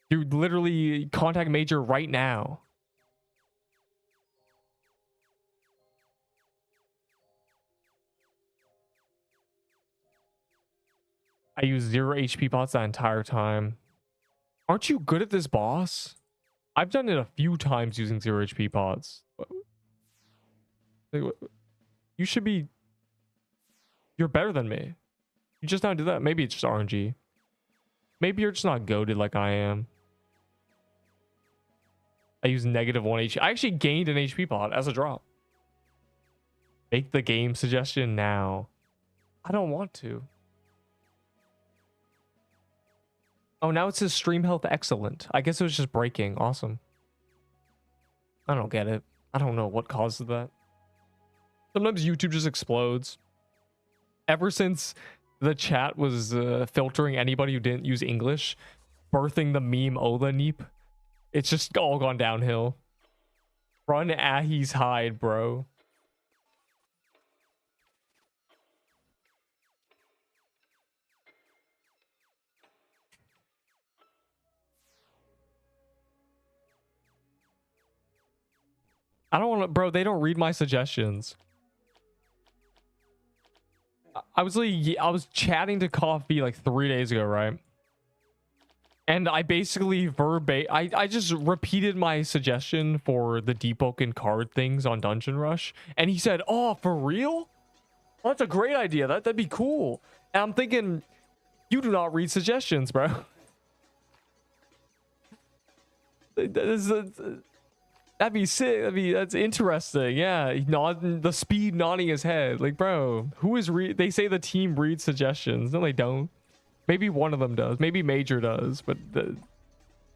Dude, literally contact Major right now. I use 0 HP pots that entire time. Aren't you good at this boss? I've done it a few times using 0 HP pots. You should be... You're better than me. You just now do that. Maybe it's just RNG. Maybe you're just not goated like I am. I use -1 HP. I actually gained an HP pot as a drop. Make the game suggestion now. I don't want to. Oh, now it says stream health excellent. I guess it was just breaking. Awesome. I don't get it. I don't know what causes that. Sometimes YouTube just explodes. Ever since the chat was filtering anybody who didn't use English, birthing the meme Ola Neep, it's just all gone downhill. Run Ahi's hide, bro. I don't want to, bro. They don't read my suggestions. I was chatting to Coffee like 3 days ago, right? And I basically I just repeated my suggestion for the Deepwoken card things on Dungeon Rush, and he said, "Oh, for real? Well, that's a great idea. That'd be cool." And I'm thinking, you do not read suggestions, bro. That'd be sick. That's interesting. Yeah, the speed nodding his head. Like, bro, who is they say the team reads suggestions. No, they don't. Maybe one of them does. Maybe Major does, but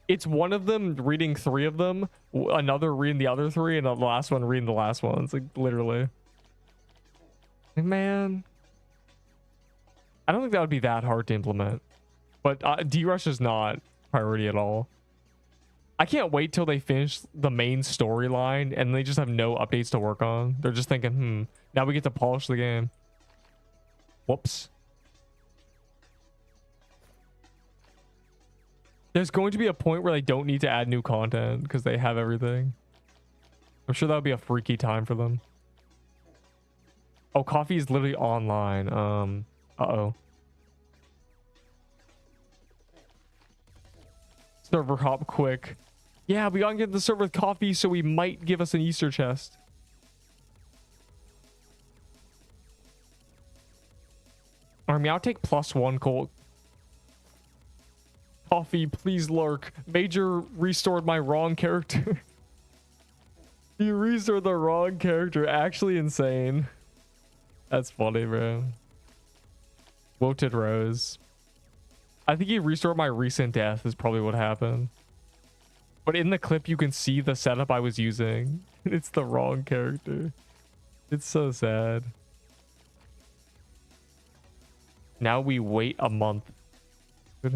it's one of them reading 3 of them, another reading the other 3, and the last one reading the last one. It's like literally. Like, man, I don't think that would be that hard to implement, but D-Rush is not priority at all. I can't wait till they finish the main storyline and they just have no updates to work on. They're just thinking, now we get to polish the game. Whoops. There's going to be a point where they don't need to add new content because they have everything. I'm sure that would be a freaky time for them. Oh, Coffee is literally online. Uh-oh. Server hop quick. Yeah, we gotta get the server with Coffee, so he might give us an Easter chest. Army, I'll take +1 Colt. Coffee, please lurk. Major restored my wrong character. He restored the wrong character. Actually insane. That's funny, bro. Wilted Rose. I think he restored my recent death is probably what happened. But in the clip, you can see the setup I was using. It's the wrong character. It's so sad. Now we wait a month. I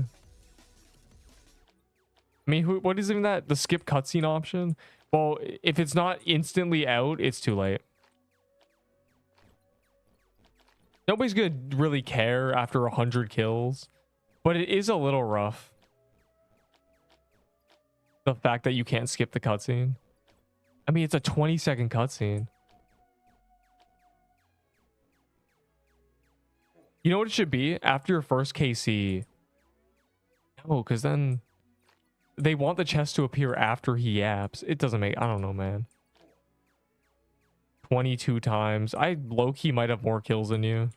mean, what is even that? The skip cutscene option? Well, if it's not instantly out, it's too late. Nobody's gonna really care after 100 kills. But it is a little rough. The fact that you can't skip the cutscene. I mean, it's a 20-second cutscene. You know what it should be? After your first KC. No, because then they want the chest to appear after he yaps. It doesn't make... I don't know, man. 22 times. I low-key might have more kills than you.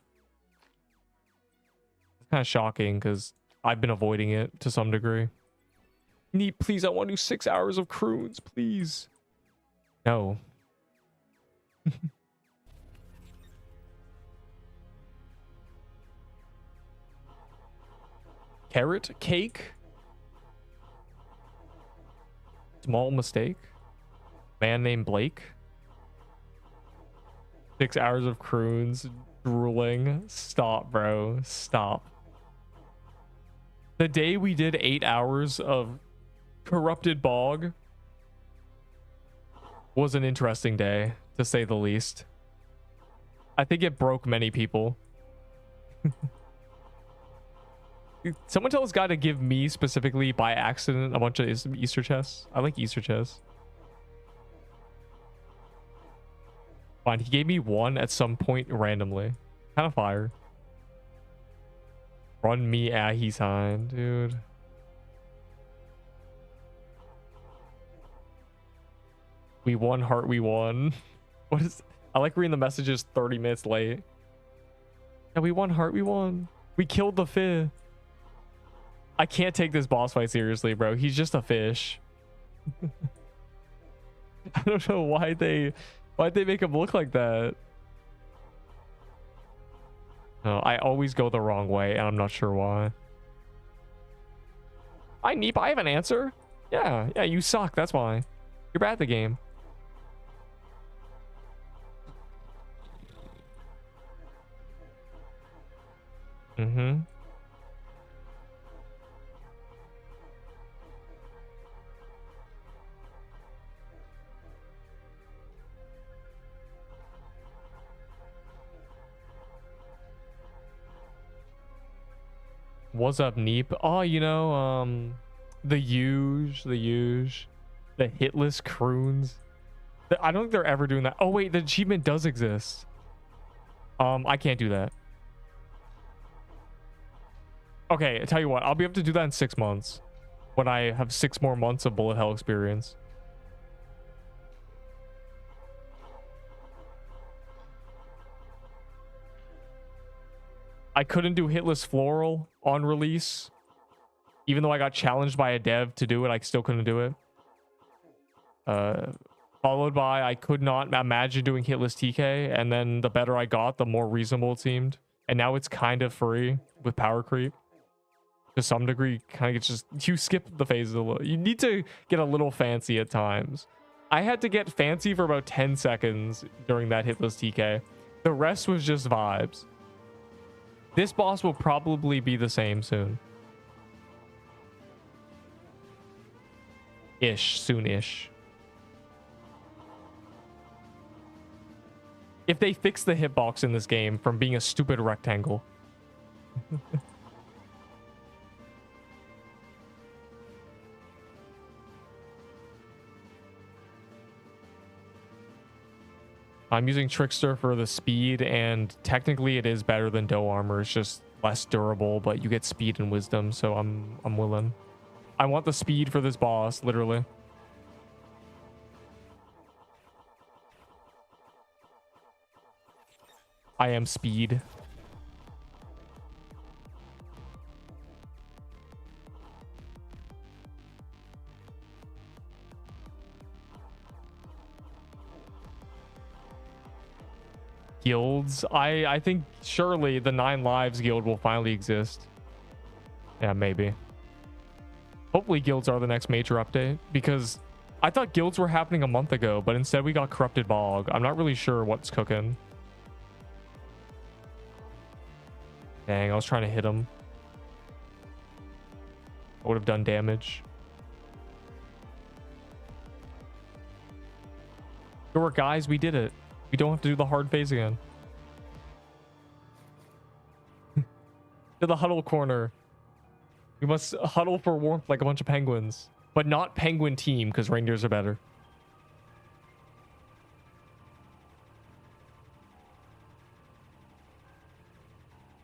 It's kind of shocking because I've been avoiding it to some degree. Neat, please, I want to do 6 hours of CRUINS, please. No. Carrot cake? Small mistake? Man named Blake? 6 hours of CRUINS, drooling. Stop, bro. Stop. The day we did 8 hours of Corrupted Bog was an interesting day, to say the least. I think it broke many people. Someone tell this guy to give me specifically by accident a bunch of Easter chests. I like Easter chests. Fine, he gave me one at some point randomly. Kind of fire. Run me Ahi sign, dude. We won, heart, we won. What is... I like reading the messages 30 minutes late. Yeah, we won, heart, we won. We killed the fish. I can't take this boss fight seriously, bro. He's just a fish. I don't know why'd they make him look like that. No, I always go the wrong way, and I'm not sure why. Hi, Neep, I have an answer. Yeah, you suck. That's why. You're bad at the game. Mm-hmm. What's up, Neep? Oh, you know, the hitless CRUINS. I don't think they're ever doing that. Oh wait, the achievement does exist. I can't do that. Okay, I tell you what, I'll be able to do that in 6 months when I have 6 more months of bullet hell experience. I couldn't do hitless floral on release. Even though I got challenged by a dev to do it, I still couldn't do it. Followed by, I could not imagine doing hitless TK, and then the better I got, the more reasonable it seemed. And now it's kind of free with power creep. To some degree, kind of just, you skip the phases a little. You need to get a little fancy at times. I had to get fancy for about 10 seconds during that hitless TK. The rest was just vibes. This boss will probably be the same soon. Soon-ish. If they fix the hitbox in this game from being a stupid rectangle. I'm using Trickster for the speed, and technically it is better than Doe Armor. It's just less durable, but you get speed and wisdom, so I'm willing. I want the speed for this boss, literally. I am speed. Guilds. I think surely the 9 Lives guild will finally exist. Yeah, maybe. Hopefully guilds are the next major update, because I thought guilds were happening a month ago, but instead we got Corrupted Bog. I'm not really sure what's cooking. Dang, I was trying to hit him. I would have done damage. Good work, guys. We did it. We don't have to do the hard phase again. To the huddle corner. We must huddle for warmth like a bunch of penguins. But not penguin team, because reindeers are better.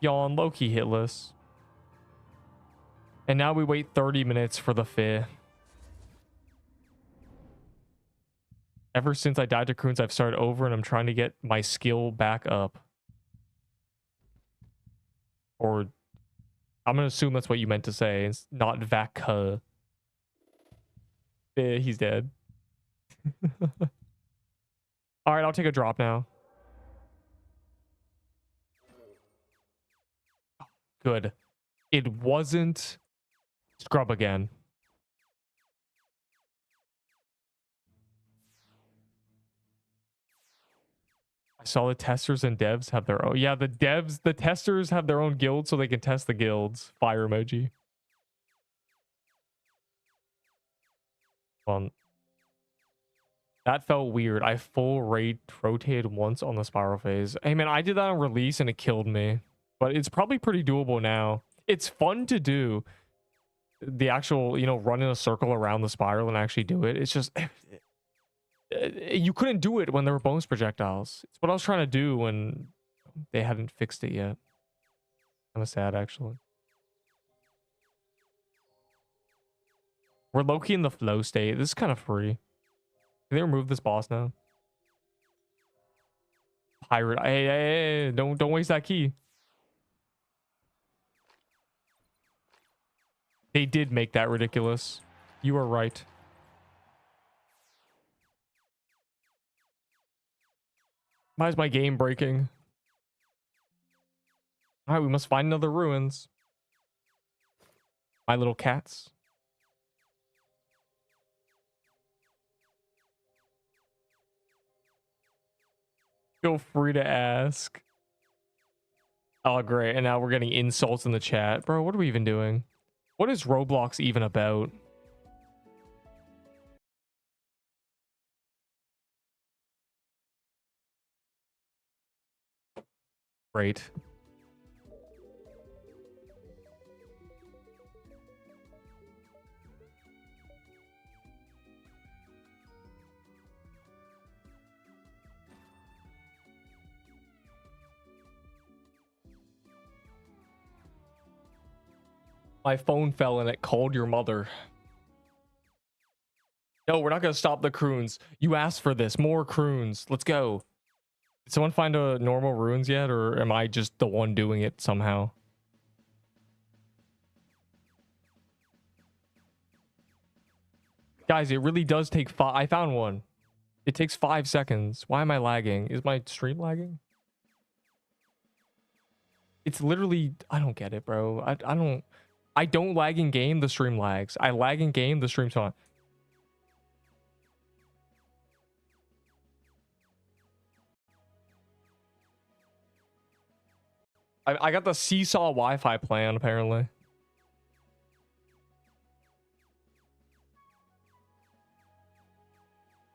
Yawn, low-key hitless. And now we wait 30 minutes for the fear. Ever since I died to CRUINS, I've started over and I'm trying to get my skill back up. Or I'm going to assume that's what you meant to say. It's not Vaka. He's dead. All right, I'll take a drop now. Good. It wasn't scrub again. I saw the testers and devs have their own. Yeah, the testers have their own guild so they can test the guilds. Fire emoji. Well, that felt weird. I full rate rotated once on the spiral phase. Hey man, I did that on release and it killed me. But it's probably pretty doable now. It's fun to do. The actual, run in a circle around the spiral and actually do it. It's just... you couldn't do it when there were bonus projectiles. It's what I was trying to do when they hadn't fixed it yet. Kind of sad, actually. We're low-key in the flow state. This is kind of free. Can they remove this boss now? Pirate. Hey, don't waste that key. They did make that ridiculous. You are right. Why is my game breaking? All right, we must find another ruins. My little cats. Feel free to ask. Oh, great. And now we're getting insults in the chat. Bro, what are we even doing? What is Roblox even about? Great. My phone fell and it called your mother. No, we're not gonna stop the CRUINS. You asked for this. More CRUINS. Let's go. Did someone find a normal ruins yet, or am I just the one doing it somehow? Guys, it really does take I found one. It takes 5 seconds. Why am I lagging? Is my stream lagging? It's literally, I don't get it, bro. I don't lag in game, the stream lags. I lag in game, the stream's on. I got the seesaw Wi-Fi plan, apparently.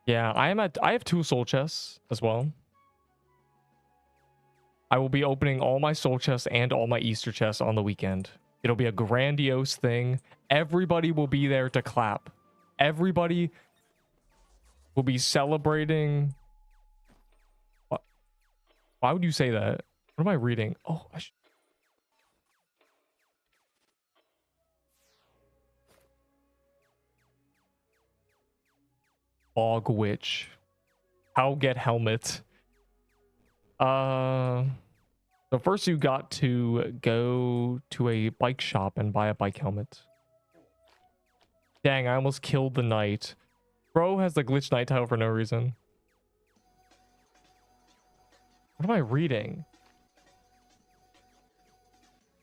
Yeah, I have 2 soul chests as well. I will be opening all my soul chests and all my Easter chests on the weekend. It'll be a grandiose thing. Everybody will be there to clap. Everybody will be celebrating. What? Why would you say that? What am I reading? Oh, Bog Witch. How get helmet. So first you got to go to a bike shop and buy a bike helmet. Dang, I almost killed the knight. Bro has the glitch knight title for no reason. What am I reading?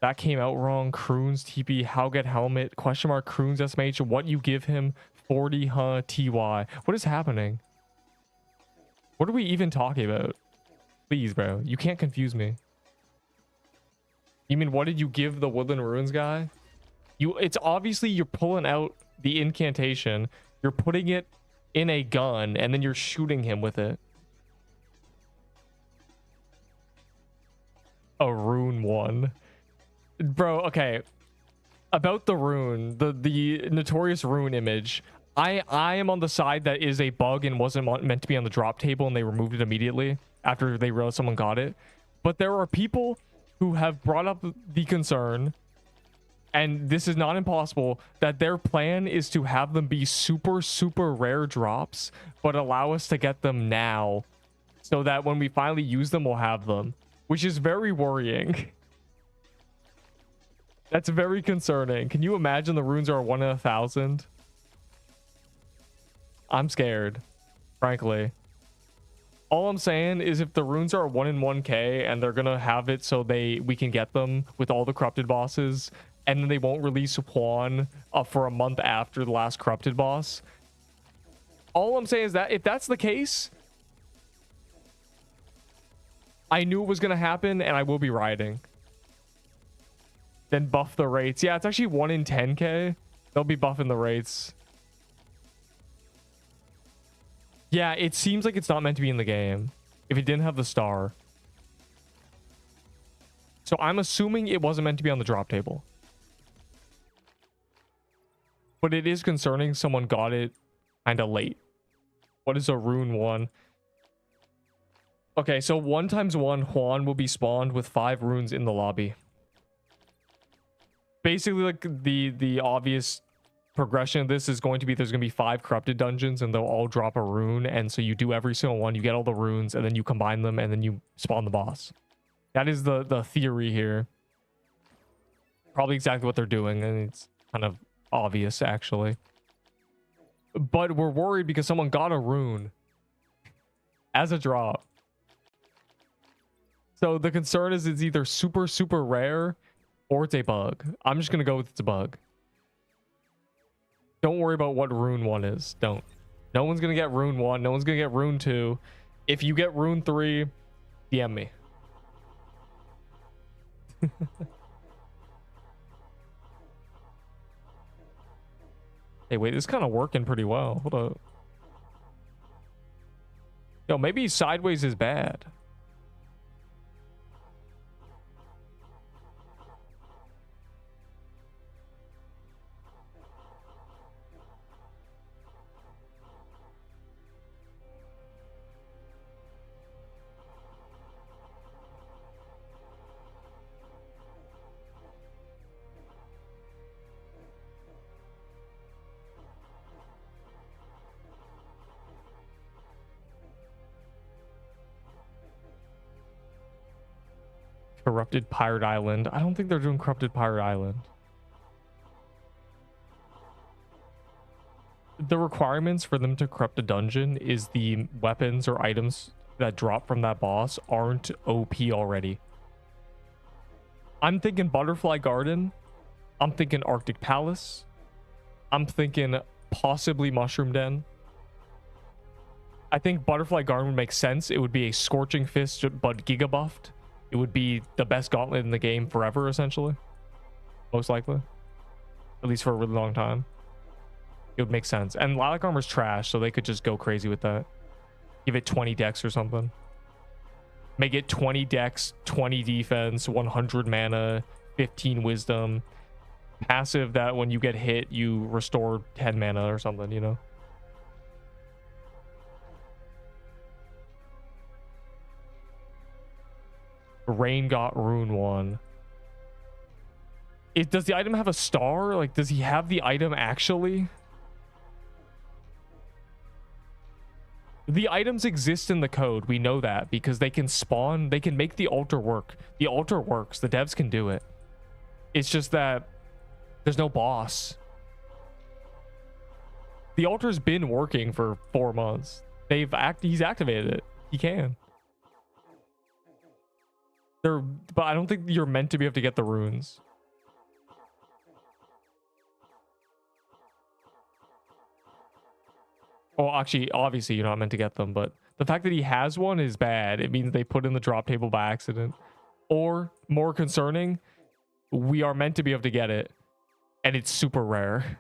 That came out wrong. CRUINS TP, how get helmet, question mark, CRUINS SMH, what you give him, 40 huh TY. What is happening? What are we even talking about? Please, bro, you can't confuse me. You mean, what did you give the Woodland Ruins guy? It's obviously you're pulling out the incantation, you're putting it in a gun, and then you're shooting him with it. A rune 1. Bro, okay. About the rune, the notorious rune image, I am on the side that is a bug and wasn't meant to be on the drop table, and they removed it immediately after they realized someone got it. But there are people who have brought up the concern, and this is not impossible, that their plan is to have them be super, super rare drops, but allow us to get them now so that when we finally use them, we'll have them, which is very worrying. That's very concerning. Can you imagine the runes are 1 in 1,000? I'm scared, frankly. All I'm saying is if the runes are 1 in 1k and they're gonna have it so we can get them with all the corrupted bosses, and then they won't release Juan for a month after the last corrupted boss. All I'm saying is that if that's the case, I knew it was gonna happen and I will be rioting. Then buff the rates. Yeah, it's actually 1 in 10k. They'll be buffing the rates. Yeah, it seems like it's not meant to be in the game if it didn't have the star. So I'm assuming it wasn't meant to be on the drop table. But it is concerning someone got it kind of late. What is a rune 1? Okay, so 1 times 1 Juan will be spawned with 5 runes in the lobby. Basically, like the obvious progression of this is going to be there's going to be 5 corrupted dungeons and they'll all drop a rune, and so you do every single one, you get all the runes, and then you combine them and then you spawn the boss. That is the theory here. Probably exactly what they're doing, and it's kind of obvious actually. But we're worried because someone got a rune as a drop. So the concern is it's either super, super rare or it's a bug. I'm just going to go with it's a bug. Don't worry about what rune 1 is. Don't. No one's going to get rune 1. No one's going to get rune 2. If you get rune 3, DM me. Hey, wait, this is kind of working pretty well. Hold up. Yo, maybe sideways is bad. Corrupted Pirate Island. I don't think they're doing Corrupted Pirate Island. The requirements for them to corrupt a dungeon is the weapons or items that drop from that boss aren't OP already. I'm thinking Butterfly Garden. I'm thinking Arctic Palace. I'm thinking possibly Mushroom Den. I think Butterfly Garden would make sense. It would be a Scorching Fist, but Giga buffed. It would be the best gauntlet in the game forever, essentially. Most likely. At least for a really long time. It would make sense. And Lilac Armor's trash, so they could just go crazy with that. Give it 20 dex or something. Make it 20 dex, 20 defense, 100 mana, 15 wisdom. Passive that when you get hit, you restore 10 mana or something, you know? Rain got Rune 1. Does the item have a star? Like, does he have the item actually? The items exist in the code. We know that because they can spawn. They can make the altar work. The altar works. The devs can do it. It's just that there's no boss. The altar's been working for 4 months. He's activated it. He can. But I don't think you're meant to be able to get the runes. Oh, actually, obviously you're not meant to get them, but the fact that he has one is bad. It means they put in the drop table by accident. Or, more concerning, we are meant to be able to get it, and it's super rare.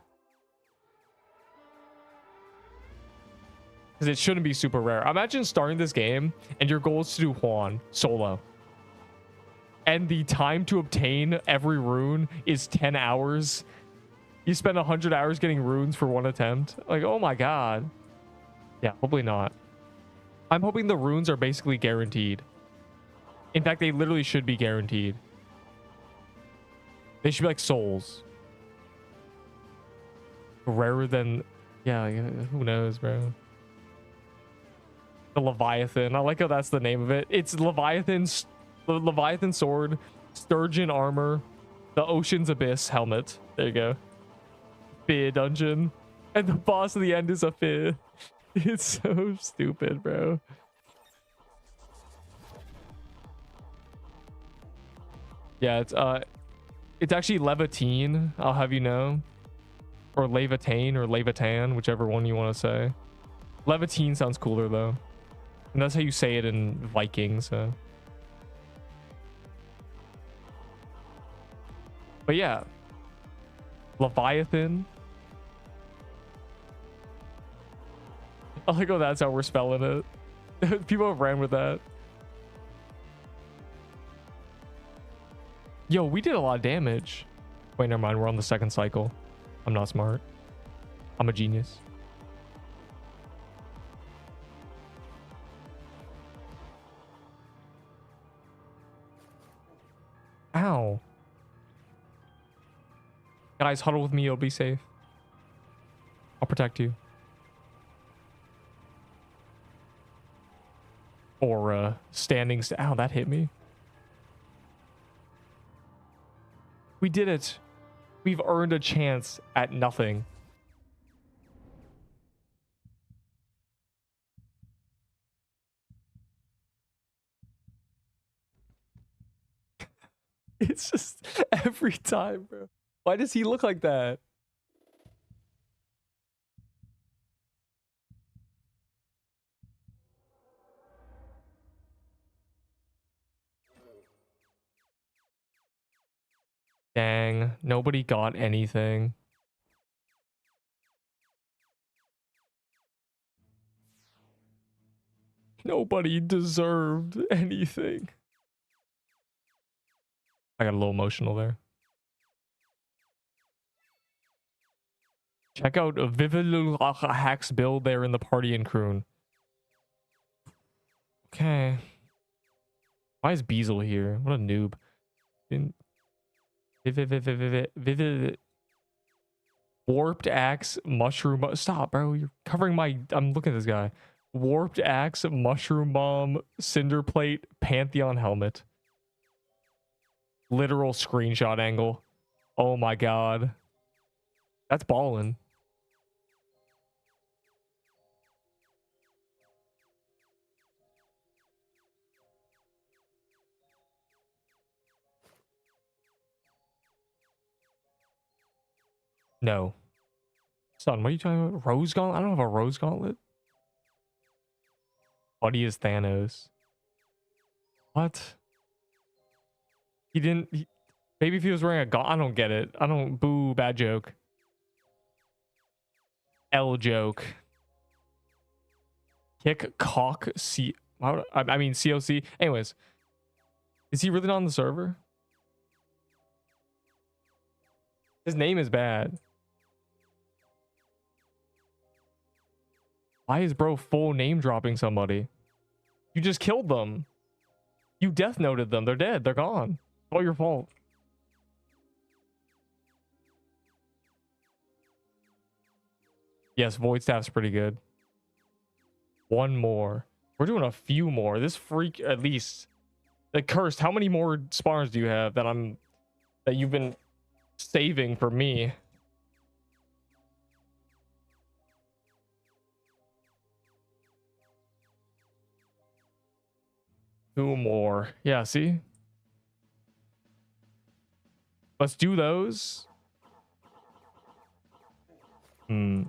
Because it shouldn't be super rare. Imagine starting this game, and your goal is to do Juan solo. And the time to obtain every rune is 10 hours. You spend 100 hours getting runes for one attempt. Like, oh my god. Yeah, hopefully not. I'm hoping the runes are basically guaranteed. In fact, they literally should be guaranteed. They should be like souls. Rarer than... Yeah, who knows, bro. The Leviathan. I like how that's the name of it. It's the Leviathan sword, Sturgeon armor, the Ocean's Abyss helmet. There you go. Fear dungeon. And the boss at the end is a fear. It's so stupid, bro. Yeah, it's actually Levitine, I'll have you know. Or Levitane or Levitane, whichever one you want to say. Levitine sounds cooler though. And that's how you say it in Viking, so. But yeah. Leviathan. I like how that's how we're spelling it. People have ran with that. Yo, we did a lot of damage. Wait, never mind. We're on the second cycle. I'm not smart. I'm a genius. Ow. Guys, huddle with me. You'll be safe. I'll protect you. Or standing. Ow, that hit me. We did it. We've earned a chance at nothing. It's just every time, bro. Why does he look like that? Dang, nobody got anything. Nobody deserved anything. I got a little emotional there. Check out Vivid Hack's build there in the party in Croon. Okay. Why is Beazle here? What a noob. Vivid Warped Axe Mushroom. Stop, bro. You're covering my... I'm looking at this guy. Warped Axe Mushroom Bomb Cinder Plate Pantheon Helmet. Literal screenshot angle. Oh my god. That's ballin'. No. Son, what are you talking about? Rose gauntlet? I don't have a rose gauntlet. Buddy is Thanos. What? He didn't... maybe if he was wearing a gauntlet... I don't get it. I don't... boo, bad joke. L joke. Kick, cock, C... I mean, COC. Anyways. Is he really not on the server? His name is bad. Why is bro full name dropping somebody? You just killed them. You death noted them. They're dead. They're gone. It's all your fault. Yes, Void Staff's pretty good. One more. We're doing a few more. This freak, at least. Like, Cursed, how many more spawners do you have that you've been saving for me? Two more. Yeah, see? Let's do those.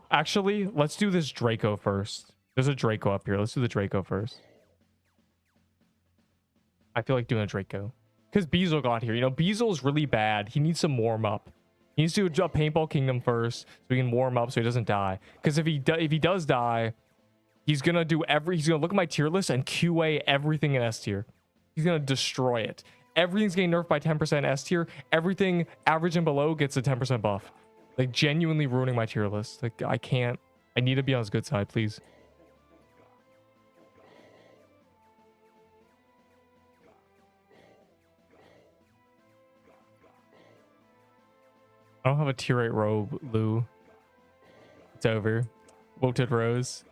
Actually, let's do this Draco first. There's a Draco up here. Let's do the Draco first. I feel like doing a Draco. Because Beezle got here. You know, Beezle is really bad. He needs some warm up. He needs to do a Paintball Kingdom first so he can warm up so he doesn't die. Because if he does die, he's gonna look at my tier list and QA everything in S tier. He's gonna destroy it. Everything's getting nerfed by 10% S tier. Everything average and below gets a 10% buff. Like, genuinely ruining my tier list. Like, I can't. I need to be on his good side, please. I don't have a tier 8 robe, Lou. It's over. Wilted Rose.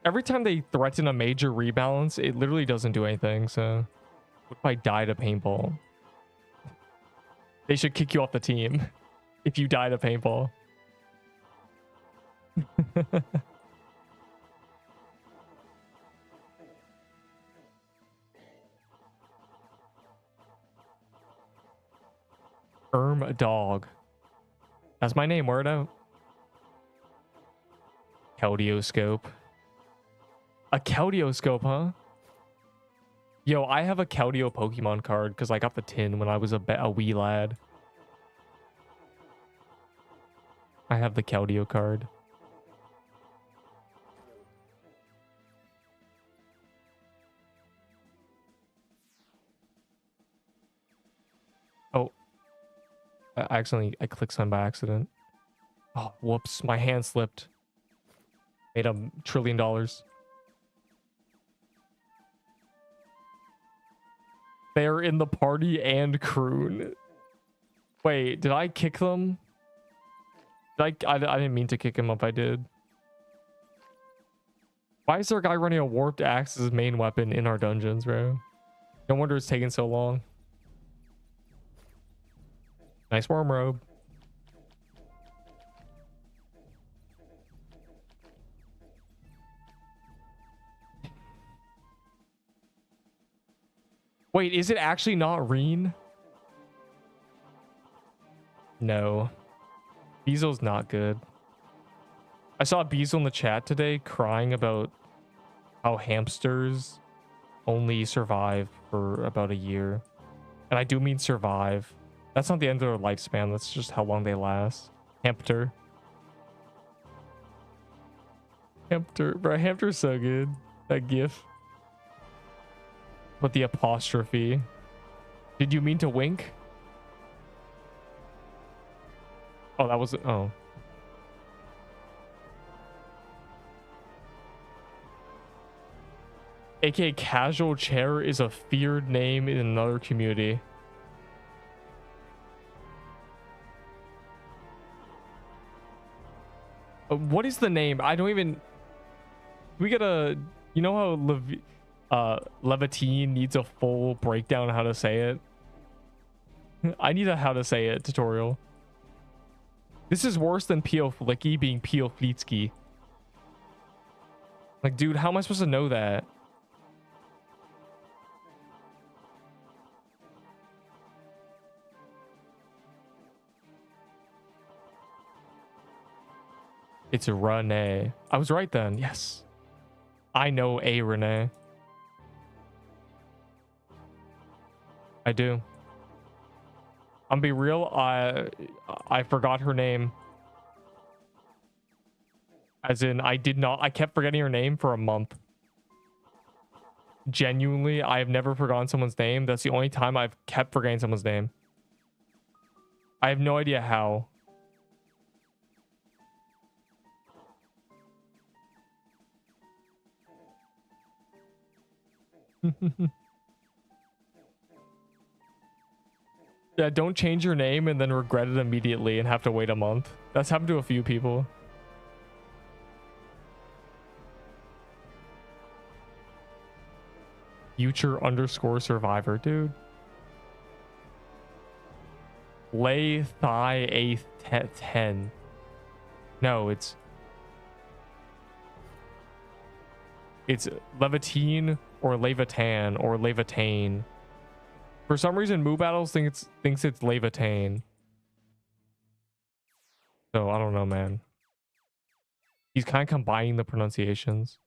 Every time they threaten a major rebalance, it literally doesn't do anything, so... what if I die to paintball? They should kick you off the team if you die to paintball. Dog. That's my name, word out. Keldioscope. A Keldioscope, huh? Yo, I have a Keldeo Pokemon card because I got the tin when I was a wee lad. I have the Keldeo card. Oh. I clicked something by accident. Oh, whoops. My hand slipped. Made $1 trillion. They're in the party and croon. Wait, did I kick them? I didn't mean to kick him if I did. Why is there a guy running a warped axe as his main weapon in our dungeons, bro? No wonder it's taking so long. Nice worm robe. Wait, is it actually not Reen? No. Beezle's not good. I saw Beezle in the chat today crying about how hamsters only survive for about a year. And I do mean survive. That's not the end of their lifespan. That's just how long they last. Hamster. Hamster. Bro, hamster's so good. That gif. But the apostrophe. Did you mean to wink? Oh, that was... oh. AKA Casual Chair is a feared name in another community. What is the name? I don't even... we gotta... You know how Levitine needs a full breakdown on how to say it? I need a how to say it tutorial. This is worse than Pio Flicky being Pio Flitsky. Like, dude, how am I supposed to know that? It's Renee. I was right then. Yes. I know a Renee. I do. I'm be real. I forgot her name. As in, I kept forgetting her name for a month. Genuinely, I have never forgotten someone's name. That's the only time I've kept forgetting someone's name. I have no idea how. Yeah, don't change your name and then regret it immediately and have to wait a month. That's happened to a few people. Future_survivor, dude. Lay thigh eighth 10. No, it's Levitine or Levitan or Levitane. For some reason, Moo Battles thinks it's Levitane. So I don't know, man. He's kind of combining the pronunciations.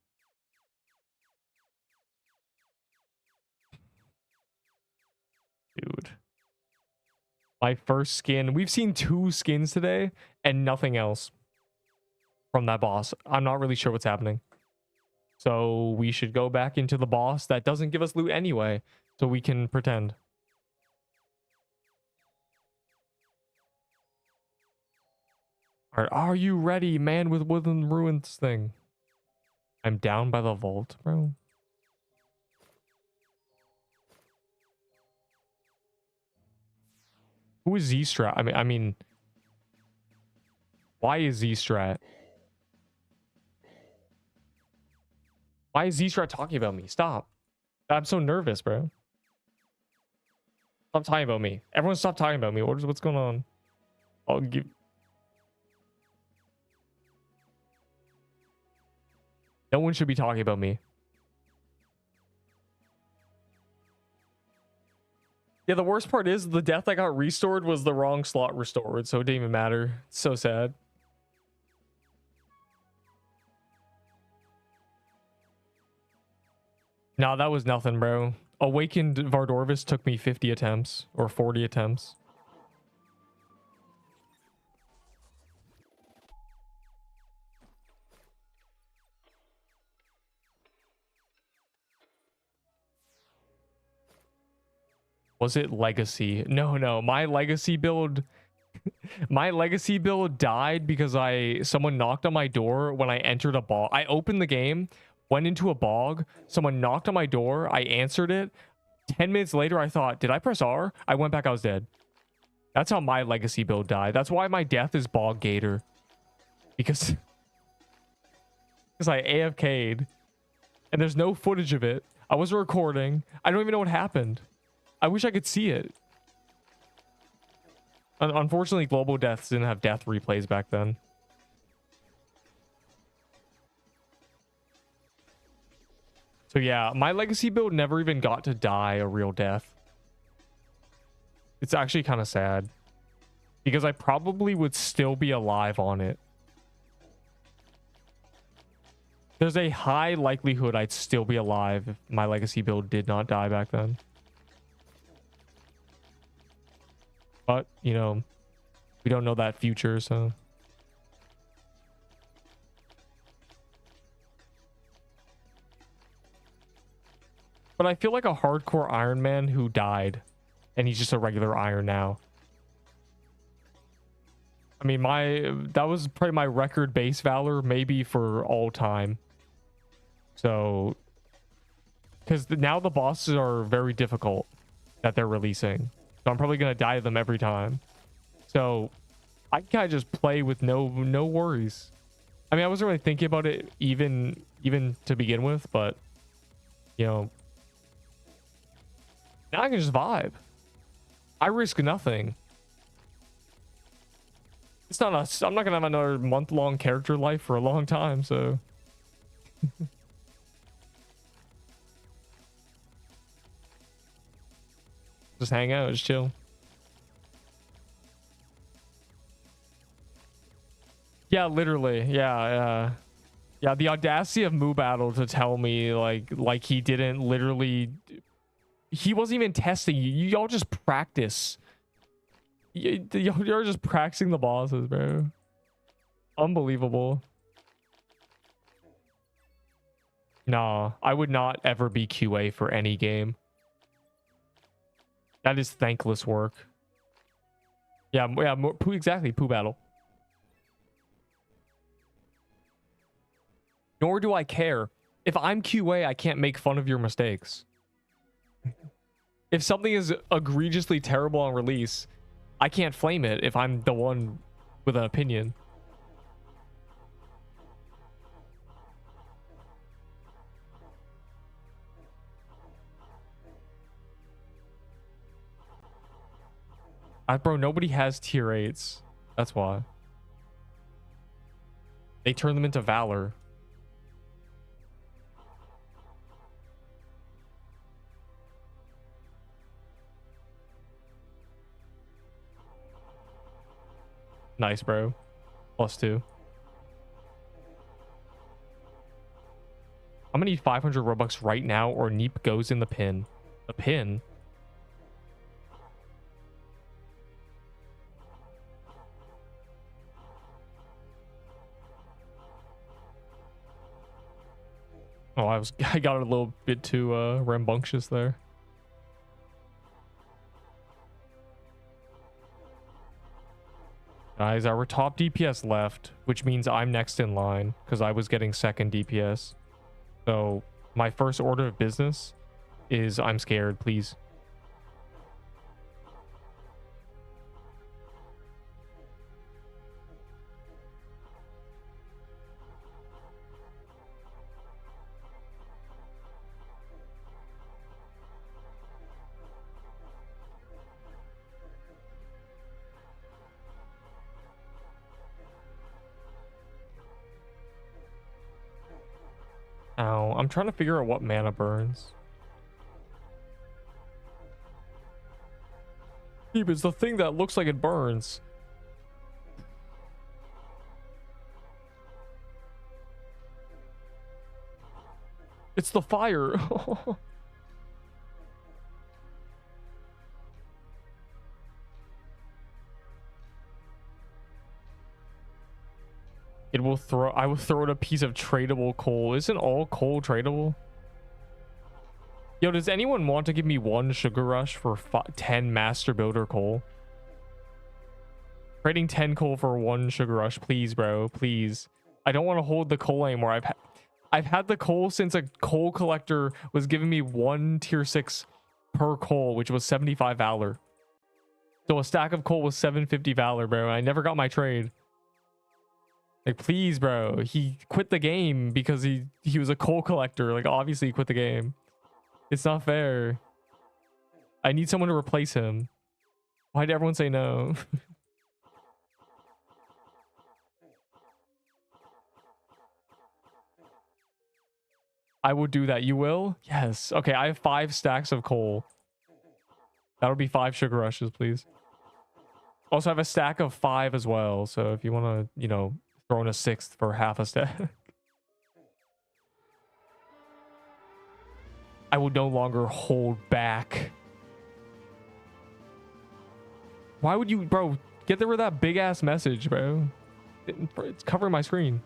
Dude. My first skin. We've seen 2 skins today and nothing else from that boss. I'm not really sure what's happening. So we should go back into the boss that doesn't give us loot anyway. So we can pretend. Alright, are you ready, man with Woodland Ruins thing? I'm down by the vault, bro. Who is Z-Strat? I mean, why is Z-Strat? Why is Z-Strat talking about me? Stop. I'm so nervous, bro. Stop talking about me. Everyone stop talking about me. What's going on? I'll give... No one should be talking about me. Yeah, the worst part is the death that got restored was the wrong slot restored, so it didn't even matter. It's so sad. Nah, that was nothing, bro. Awakened Vardorvis took me 50 attempts or 40 attempts. Was it Legacy? No. My Legacy build... My Legacy build died because someone knocked on my door when I entered a bog. I opened the game, went into a bog, someone knocked on my door, I answered it. 10 minutes later, I thought, did I press R? I went back, I was dead. That's how my Legacy build died. That's why my death is Bog Gator. Because I AFK'd. And there's no footage of it. I wasn't recording. I don't even know what happened. I wish I could see it. Unfortunately, Global Deaths didn't have death replays back then. So yeah, my Legacy build never even got to die a real death. It's actually kind of sad. Because I probably would still be alive on it. There's a high likelihood I'd still be alive if my Legacy build did not die back then. But, you know, we don't know that future, so... But I feel like a hardcore Iron Man who died. And he's just a regular Iron now. I mean, that was probably my record base valor, maybe for all time. So... Because now the bosses are very difficult that they're releasing. So I'm probably going to die to them every time. So I can kind of just play with no worries. I mean, I wasn't really thinking about it even even to begin with, but you know, now I can just vibe. I risk nothing. It's not a, I'm not gonna have another month-long character life for a long time, so. Just hang out, just chill. Yeah, literally. Yeah. The audacity of Moo Battle to tell me like he didn't literally, he wasn't even testing you. Y'all just practice. You're just practicing the bosses, bro. Unbelievable. Nah, I would not ever be QA for any game. That is thankless work. Yeah, exactly. Poo Battle. Nor do I care. If I'm QA, I can't make fun of your mistakes. If something is egregiously terrible on release, I can't flame it if I'm the one with an opinion. Bro, nobody has tier 8s. That's why. They turn them into Valor. Nice, bro. +2. I'm gonna need 500 Robux right now or Neep goes in the pin. The pin? Oh, I got a little bit too rambunctious there. Guys, our top DPS left, which means I'm next in line because I was getting second DPS. So my first order of business is I'm scared, please. Ow, I'm trying to figure out what mana burns. It's the thing that looks like it burns. It's the fire. It will throw, I will throw in a piece of tradable coal. Isn't all coal tradable? Yo, does anyone want to give me 1 sugar rush for 10 master builder coal? Trading 10 coal for 1 sugar rush, please, bro, please. I don't want to hold the coal anymore. I've had the coal since a coal collector was giving me 1 tier 6 per coal, which was 75 valor. So a stack of coal was 750 valor, bro. I never got my trade. Like, please, bro. He quit the game because he was a coal collector. Like, obviously he quit the game. It's not fair. I need someone to replace him. Why did everyone say no? I will do that. You will? Yes. Okay, I have 5 stacks of coal. That'll be 5 sugar rushes, please. Also, I have a stack of 5 as well. So if you want to, you know, throw in a 6th for half a stack. I will no longer hold back. Why would you, bro? Get rid of that big ass message, bro. It's covering my screen.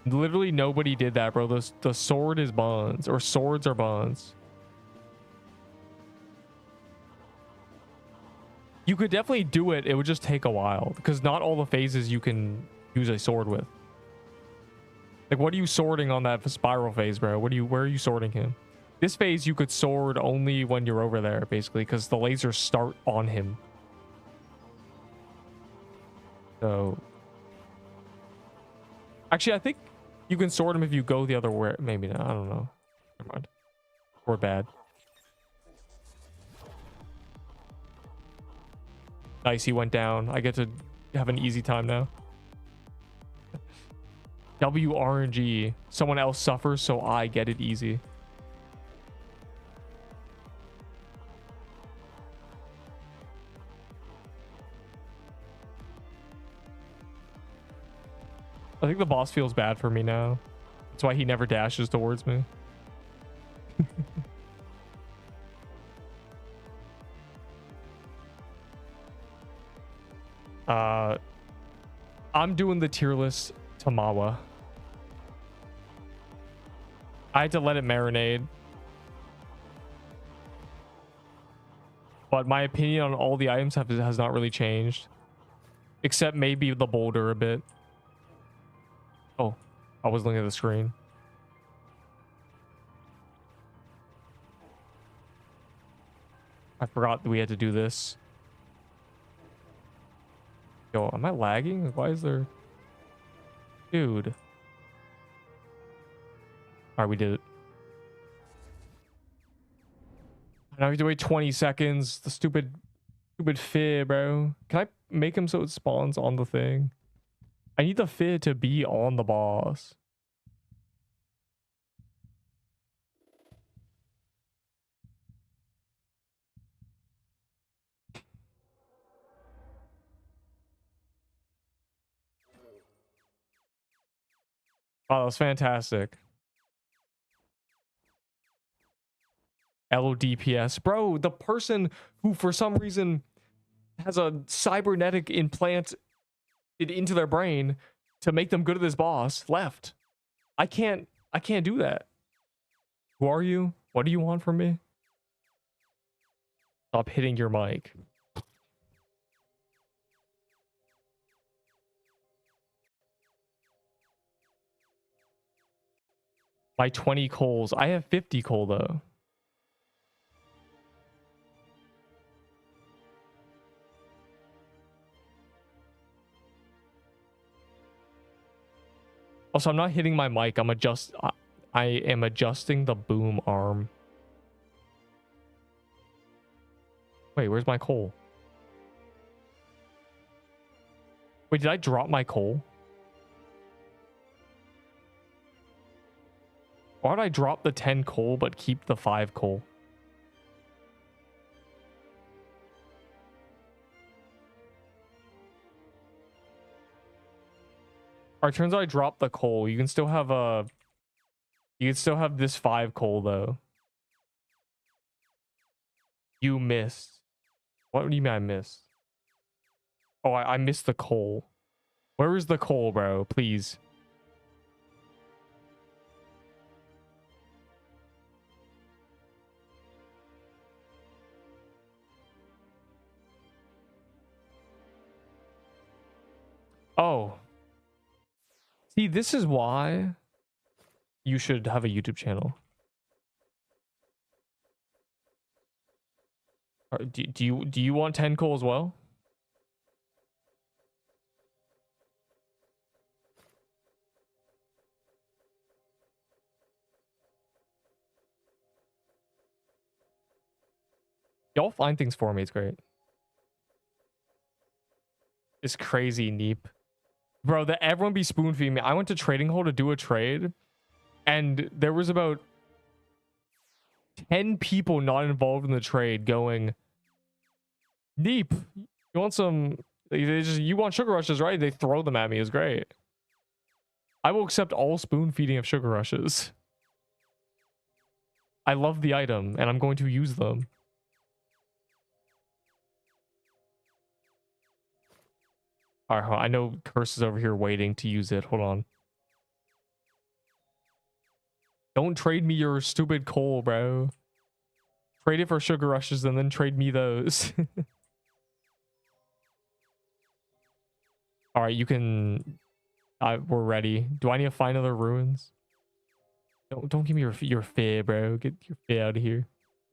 Literally nobody did that, bro. The sword is bonds, or swords are bonds. You could definitely do it. It would just take a while because not all the phases you can use a sword with. Like, what are you sorting on that spiral phase, bro? Where are you sorting him? This phase you could sword only when you're over there, basically, because the lasers start on him. So Actually, I think you can sort them if you go the other way. Maybe not. I don't know. Never mind. Or bad. Nice, he went down. I get to have an easy time now. WRNG. Someone else suffers, so I get it easy. I think the boss feels bad for me now. That's why he never dashes towards me. I'm doing the tier list Tamawa. I had to let it marinate. But my opinion on all the items has not really changed. Except maybe the boulder a bit. Oh, I was looking at the screen. I forgot that we had to do this. Yo, am I lagging? Why is there... Dude. Alright, we did it. Now we have to wait 20 seconds. The stupid fear, bro. Can I make him so it spawns on the thing? I need the fear to be on the boss. Wow, that was fantastic. LODPS. Bro, the person who for some reason has a cybernetic implant into their brain to make them good at this boss left. I can't do that. Who are you? What do you want from me? Stop hitting your mic. My 20 coals. I have 50 coal though. Also, I'm not hitting my mic. I am adjusting the boom arm. Wait, where's my coal? Wait, did I drop my coal? Why did I drop the 10 coal but keep the 5 coal? Alright, turns out I dropped the coal. You can still have this 5 coal though. You missed. What do you mean I missed? Oh, I missed the coal. Where is the coal, bro? Please. Oh. See, this is why you should have a YouTube channel. Do you want 10 coal as well? Y'all find things for me. It's great. It's crazy, Neep. Bro, that everyone be spoon feeding me. I went to Trading Hall to do a trade, and there was about 10 people not involved in the trade going, Neep, you want some... you want sugar rushes, right? They throw them at me. It's great. I will accept all spoon feeding of sugar rushes. I love the item, and I'm going to use them. Alright, I know Curse is over here waiting to use it. Hold on. Don't trade me your stupid coal, bro. Trade it for sugar rushes and then trade me those. Alright, you can... we're ready. Do I need to find other ruins? Don't give me your fear, bro. Get your fear out of here.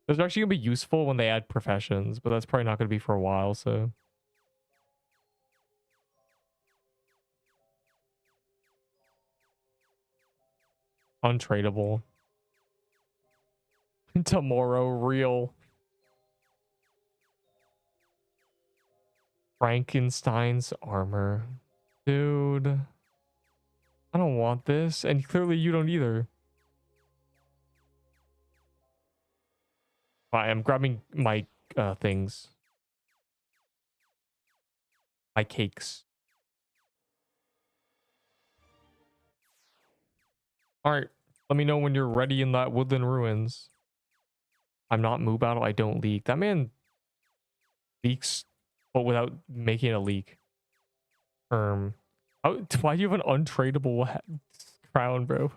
Those are actually going to be useful when they add professions, but that's probably not going to be for a while, so... Untradeable. Tomorrow, real. Frankenstein's armor. Dude. I don't want this, and clearly you don't either. I am grabbing my things. My cakes. Alright. Let me know when you're ready in that woodland ruins. I'm not Moo Battle. I don't leak. That man leaks, but without making a leak. Why do you have an untradeable crown, bro?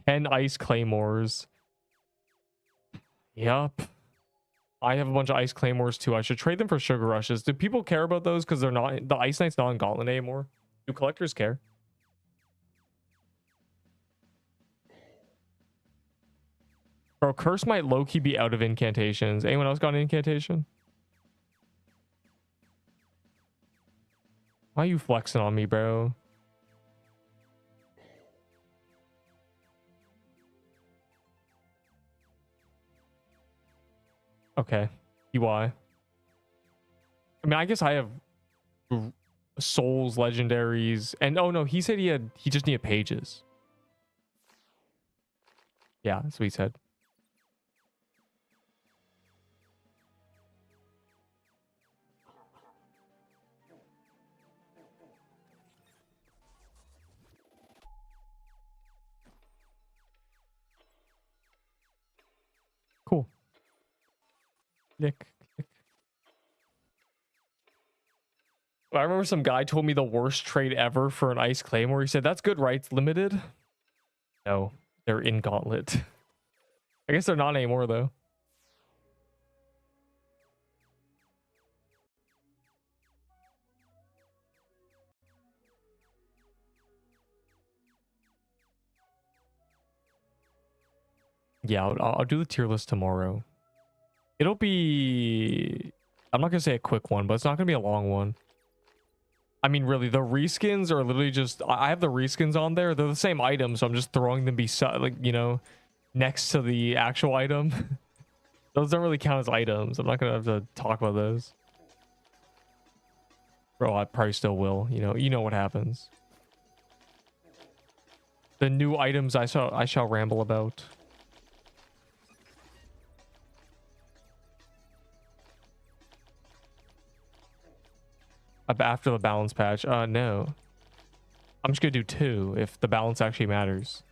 10 ice claymores. Yup. I have a bunch of ice claymores too. I should trade them for sugar rushes. Do people care about those? Because they're not, the ice knight's not in gauntlet anymore. Do collectors care? Bro, curse might low-key be out of incantations. Anyone else got an incantation? Why are you flexing on me, bro? Okay. UI. I mean, I guess I have souls, legendaries, and oh no, he said he just needed pages. Yeah, that's what he said. Cool. Click. I remember some guy told me the worst trade ever for an ice claymore. He said, that's good, right? It's limited? No, they're in gauntlet. I guess they're not anymore, though. Yeah, I'll do the tier list tomorrow. It'll be... I'm not going to say a quick one, but it's not going to be a long one. I mean, really, the reskins are literally just... I have the reskins on there. They're the same item, so I'm just throwing them beside, like, you know, next to the actual item. Those don't really count as items. I'm not going to have to talk about those. Bro, I probably still will. You know what happens. The new items I shall ramble about. After the balance patch? No. I'm just gonna do 2 if the balance actually matters.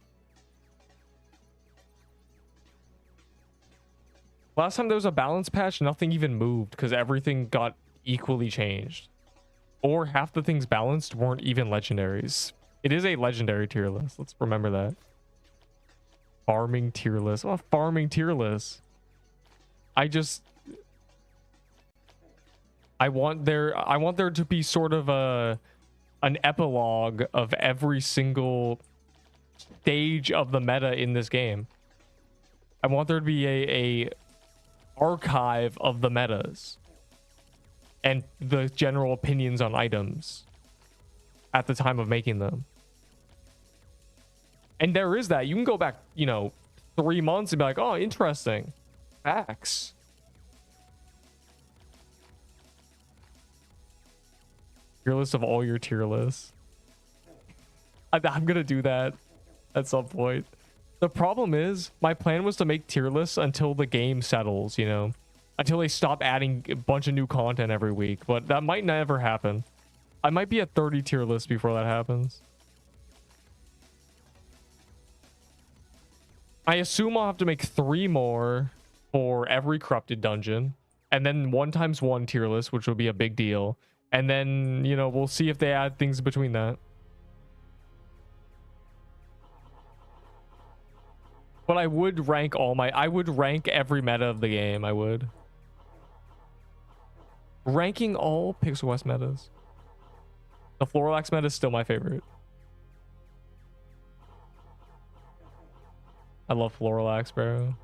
Last time there was a balance patch, nothing even moved because everything got equally changed. Or half the things balanced weren't even legendaries. It is a legendary tier list. Let's remember that. Farming tier list. Oh, farming tier list. I want there to be sort of an epilogue of every single stage of the meta in this game. I want there to be a archive of the metas and the general opinions on items at the time of making them. And there is that. You can go back, 3 months and be like, oh, interesting. Facts. Tier list of all your tier lists. I'm gonna do that at some point. The problem is my plan was to make tier lists until the game settles, until they stop adding a bunch of new content every week, but that might never happen. I might be at 30 tier lists before that happens. I assume I'll have to make 3 more for every corrupted dungeon, and then 1x1 tier list, which will be a big deal. And then, we'll see if they add things between that. But I would rank every meta of the game. I would. Ranking all Pixel West metas. The Floralax meta is still my favorite. I love Floralax, bro.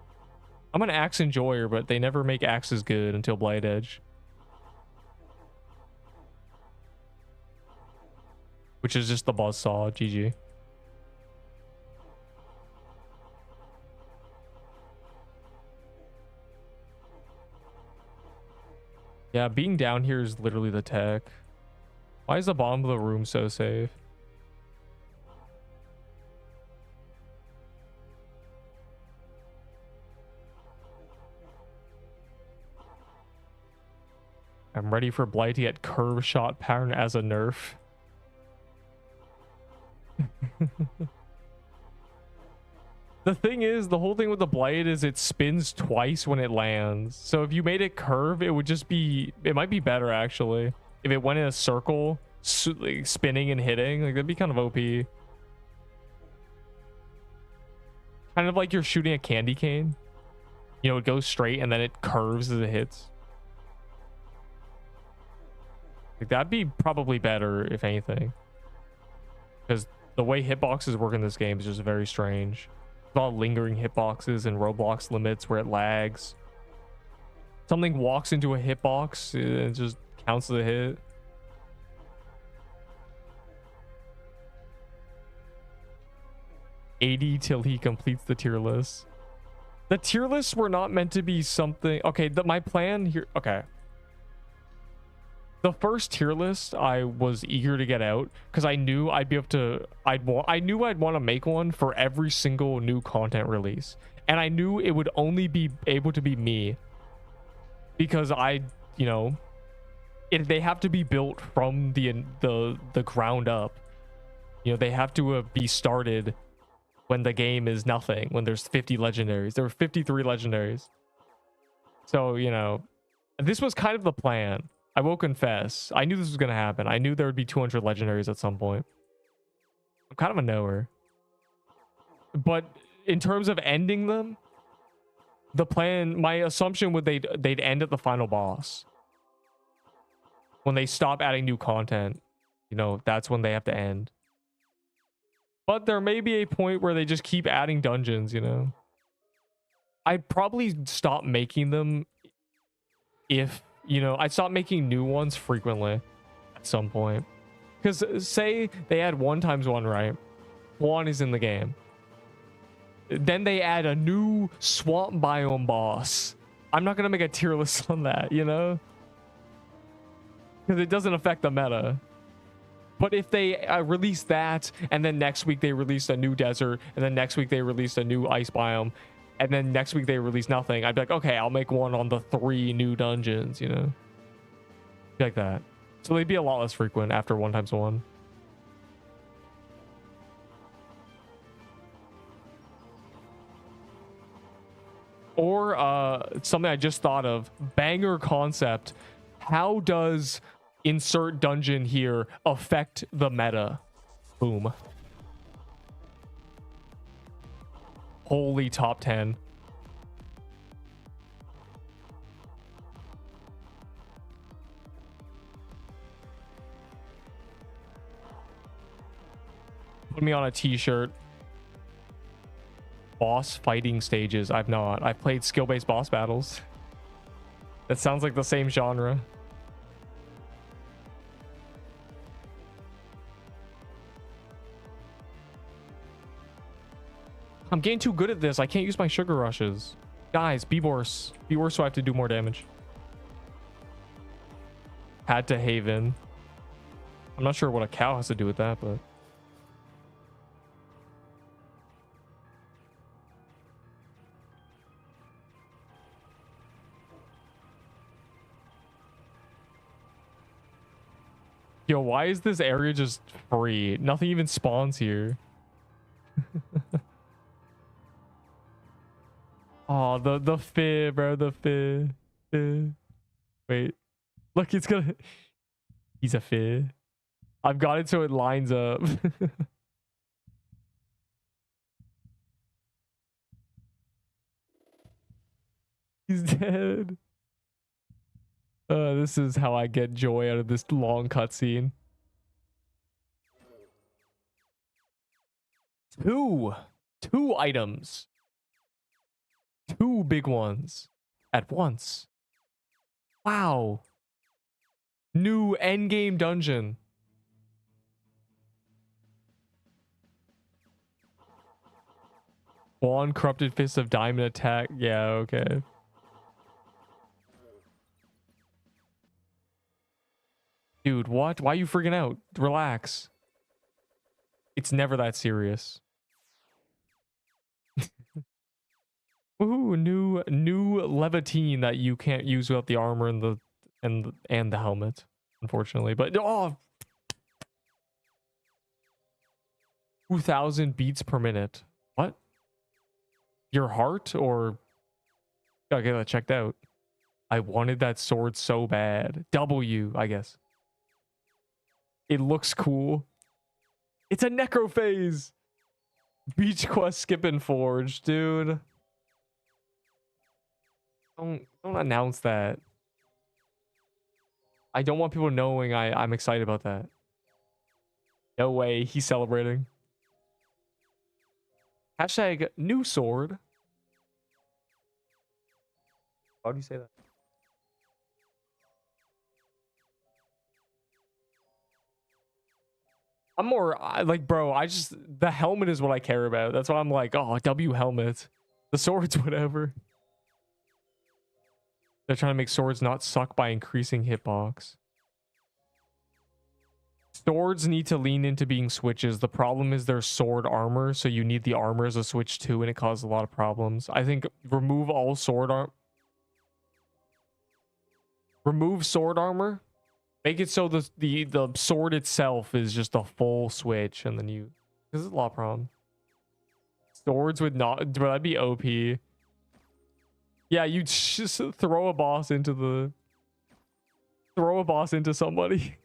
I'm an axe enjoyer, but they never make axes good until Blight Edge. which is just the buzzsaw. GG. Yeah, being down here is literally the tech. Why is the bottom of the room so safe? I'm ready for Blight to get curve shot pattern as a nerf. The thing is, the whole thing with the Blight is it spins twice when it lands. So if you made it curve, it would just be, it might be better actually. If it went in a circle, like spinning and hitting, like that'd be kind of OP. Kind of like you're shooting a candy cane. You know, it goes straight and then it curves as it hits. Like that'd be probably better if anything. Because the way hitboxes work in this game is just very strange. There's a lot of lingering hitboxes and Roblox limits where it lags. Something walks into a hitbox, it just counts as a hit. $80 till he completes the tier list. The tier lists were not meant to be something. Okay, my plan here. Okay. The first tier list I was eager to get out because I knew I'd be able to. I knew I'd want to make one for every single new content release, and I knew it would only be able to be me because you know, they have to be built from the ground up. You know, they have to be started when the game is nothing, when there's 50 legendaries. There were 53 legendaries. So, you know, this was kind of the plan. I will confess. I knew this was going to happen. I knew there would be 200 legendaries at some point. I'm kind of a knower. But in terms of ending them, the plan, my assumption would they'd end at the final boss. When they stop adding new content, you know, that's when they have to end. But there may be a point where they just keep adding dungeons, you know. I'd probably stop making them if, you know, I'd stop making new ones frequently at some point. Because say they add 1x1, right? 1 is in the game. Then they add a new swamp biome boss. I'm not going to make a tier list on that, you know? Because it doesn't affect the meta. But if they release that, and then next week they released a new desert, and then next week they released a new ice biome, and then next week they release nothing, I'd be like, okay, I'll make one on the 3 new dungeons, you know? Be like that. So they'd be a lot less frequent after 1x1. Or something I just thought of, banger concept. How does insert dungeon here affect the meta? Boom. Holy top 10. Put me on a t-shirt. Boss fighting stages. I've not. I've played skill-based boss battles. That sounds like the same genre. I'm getting too good at this. I can't use my sugar rushes. Guys, be worse. Be worse so I have to do more damage. Had to Haven. I'm not sure what a cow has to do with that, but... Yo, why is this area just free? Nothing even spawns here. Oh, the fib, bro, the fib. Wait, look, it's gonna. He's a fib. I've got it so it lines up. He's dead. This is how I get joy out of this long cutscene. Two items. 2 big ones at once. Wow. New endgame dungeon. One corrupted fist of diamond attack. Yeah, okay. Dude, what? Why are you freaking out? Relax. It's never that serious. Ooh, new levitine that you can't use without the armor and the helmet, unfortunately. But oh, 2,000 beats per minute. What? Your heart or gotta get that checked out. I wanted that sword so bad. W, I guess. It looks cool. It's a necrophase. Beach quest skipping forge, dude. Don't announce that. I don't want people knowing I'm excited about that. No way, he's celebrating. Hashtag new sword. How do you say that? I'm more like, bro, the helmet is what I care about. That's why I'm like, oh, W helmet. The swords, whatever. They're trying to make swords not suck by increasing hitbox. Swords need to lean into being switches. The problem is there's sword armor, so you need the armor as a switch too, and it causes a lot of problems. I think remove all sword armor. Remove sword armor. Make it so the sword itself is just a full switch, and then you... This is a lot of problem. Swords would not... Bro, that'd be OP. Yeah, you just throw a boss into the... Throw a boss into somebody.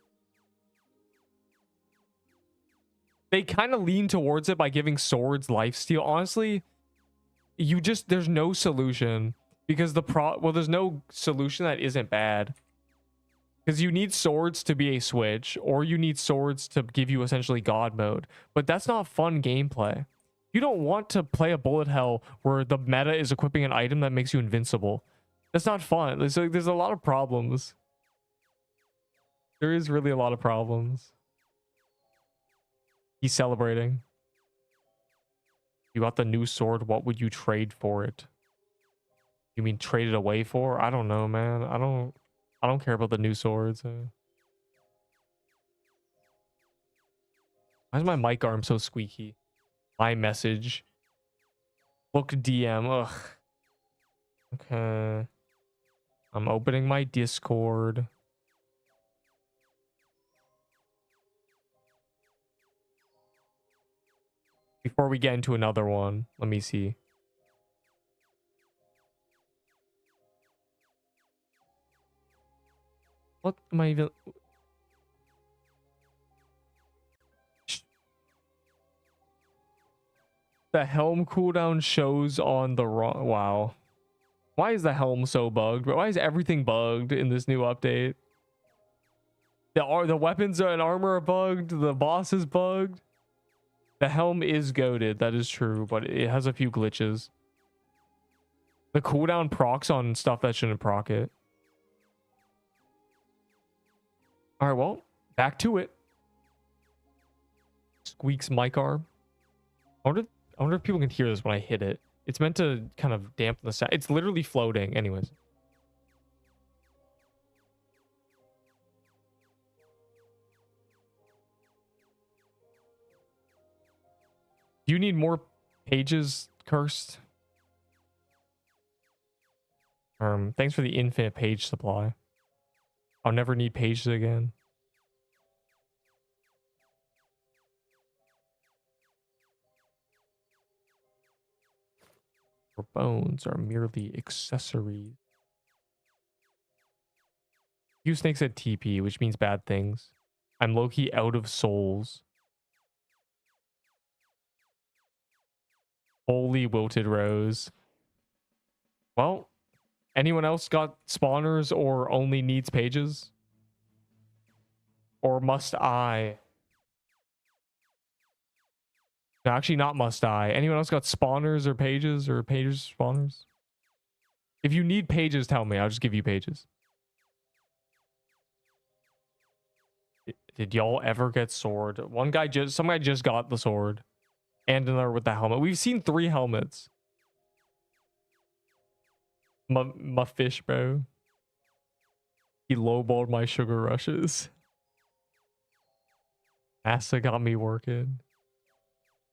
They kind of lean towards it by giving swords lifesteal. Honestly, you just... There's no solution. Because well, there's no solution that isn't bad. Because you need swords to be a switch, or you need swords to give you essentially God mode. But that's not fun gameplay. You don't want to play a bullet hell where the meta is equipping an item that makes you invincible. That's not fun. There's a lot of problems. There is really a lot of problems. He's celebrating. You got the new sword. What would you trade for it? You mean trade it away for? I don't know, man. I don't care about the new swords. Why is my mic arm so squeaky? My message. Book DM. Ugh. Okay. I'm opening my Discord. Before we get into another one, let me see. What am I even... The helm cooldown shows on the wrong... Wow. Why is the helm so bugged? Why is everything bugged in this new update? The weapons and armor are bugged. The boss is bugged. The helm is goated. That is true, but it has a few glitches. The cooldown procs on stuff that shouldn't proc it. All right, well, back to it. Squeaks mic arm. I wonder if people can hear this when I hit it. It's meant to kind of dampen the sound. It's literally floating. Anyways. Do you need more pages, Cursed? Thanks for the infinite page supply. I'll never need pages again. Your bones are merely accessories. You Snake said TP, which means bad things. I'm low-key out of souls. Holy wilted rose. Well, anyone else got spawners or only needs pages? Or must I? No, actually not must I. Anyone else got spawners or pages spawners? If you need pages, tell me. I'll just give you pages. Did y'all ever get sword? Some guy just got the sword. And another with the helmet. We've seen 3 helmets. My fish, bro. He lowballed my sugar rushes. Massa got me working.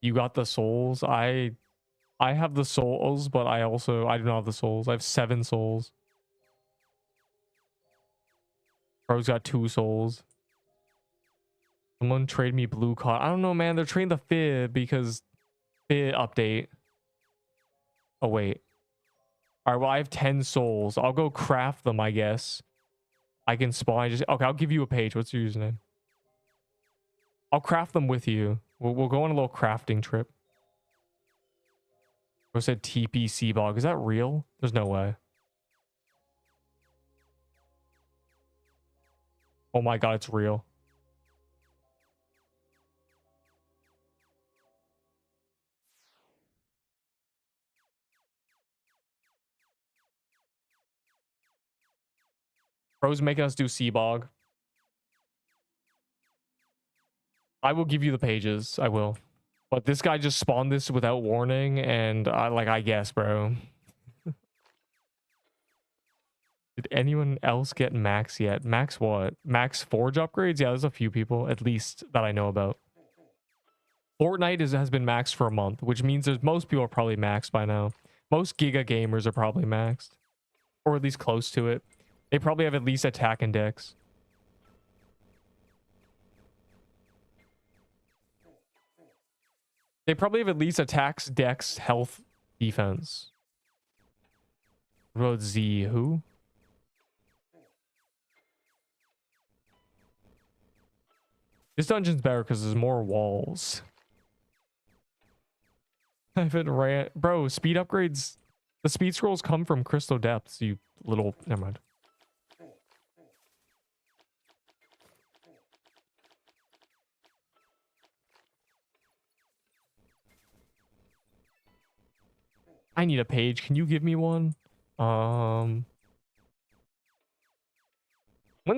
You got the souls. I have the souls, but I do not have the souls. I have 7 souls. Bro's got 2 souls. Someone trade me blue cotton. I don't know, man. They're trading the fib because fib update. Oh, wait. All right, well, I have 10 souls. I'll go craft them, I guess. I can spawn. Okay, I'll give you a page. What's your username? I'll craft them with you. We'll go on a little crafting trip. Bro said TPC bog. Is that real? There's no way. Oh my god, it's real. Bro's making us do Seabog. I will give you the pages. I will. But this guy just spawned this without warning, and I guess, bro. Did anyone else get max yet? Max what? Max Forge upgrades? Yeah, there's a few people, at least, that I know about. Fortnite has been maxed for a month, which means most people are probably maxed by now. Most Giga gamers are probably maxed. Or at least close to it. They probably have at least attack and dex. They probably have at least attacks, dex, health, defense. Road Z, who? This dungeon's better because there's more walls. I haven't ran... Bro, speed upgrades... The speed scrolls come from crystal depths, you little... Never mind. I need a page. Can you give me one? When's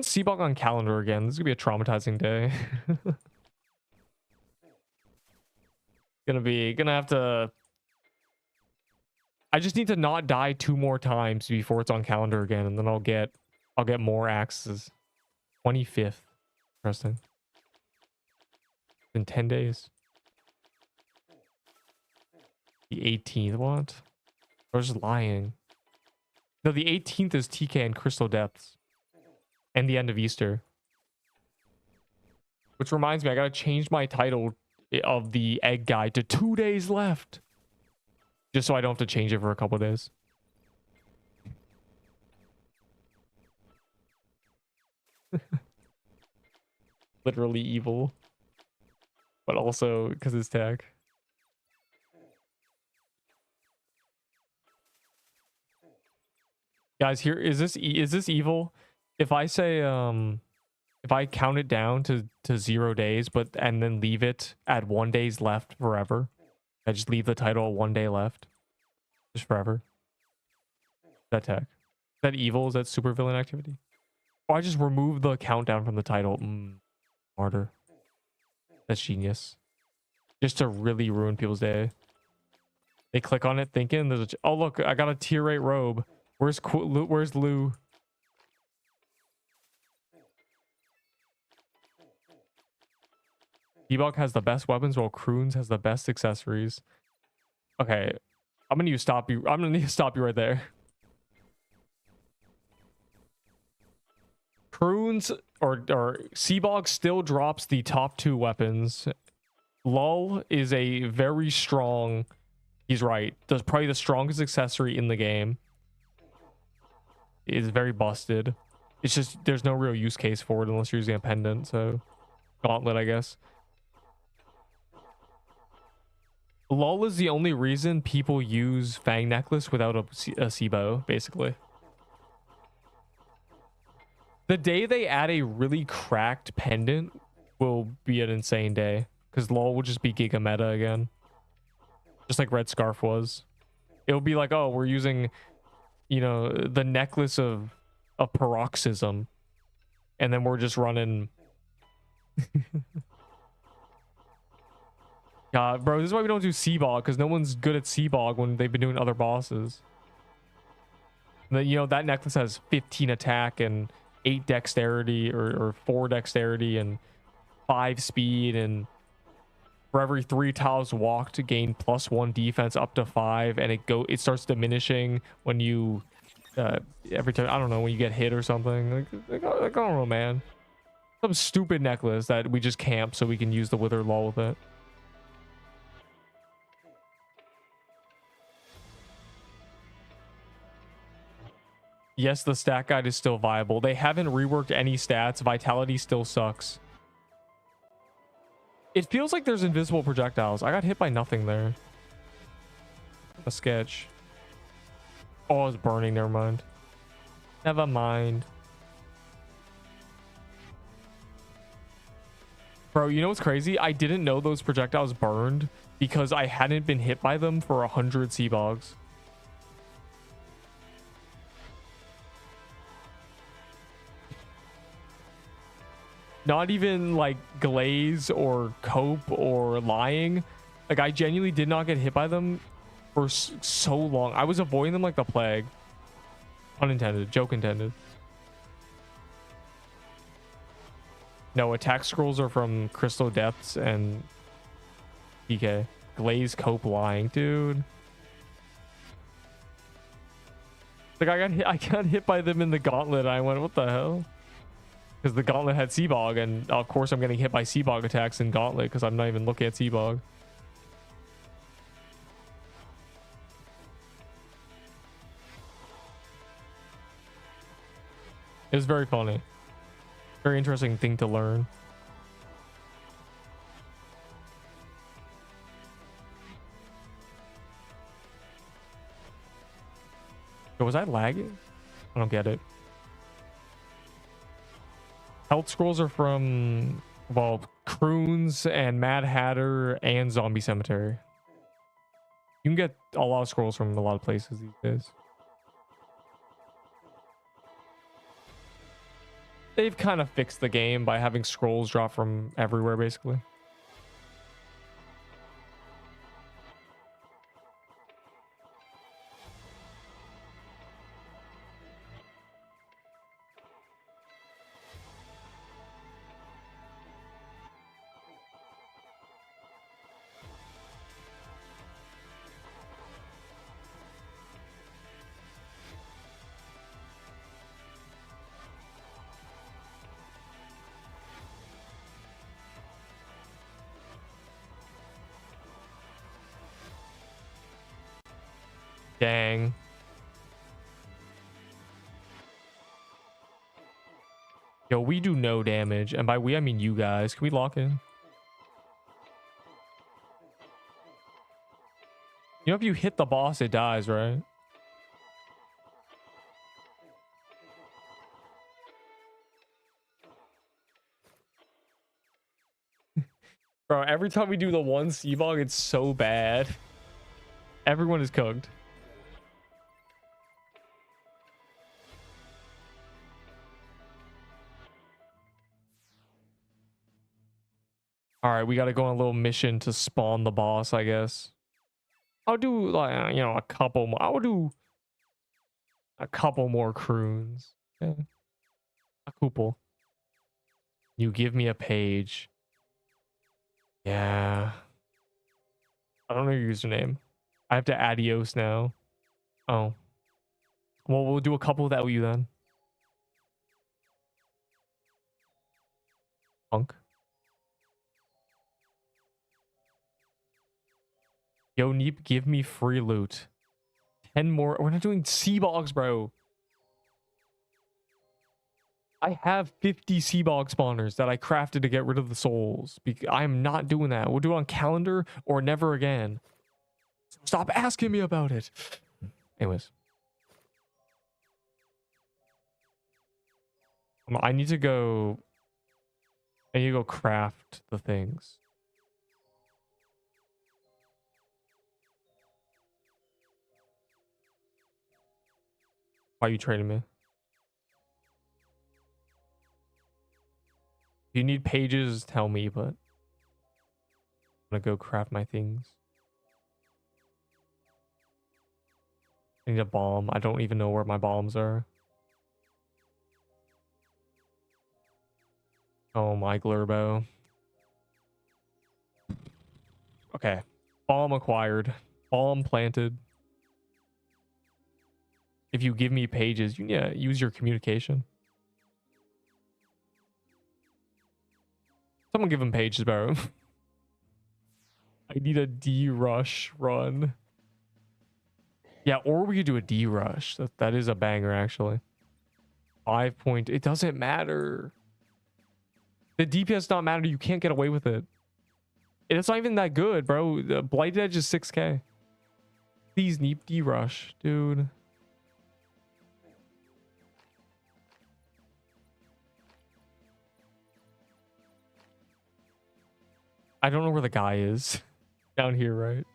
Seabog on calendar again? This is gonna be a traumatizing day. Gonna have to... I just need to not die 2 more times before it's on calendar again, and then I'll get more axes. 25th. Interesting. In 10 days. The 18th, what? I was just lying. No, the 18th is TK and Crystal Depths. And the end of Easter. Which reminds me, I gotta change my title of the egg guide to 2 days left. Just so I don't have to change it for a couple of days. Literally evil. But also because it's tech. Guys, here is this evil? If I say if I count it down to 0 days, and then leave it at 1 day's left forever. I just leave the title at 1 day left. Just forever. Is that tech? Is that evil? Is that supervillain activity? Or I just remove the countdown from the title. Smarter. That's genius. Just to really ruin people's day. They click on it thinking there's oh look, I got a tier 8 robe. Where's Lou? Debug has the best weapons while CRUINS has the best accessories. Okay, I'm gonna need to stop you right there. CRUINS or Seabog still drops the top 2 weapons. Lull is a very strong. He's right. That's probably the strongest accessory in the game. It is very busted. It's just there's no real use case for it unless you're using a pendant. So, gauntlet, I guess. Lull is the only reason people use Fang Necklace without a Seabo, basically. The day they add a really cracked pendant will be an insane day. Because Lull will just be Giga Meta again. Just like Red Scarf was. It'll be like, oh, we're using, you know, the necklace of paroxysm. And then we're just running... God, bro, this is why we don't do Seabog, because no one's good at Seabog when they've been doing other bosses. And then, you know, that necklace has 15 attack and 8 dexterity or 4 dexterity and 5 speed, and for every 3 tiles walked to gain +1 defense up to 5, and it starts diminishing when you every time, I don't know, when you get hit or something. Like I don't know, man. Some stupid necklace that we just camp so we can use the wither law with it. Yes, the stat guide is still viable. They haven't reworked any stats. Vitality still sucks. It feels like there's invisible projectiles. I got hit by nothing there. A sketch. Oh, it's burning. Never mind. Never mind. Bro, you know what's crazy? I didn't know those projectiles burned because I hadn't been hit by them for 100 sea bogs. Not even like glaze or cope or lying. Like, I genuinely did not get hit by them for so long. I was avoiding them like the plague. Unintended. Joke intended. No, attack scrolls are from Crystal Depths and PK. Glaze, cope, lying, dude. Like, I got hit by them in the gauntlet. I went, what the hell? Because the gauntlet had Seabog, and of course I'm getting hit by Seabog attacks in gauntlet because I'm not even looking at Seabog. It was very funny. Very interesting thing to learn. Yo, was I lagging? I don't get it. Health scrolls are from, well, CRUINS and Mad Hatter and Zombie Cemetery. You can get a lot of scrolls from a lot of places these days. They've kind of fixed the game by having scrolls drop from everywhere, basically. Dang. Yo, we do no damage. And by we, I mean you guys. Can we lock in? You know, if you hit the boss, it dies, right? Bro, every time we do the one Seabog, it's so bad. Everyone is cooked. All right, we got to go on a little mission to spawn the boss, I guess. I'll do, like, you know, a couple more. I'll do a couple more CRUINS. Yeah. A couple. You give me a page. Yeah. I don't know your username. I have to adios now. Oh. Well, we'll do a couple of that with you then. Punk. Yo, Neep, give me free loot. 10 more. We're not doing Seabogs, bro. I have 50 Seabog spawners that I crafted to get rid of the souls. I'm not doing that. We'll do it on calendar or never again. Stop asking me about it. Anyways. I need to go craft the things. Why are you trading me? If you need pages, tell me, but gonna go craft my things. I need a bomb. I don't even know where my bombs are. Oh my glurbo. Okay. Bomb acquired. Bomb planted. If you give me pages, you need to use your communication. Someone give him pages, bro. I need a D rush run. Yeah, or we could do a D rush. That is a banger, actually. 5 point. It doesn't matter. The DPS not matter. You can't get away with it. It's not even that good, bro. The Blighted Edge is 6k. Please, Neep D rush, dude. I don't know where the guy is. Down here, right?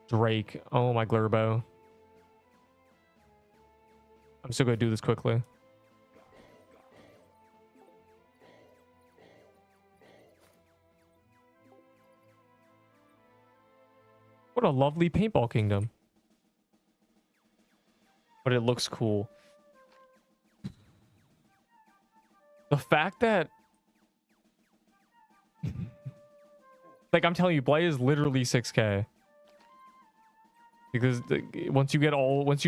Drake. Oh my glurbo. I'm still gonna do this quickly. What a lovely paintball kingdom. But it looks cool. The fact that like I'm telling you, Blay is literally 6k. Because once you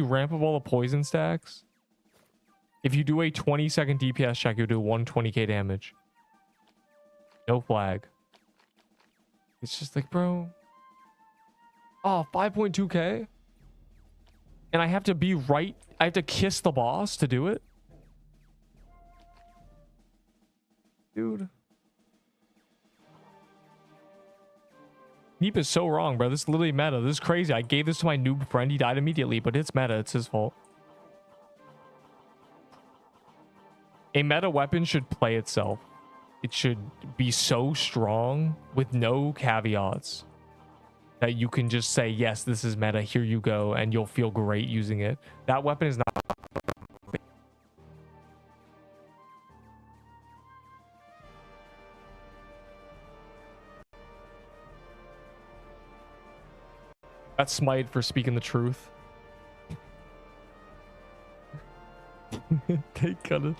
ramp up all the poison stacks, if you do a 20-second DPS check, you'll do 120k damage. No flag. It's just like, bro. Oh, 5.2k? And I have to be right. I have to kiss the boss to do it? Dude. Neep is so wrong, bro. This is literally meta. This is crazy. I gave this to my noob friend. He died immediately, but it's meta. It's his fault. A meta weapon should play itself. It should be so strong with no caveats that you can just say, yes, this is meta. Here you go. And you'll feel great using it. That weapon is not. That's Smite for speaking the truth. They gotta.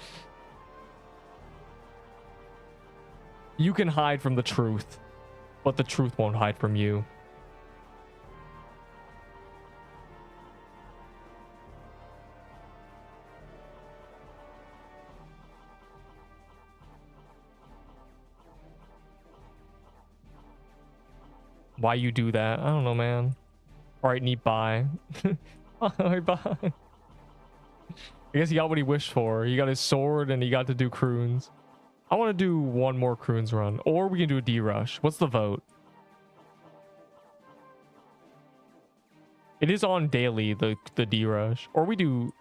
You can hide from the truth, but the truth won't hide from you. Why you do that? I don't know, man. All right, Neep, bye. All right, bye. I guess he got what he wished for. He got his sword and he got to do CRUINS. I want to do one more CRUINS run, or we can do a D rush. What's the vote? It is on daily, the D rush, or we do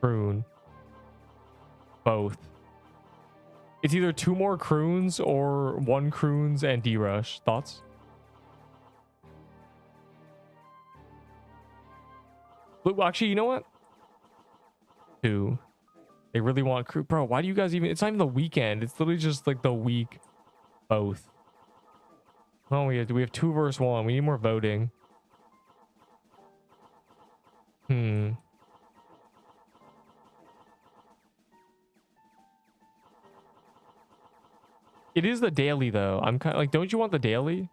CRUIN. Both. It's either 2 more CRUINS or 1 CRUINS and D rush. Thoughts? Actually, you know what? 2. They really want crew. Bro, why do you guys even... It's not even the weekend. It's literally just like the week. Both. Oh, we have 2 versus 1. We need more voting. It is the daily, though. I'm kind of like, don't you want the daily?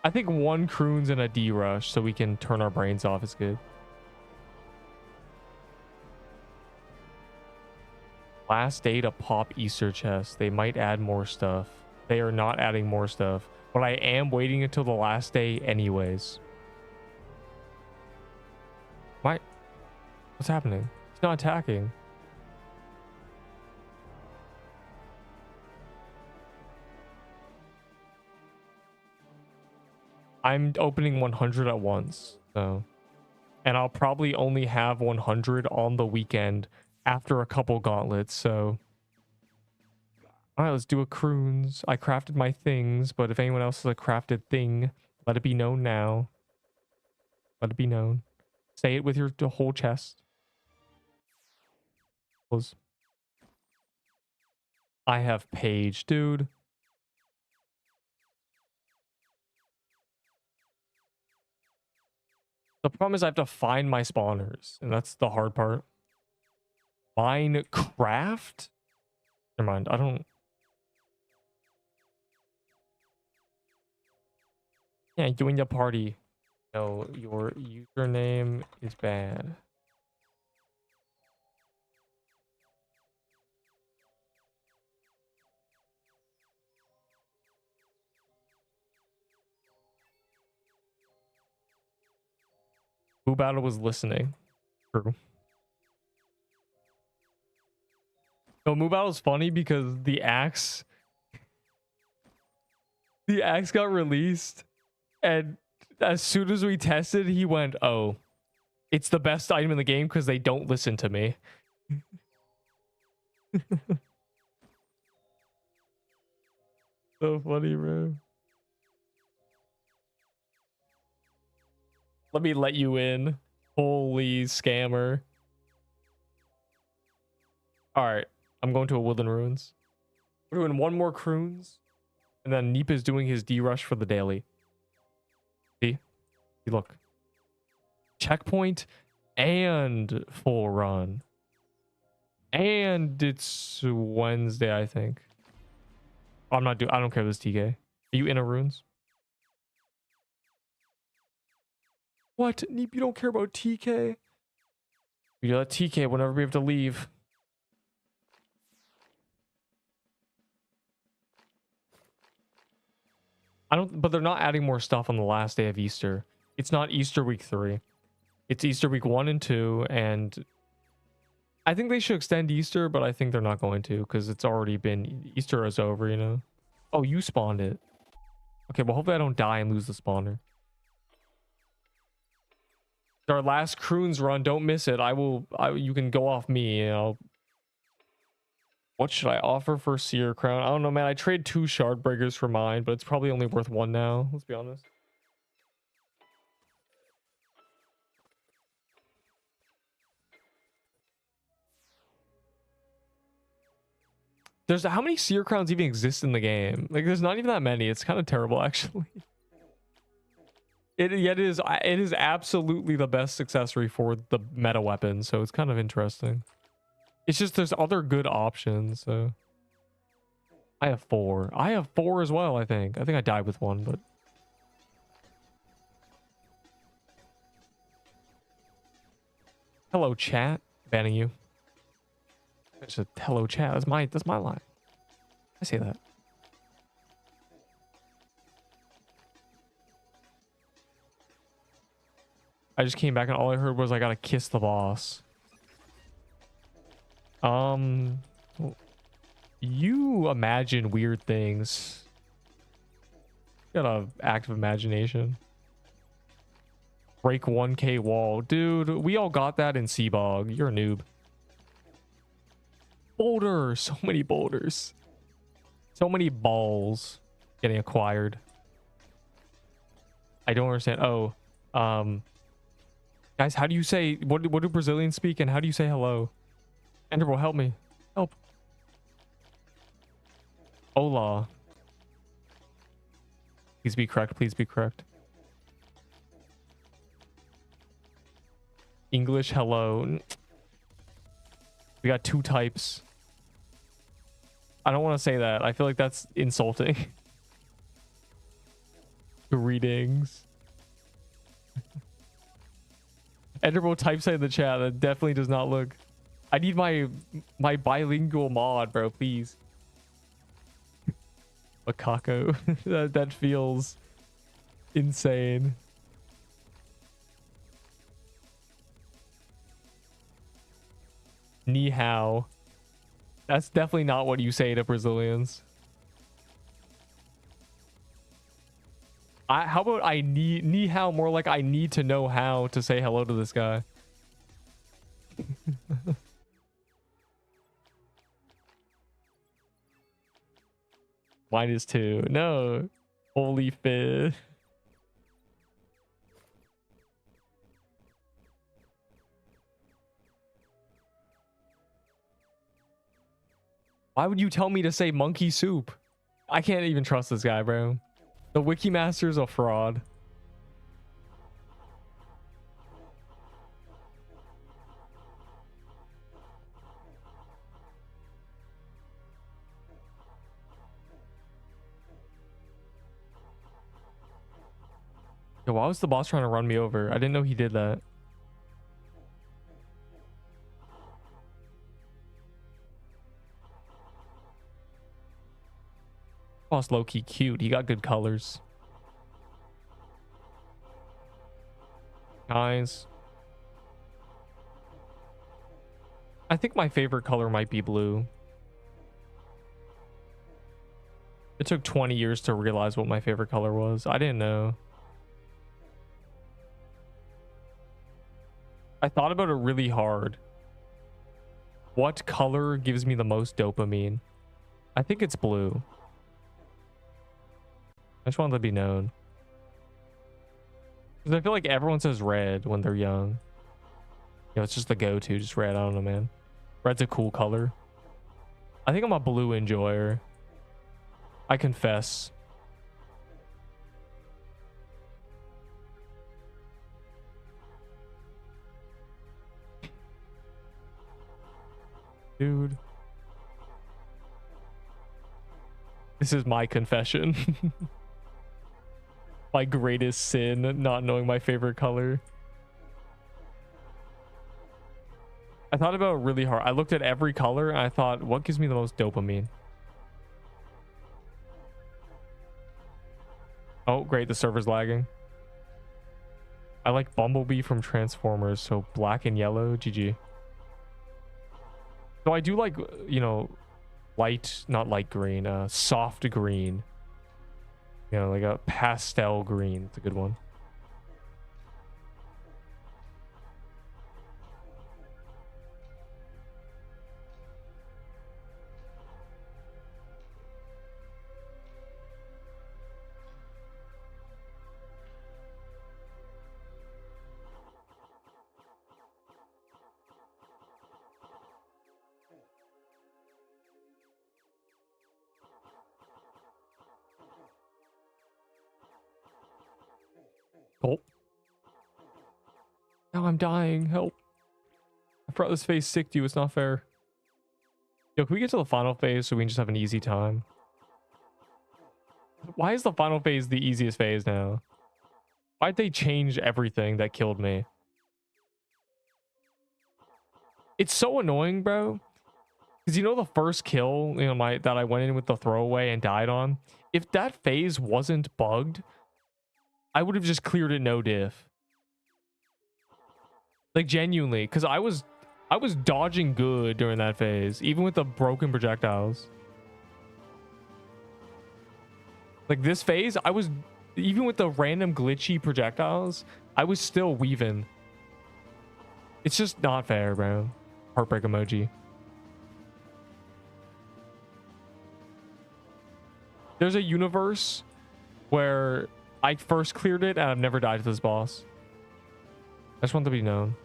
I think 1 CRUINS and a D rush so we can turn our brains off is good. Last day to pop Easter chest. They might add more stuff. They are not adding more stuff, but I am waiting until the last day anyways. Why? What's happening? He's not attacking. I'm opening 100 at once, so. And I'll probably only have 100 on the weekend after a couple gauntlets, so. All right, let's do a CRUINS. I crafted my things, but if anyone else has a crafted thing, let it be known now. Let it be known. Say it with your whole chest. Close. I have Page, dude. The problem is I have to find my spawners, and that's the hard part. Minecraft? Never mind, I don't... Yeah, join the party. No, your username is bad. Who Battle was listening. True. No, Moo Battle's funny because the axe got released, and as soon as we tested, he went, "Oh, it's the best item in the game because they don't listen to me." So funny, bro. Let me let you in. Holy scammer. All right, I'm going to a Woodland Ruins. We're doing one more CRUINS, and then Neep is doing his D-Rush for the daily. See? Look. Checkpoint and full run. And it's Wednesday, I think. I don't care this TK. Are you in a runes? What? Neep, you don't care about TK? We do that TK whenever we have to leave. But they're not adding more stuff on the last day of Easter. It's not Easter week 3. It's Easter week 1 and 2, and I think they should extend Easter, but I think they're not going to because it's already been... Easter is over, you know? Oh, you spawned it. Okay, well, hopefully I don't die and lose the spawner. It's our last CRUINS run. Don't miss it. You can go off me, you know. What should I offer for Seer Crown? I don't know, man. I trade 2 shard breakers for mine, but it's probably only worth 1 now. Let's be honest. How many Seer Crowns even exist in the game? Like, there's not even that many. It's kind of terrible, actually. It is absolutely the best accessory for the meta weapon, so it's kind of interesting. It's just there's other good options, so... I have 4. I have 4 as well, I think. I think I died with 1, but... Hello, chat. Banning you. It's a hello, chat. That's my line. I say that. I just came back and all I heard was I gotta kiss the boss. You imagine weird things. You got an active imagination. Break 1K wall. Dude, we all got that in Seabog. You're a noob. Boulders. So many boulders. So many balls getting acquired. I don't understand. Oh, guys, how do you say, what do Brazilians speak and how do you say hello? Enderbro, help me. Help. Hola. Please be correct. Please be correct. English, hello. We got 2 types. I don't want to say that. I feel like that's insulting. Greetings. Enderbro types in the chat. That definitely does not look... I need my bilingual mod, bro, please. Macaco. that feels insane. Ni hao. That's definitely not what you say to Brazilians. How about I need ni hao more like I need to know how to say hello to this guy. Mine is 2. No. Holy fit. Why would you tell me to say monkey soup? I can't even trust this guy, bro. The wiki master's a fraud. Yo, why was the boss trying to run me over? I didn't know he did that. Boss low-key cute. He got good colors. Nice. I think my favorite color might be blue. It took 20 years to realize what my favorite color was. I didn't know. I thought about it really hard. What color gives me the most dopamine? I think it's blue. I just wanted to be known. Because I feel like everyone says red when they're young. You know, it's just the go-to, just red. I don't know, man. Red's a cool color. I think I'm a blue enjoyer. I confess. Dude. This is my confession. My greatest sin, not knowing my favorite color. I thought about it really hard. I looked at every color and I thought, what gives me the most dopamine? Oh, great. The server's lagging. I like Bumblebee from Transformers. So black and yellow. GG. So I do like, you know, not light green, soft green. You know, like a pastel green. It's a good one. Oh. Now I'm dying. Help. I brought this phase sick to you. It's not fair. Yo, can we get to the final phase so we can just have an easy time? Why is the final phase the easiest phase now? Why'd they change everything that killed me? It's so annoying, bro. Because you know the first kill, you know, that I went in with the throwaway and died on? If that phase wasn't bugged, I would have just cleared it no diff. Like genuinely, because I was dodging good during that phase, even with the broken projectiles. Like this phase, I was, even with the random glitchy projectiles, I was still weaving. It's just not fair, bro. Heartbreak emoji. There's a universe where I first cleared it and I've never died to this boss. I just want to be known.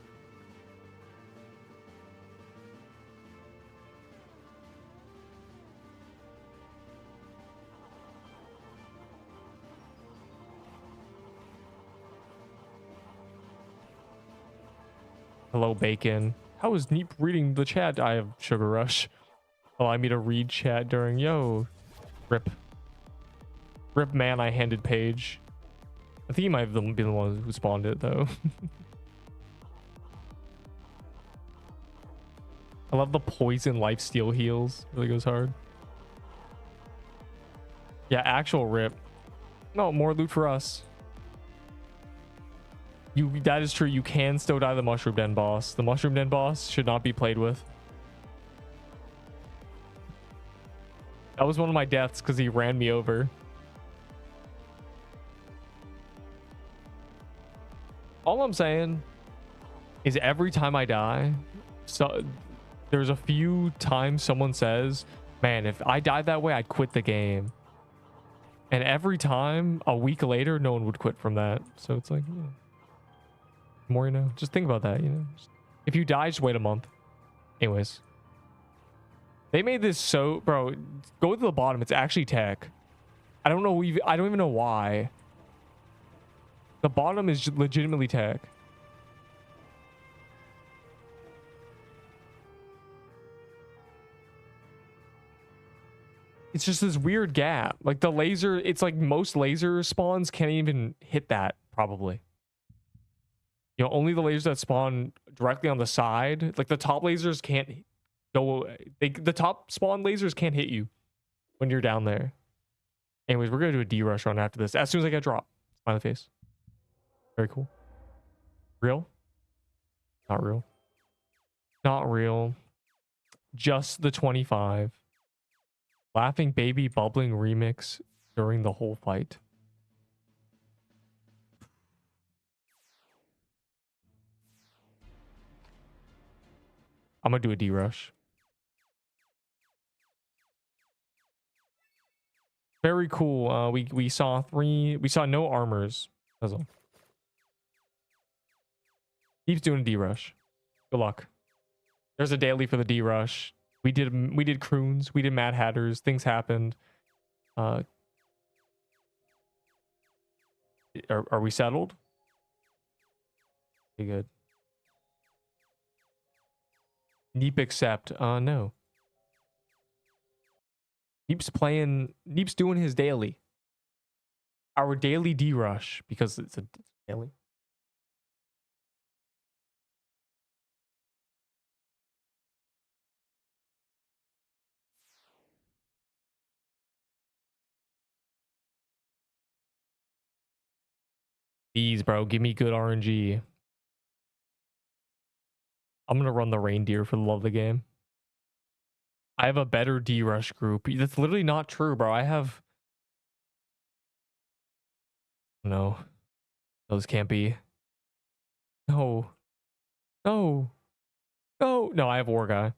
Hello, Bacon. How is Neep reading the chat? I have Sugar Rush. Allow me to read chat during... Yo. Rip. Rip man, I handed Paige. I think he might have been the one who spawned it, though. I love the poison lifesteal heals. Really goes hard. Yeah, actual rip. No, more loot for us. That is true. You can still die the Mushroom Den boss. The Mushroom Den boss should not be played with. That was one of my deaths because he ran me over. All I'm saying is every time I die, so there's a few times someone says, man, if I died that way, I'd quit the game. And every time, a week later, no one would quit from that. So it's like, yeah. More, you know, just think about that, you know. If you die, just wait a month. Anyways. They made this so, bro, go to the bottom. It's actually tech. I don't know. I don't even know why. The bottom is legitimately tech. It's just this weird gap. Like the laser, it's like most laser spawns can't even hit that, probably. You know, only the lasers that spawn directly on the side, like the top lasers can't go. The top spawn lasers can't hit you when you're down there. Anyways, we're gonna do a D rush run after this. As soon as I get dropped. Smiley face. Very cool. Real? Not real. Not real. Just the 25. Laughing baby bubbling remix during the whole fight. I'm gonna do a D rush. Very cool. We saw no armors. That's all. Keeps doing a D rush. Good luck. There's a daily for the D rush. We did CRUINS. We did Mad Hatters. Things happened. Are we settled? Okay, good. Neep accept. No. Neep's doing his daily. Our daily D rush because it's a daily. Please, bro, give me good RNG. I'm gonna run the reindeer for the love of the game. I have a better D rush group. That's literally not true, bro. I have no. Those can't be. No. No. No. No, I have War Guy.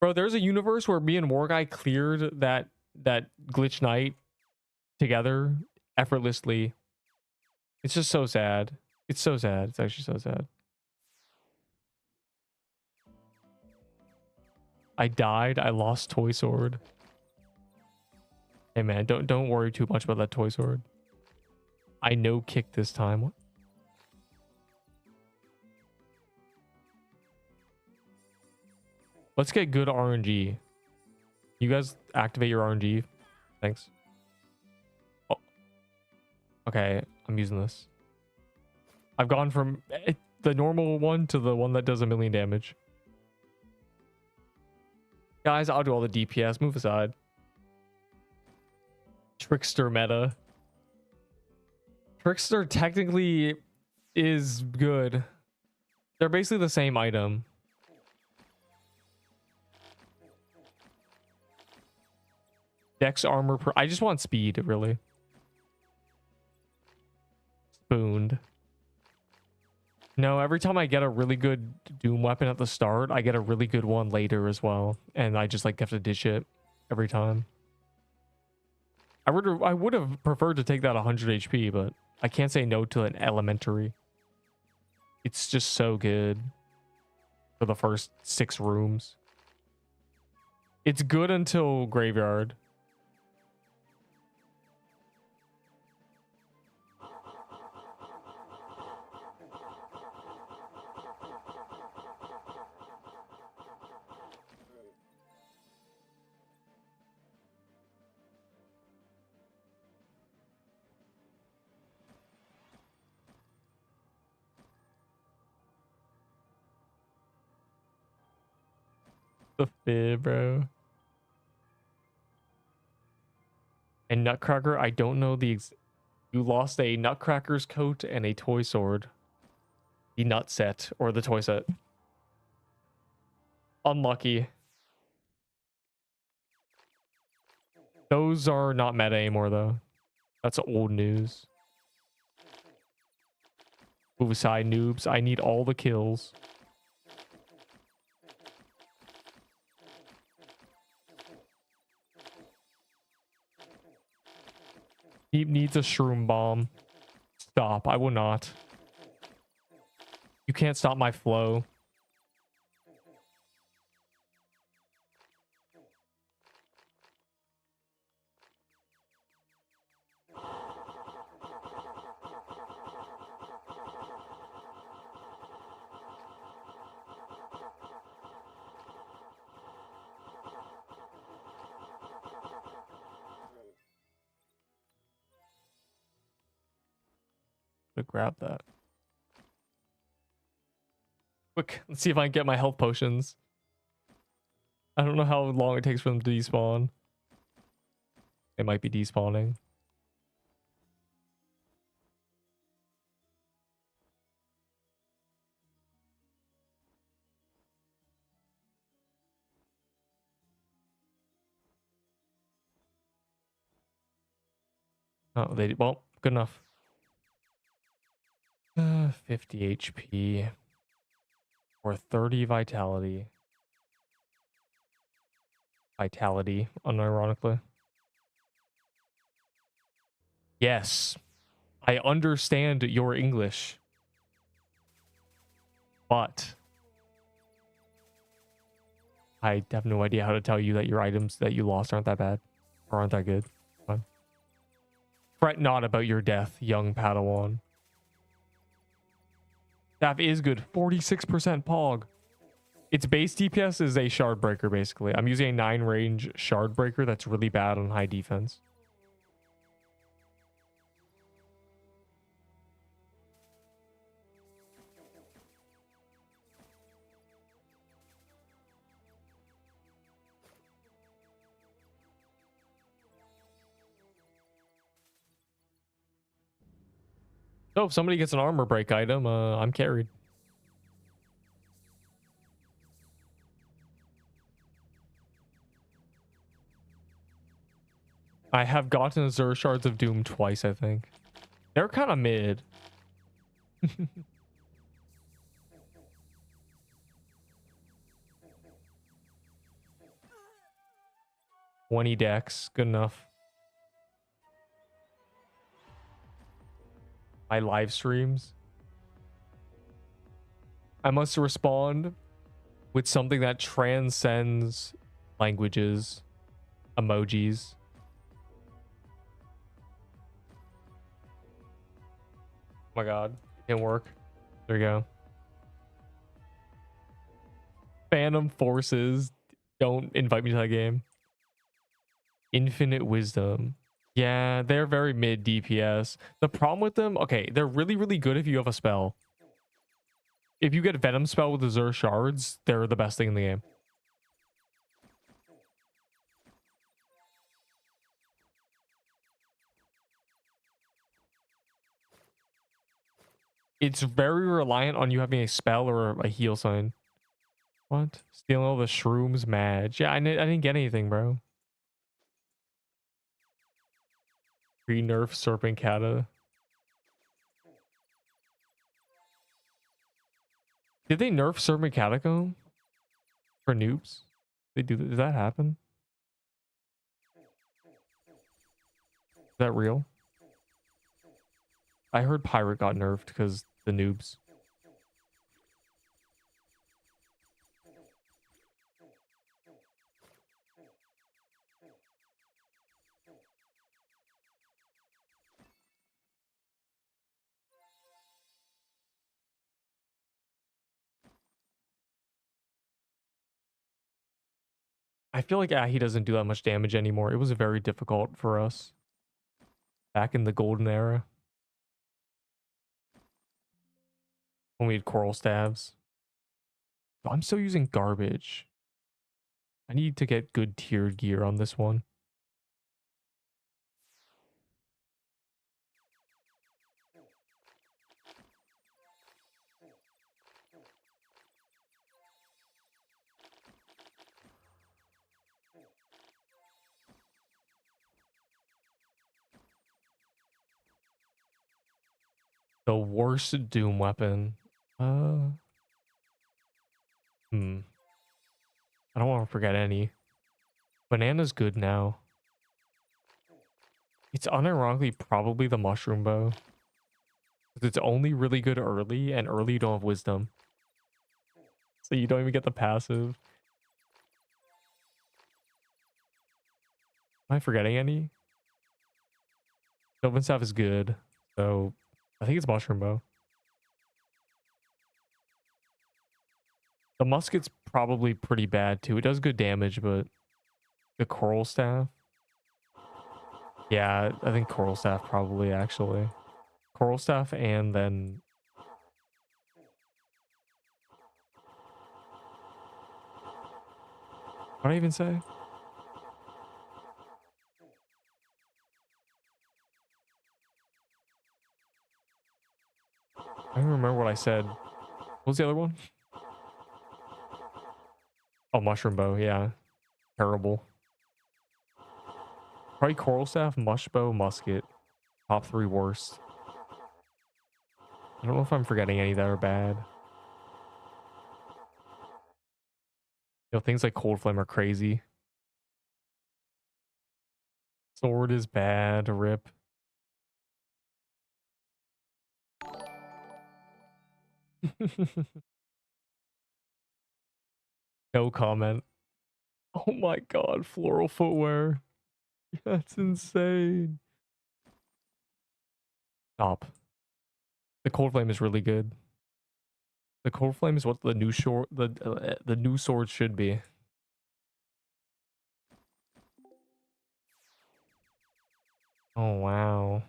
Bro, there's a universe where me and War Guy cleared that glitch night together effortlessly. It's just so sad. It's so sad. It's actually so sad. I died. I lost toy sword. Hey man, don't worry too much about that toy sword. I no kick this time. What? Let's get good RNG. You guys activate your RNG. Thanks. Oh. Okay, I'm using this. I've gone from the normal one to the one that does 1,000,000 damage. Guys, I'll do all the DPS. Move aside. Trickster meta. Trickster technically is good. They're basically the same item. Dex armor. I just want speed, really. Spooned. No, every time I get a really good Doom weapon at the start, I get a really good one later as well. And I just like have to dish it every time. I would have preferred to take that 100 HP, but I can't say no to an elementary. It's just so good for the first 6 rooms. It's good until graveyard. The fib, bro. And Nutcracker, I don't know the you lost a Nutcracker's coat and a toy sword. The nut set or the toy set. Unlucky. Those are not meta anymore though. That's old news. Move aside, noobs. I need all the kills. He needs a shroom bomb. Stop. I will not. You can't stop my flow. to grab that. Quick, let's see if I can get my health potions. I don't know how long it takes for them to despawn. They might be despawning. Oh, they, well, good enough. 50 HP or 30 vitality. Vitality, unironically. Yes, I understand your English, but I have no idea how to tell you that your items that you lost aren't that bad or aren't that good. Fine. Fret not about your death, young Padawan. Staff is good. 46% Pog. Its base DPS is a shard breaker, basically. I'm using a 9 range shard breaker that's really bad on high defense. So if somebody gets an armor break item, I'm carried. I have gotten Azure Shards of Doom twice, I think. They're kind of mid. 20 decks, good enough. My live streams. I must respond with something that transcends languages, emojis. Oh my god, it didn't work. There you go. Phantom Forces. Don't invite me to that game. Infinite Wisdom. Yeah, they're very mid DPS. The problem with them, okay, they're really, really good if you have a spell. If you get Venom spell with Azure Shards, they're the best thing in the game. It's very reliant on you having a spell or a heal sign. What? Stealing all the shrooms, Madge. Yeah, I didn't get anything, bro. Re-nerf Serpent Kata. Did they nerf Serpent Catacomb for noobs? They do. Did that happen? Is that real? I heard Pirate got nerfed because the noobs. I feel like he doesn't do that much damage anymore. It was very difficult for us back in the golden era when we had coral stabs. I'm still using garbage. I need to get good tiered gear on this one. The worst Doom weapon. I don't want to forget any. Banana's good now. It's unironically probably the mushroom bow. It's only really good early, and early you don't have wisdom. So you don't even get the passive. Am I forgetting any? Sylvan Staff is good. So I think it's mushroom bow. The musket's probably pretty bad too. It does good damage, but the coral staff. Yeah, I think coral staff probably actually. Coral staff and then what did I even say? I don't remember what I said. What was the other one? Oh, mushroom bow. Yeah. Terrible. Probably coral staff, mush bow, musket. Top 3 worst. I don't know if I'm forgetting any that are bad. You know, things like cold flame are crazy. Sword is bad. Rip. No comment. Oh my god, floral footwear. That's insane. Stop. The cold flame is really good. The cold flame is what the new short the new sword should be. Oh wow.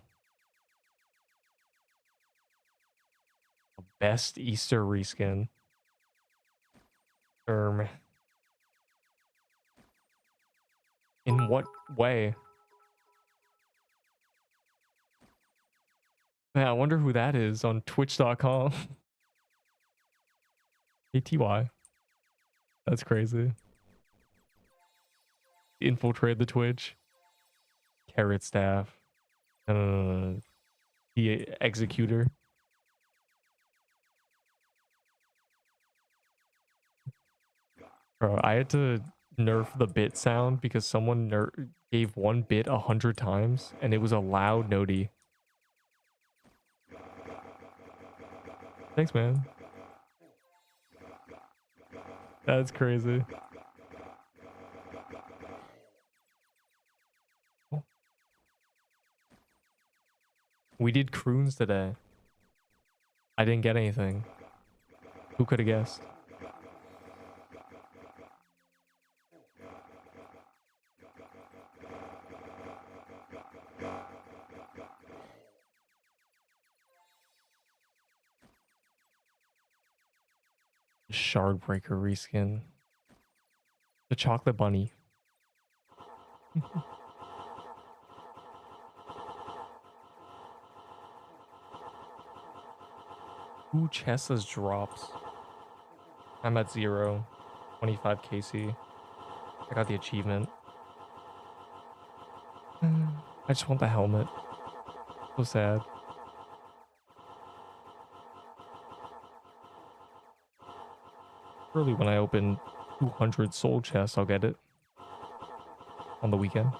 Best Easter reskin. In what way? Man, I wonder who that is on twitch.com. ATY. That's crazy. Infiltrate the Twitch. Carrot staff. The executor. Bro, I had to nerf the bit sound because someone gave one bit 100 times and it was a loud noti. Thanks, man. That's crazy. We did CRUINS today. I didn't get anything. Who could have guessed? Shardbreaker reskin. The chocolate bunny. Ooh, Chessa's drops. I'm at 0. 25 KC. I got the achievement. I just want the helmet. So sad. Early when I open 200 soul chests, I'll get it. On the weekend.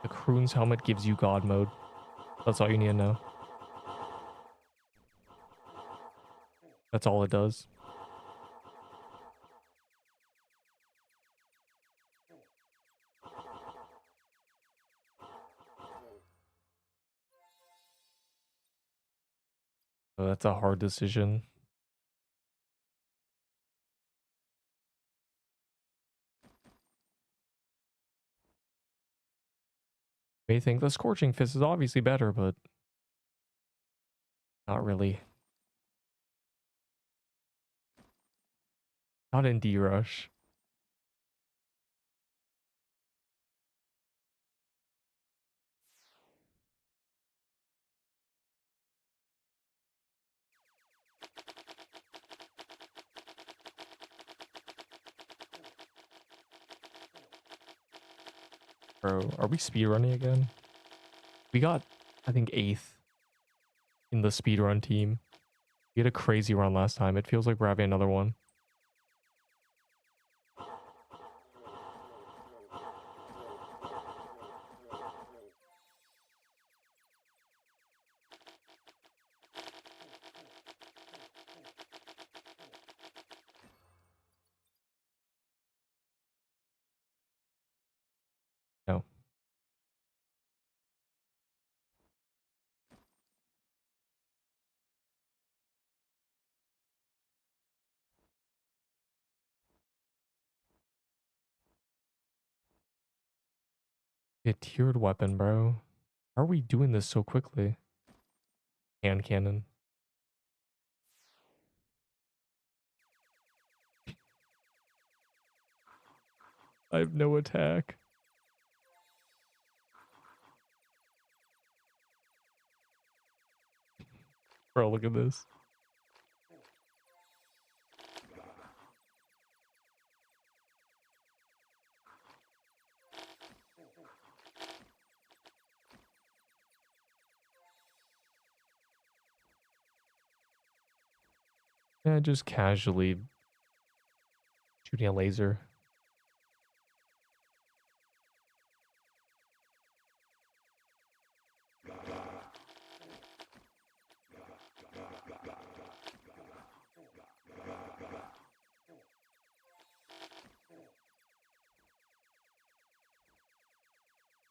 The CRUINS helmet gives you God mode. That's all you need to know. That's all it does. So that's a hard decision. May think the Scorching Fist is obviously better, but not really. Not in D-Rush. Bro, are we speedrunning again? We got, I think, 8th in the speedrun team. We had a crazy run last time. It feels like we're having another one. A tiered weapon, bro. How are we doing this so quickly? Hand cannon. I have no attack. Bro, look at this. Yeah, just casually shooting a laser.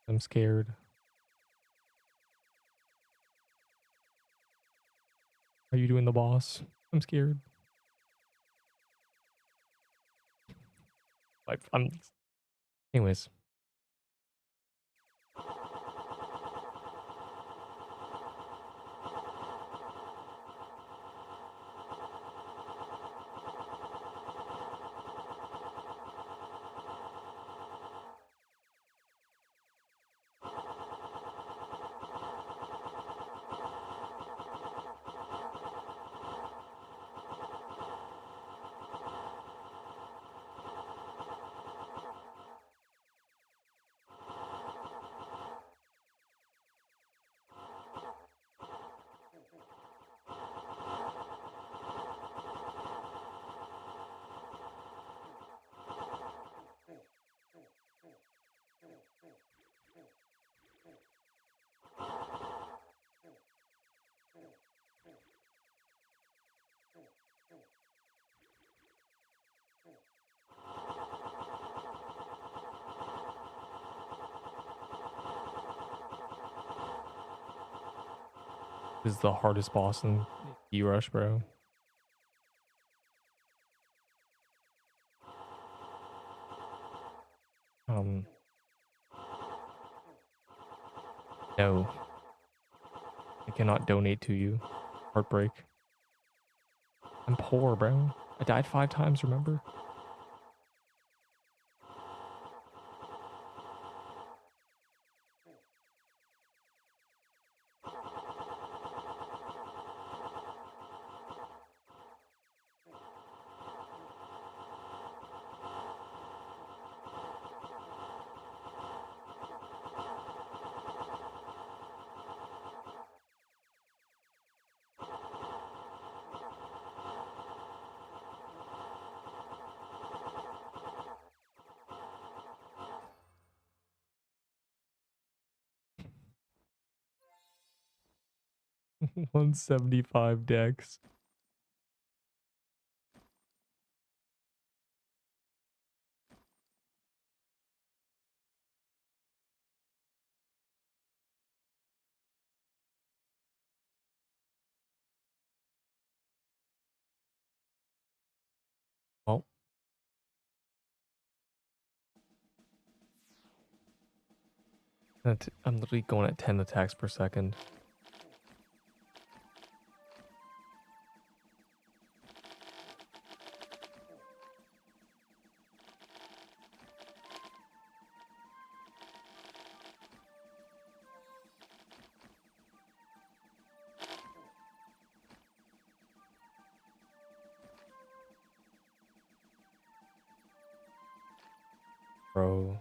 I'm scared. Are you doing the boss? I'm scared. I'm. Anyways. This is the hardest boss in E-Rush, bro. No. I cannot donate to you. Heartbreak. I'm poor, bro. I died 5 times, remember? $175 decks. Well, I'm literally going at 10 attacks per second. Bro.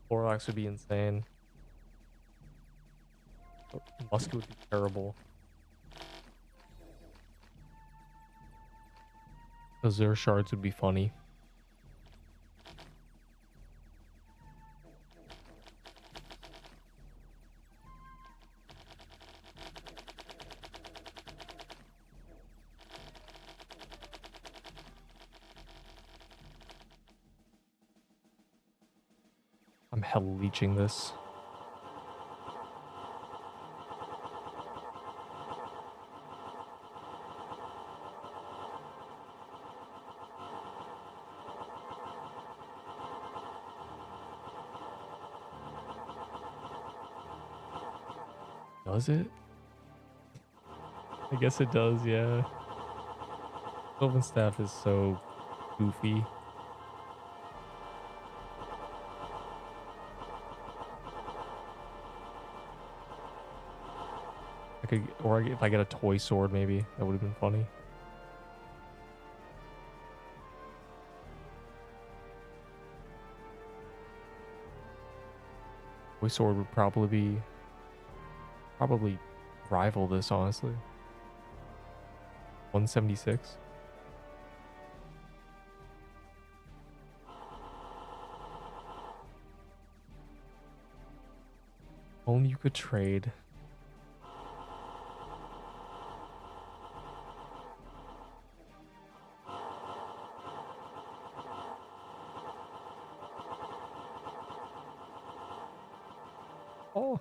Borax would be insane. Musky would be terrible. Azure shards would be funny. I'm hell leeching this. Does it? I guess it does, yeah. Sylvan Staff is so goofy. I could, or if I get a toy sword, maybe that would have been funny. Toy sword would probably rival this, honestly. 176. Only you could trade. Oh.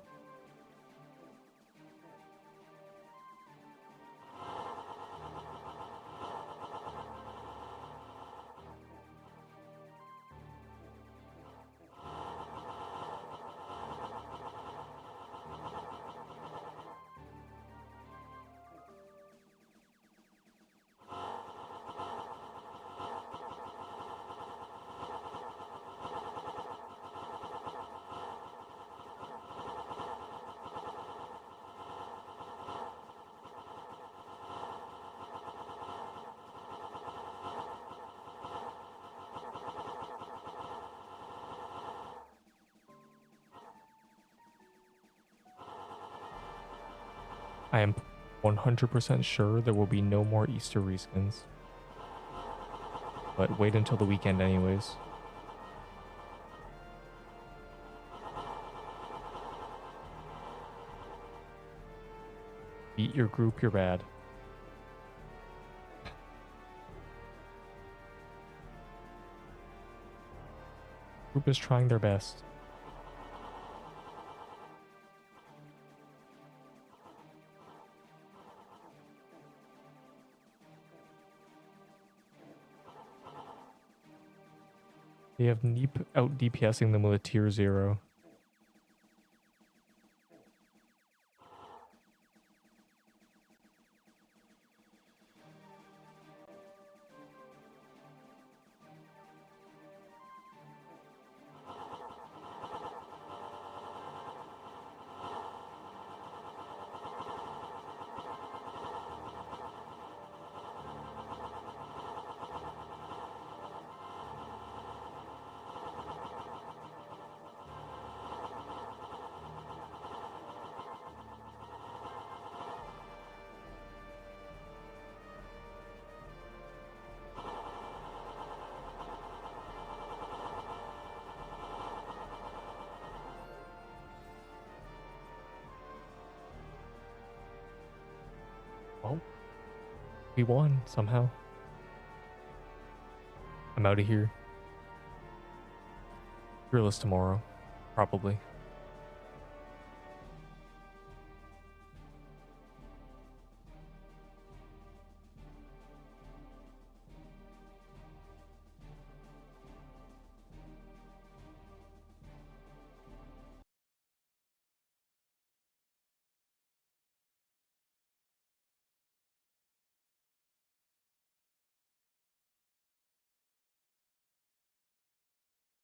I am 100% sure there will be no more Easter reskins. But wait until the weekend anyways. Beat your group, you're bad. Group is trying their best. They have Neep out DPSing them with a tier 0. Well, we won somehow. I'm out of here. Fearless tomorrow, probably.